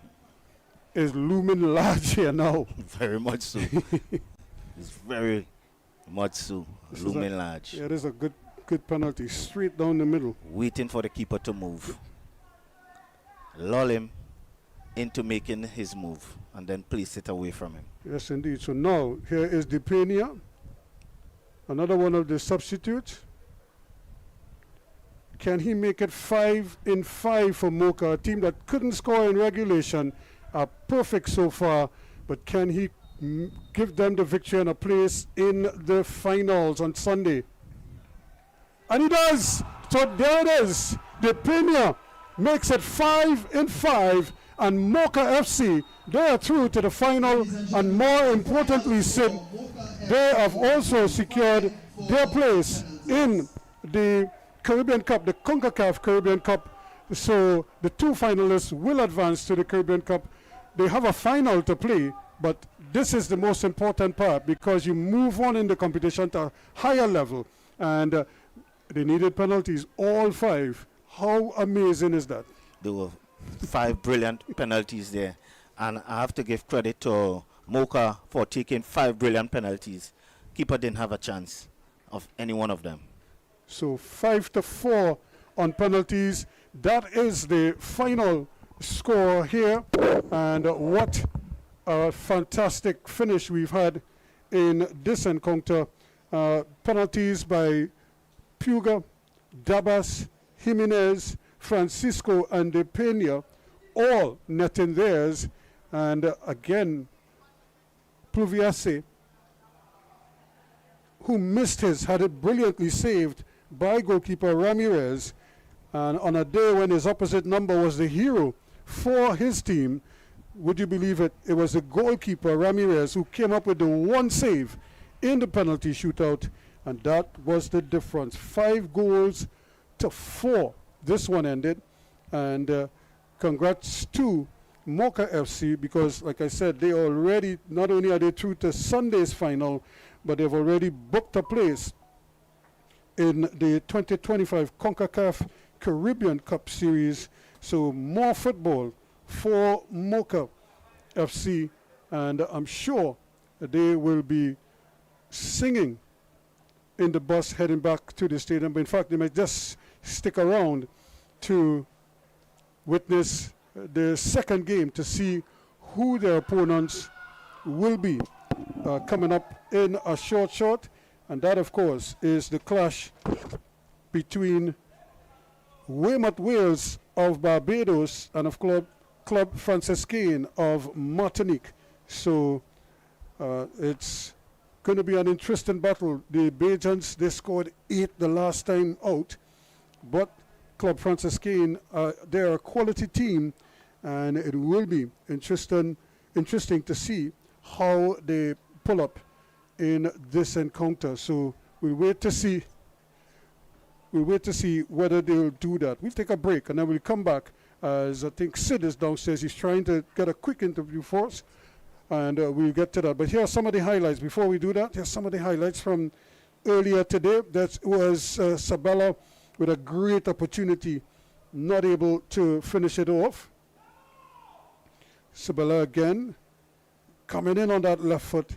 is looming large here now. Very much so. It's very much so. Looming large. Yeah, it is a good penalty, straight down the middle. Waiting for the keeper to move. Lull him into making his move and then place it away from him. Yes, indeed. So now, here is Depenia, another one of the substitutes. Can he make it 5 in 5 for Moca, a team that couldn't score in regulation, are perfect so far, but can he give them the victory and a place in the finals on Sunday? And he does! So there it is. Depenia makes it 5 in 5, and Moca FC, they are through to the final, and more importantly, Sid, they have also secured their place in the Caribbean Cup, the CONCACAF Caribbean Cup. So the two finalists will advance to the Caribbean Cup. They have a final to play, but this is the most important part because you move on in the competition to a higher level. And they needed penalties, all 5. How amazing is that? There were 5 brilliant penalties there. And I have to give credit to Moca for taking 5 brilliant penalties. Keeper didn't have a chance of any one of them. So 5-4 on penalties. That is the final score here. And what a fantastic finish we've had in this encounter. Penalties by Puga, Dabas, Jimenez, Francisco, and De Pena, all netting theirs. And again, Pluviace, who missed his, had it brilliantly saved by goalkeeper Ramirez. And on a day when his opposite number was the hero for his team, would you believe it? It was the goalkeeper Ramirez who came up with the one save in the penalty shootout, and that was the difference. 5-4 this one ended. And congrats to Moca FC, because like I said, they already, not only are they through to Sunday's final, but they've already booked a place in the 2025 CONCACAF Caribbean Cup Series. So more football for Moca FC, and I'm sure they will be singing in the bus heading back to the stadium. But in fact, they might just stick around to witness the second game to see who their opponents will be coming up in a short. And that, of course, is the clash between Weymouth Wales of Barbados and of Club Franciscain of Martinique. So it's going to be an interesting battle. The Bajans, they scored 8 the last time out, but Club Franciscain, they're a quality team, and it will be interesting to see how they pull up in this encounter. So we'll wait to see whether they'll do that. We'll take a break and then we'll come back, as I think Sid is downstairs. He's trying to get a quick interview for us, and we'll get to that. But here are some of the highlights. Before we do that, here's some of the highlights from earlier today. That was Sabella with a great opportunity, not able to finish it off. Sabella again coming in on that left foot,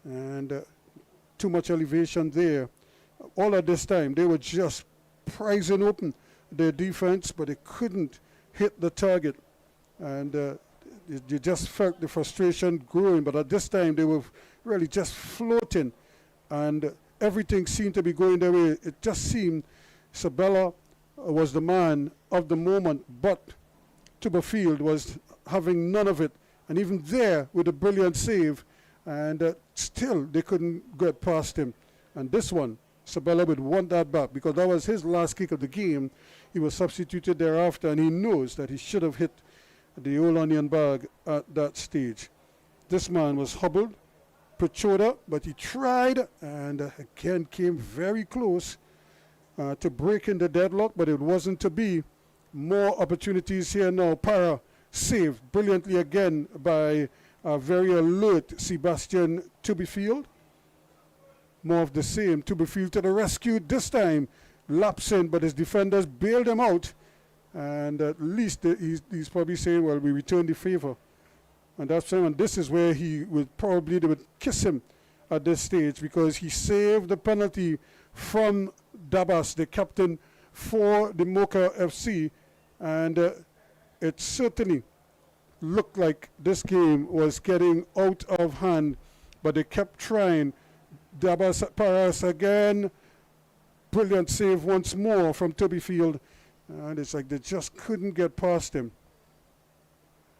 and too much elevation there. All at this time, they were just prizing open their defense, but they couldn't hit the target. And you just felt the frustration growing, but at this time, they were really just floating, and everything seemed to be going their way. It just seemed Sabella was the man of the moment, but Tuberfield was having none of it. And even there, with a brilliant save, and still they couldn't get past him. And this one, Sabella would want that back, because that was his last kick of the game. He was substituted thereafter, and he knows that he should have hit the old onion bag at that stage. This man was hobbled, Pachoda, but he tried, and again came very close to breaking the deadlock, but it wasn't to be. More opportunities here now. Para saved brilliantly again by a very alert Sebastian Tuberfield. More of the same. Tuberfield to the rescue, this time lapsing, but his defenders bailed him out. And at least he's probably saying, well, we returned the favor. And that's him. And this is where they would kiss him at this stage, because he saved the penalty from Dabas, the captain for the Moca FC. And it certainly looked like this game was getting out of hand, but they kept trying. Dabas Paras again. Brilliant save once more from Toby Field. And it's like they just couldn't get past him.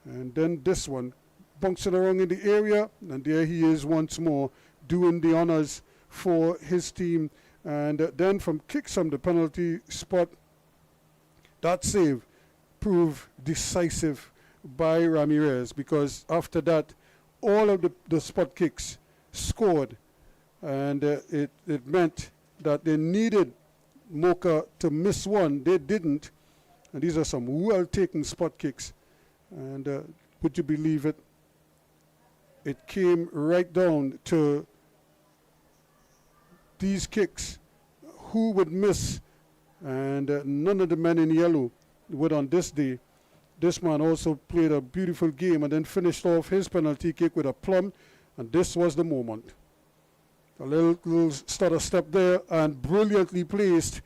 And then this one, bouncing around in the area, and there he is once more, doing the honors for his team. And then from kicks from the penalty spot, that save proved decisive by Ramirez, because after that, all of the spot kicks scored. And it meant that they needed Moca to miss one. They didn't. And these are some well-taken spot kicks. And would you believe it? It came right down to these kicks. Who would miss? And none of the men in yellow would on this day. This man also played a beautiful game and then finished off his penalty kick with a plum. And this was the moment. A little stutter step there and brilliantly placed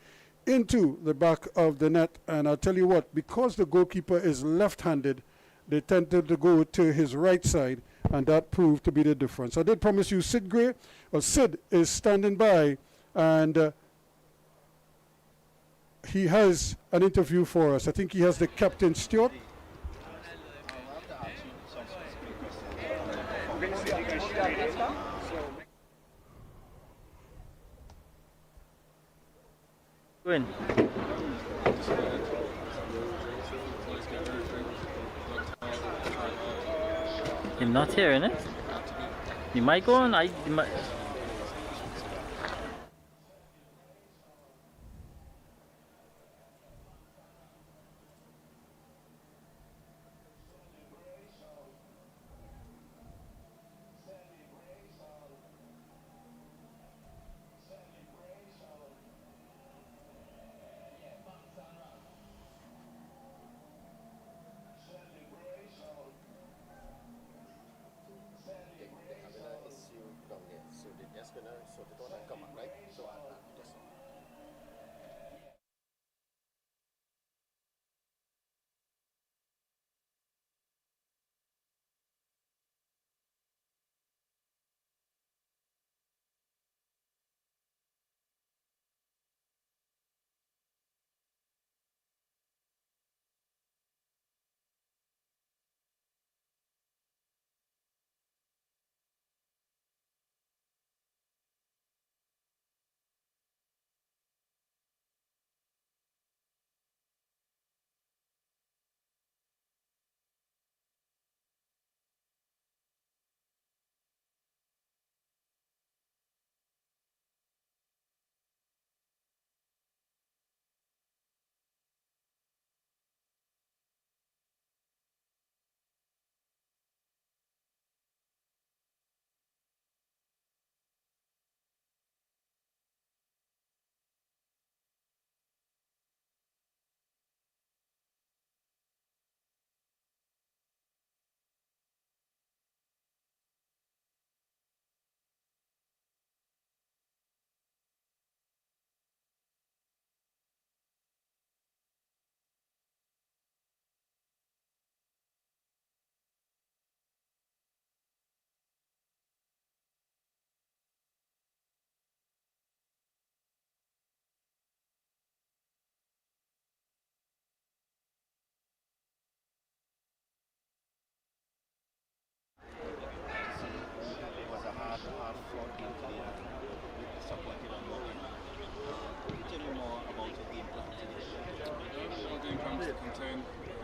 into the back of the net. And I'll tell you what, because the goalkeeper is left-handed, they tended to go to his right side, and that proved to be the difference. I did promise you Sid Gray. Well, Sid is standing by, and he has an interview for us. I think he has the captain, Stuart. Win. You're not hearing it? You might go on. You might.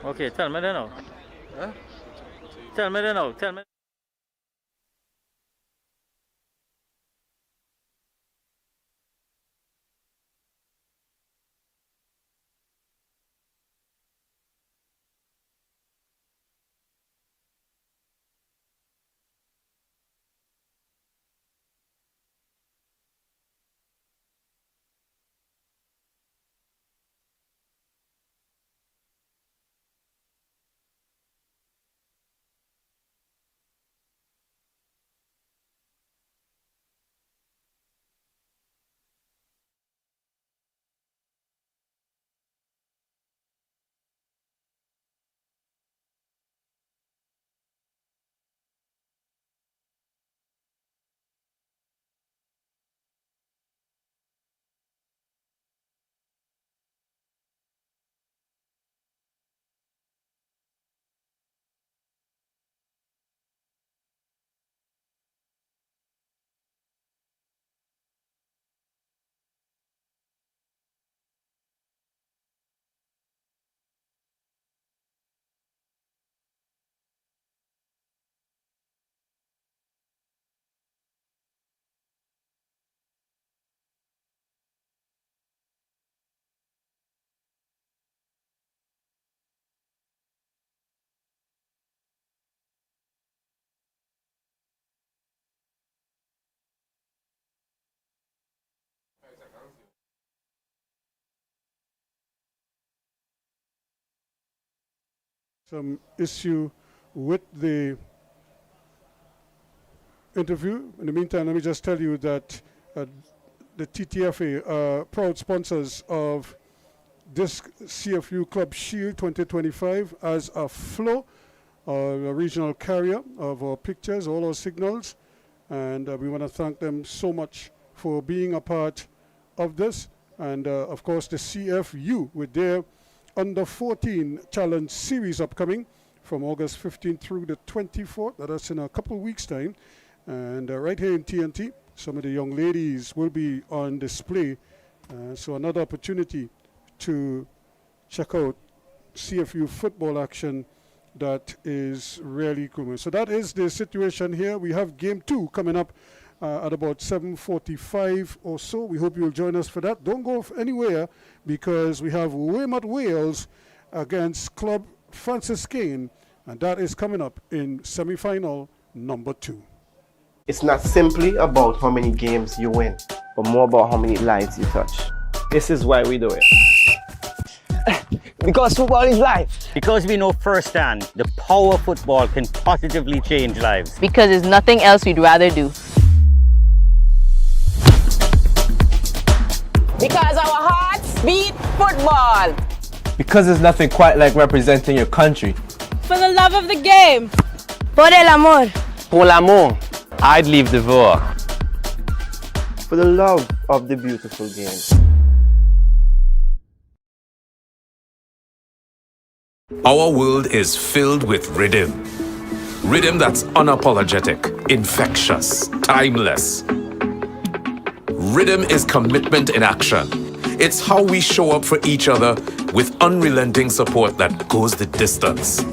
Okay, tell me then now. Huh? Tell me then now. Tell me. some issue with the interview. In the meantime, let me just tell you that the TTFA are proud sponsors of this CFU Club Shield 2025 as a flow, a regional carrier of our pictures, all our signals, and we want to thank them so much for being a part of this. And of course the CFU with their Under 14 Challenge Series upcoming from August 15th through the 24th. That's in a couple of weeks' time. And right here in TNT, some of the young ladies will be on display. So another opportunity to check out CFU football action that is really cool. So that is the situation here. We have game 2 coming up at about 7:45 or so. We hope you'll join us for that. Don't go anywhere because we have Weymouth Wales against Club Franciscain, and that is coming up in semi-final number 2. It's not simply about how many games you win, but more about how many lives you touch. This is why we do it. Because football is life. Because we know firsthand the power of football can positively change lives. Because there's nothing else we'd rather do. Because our hearts beat football. Because there's nothing quite like representing your country. For the love of the game. Por el amor. Pour l'amour. I'd leave the war. For the love of the beautiful game. Our world is filled with rhythm. Rhythm that's unapologetic, infectious, timeless. Rhythm is commitment in action. It's how we show up for each other with unrelenting support that goes the distance.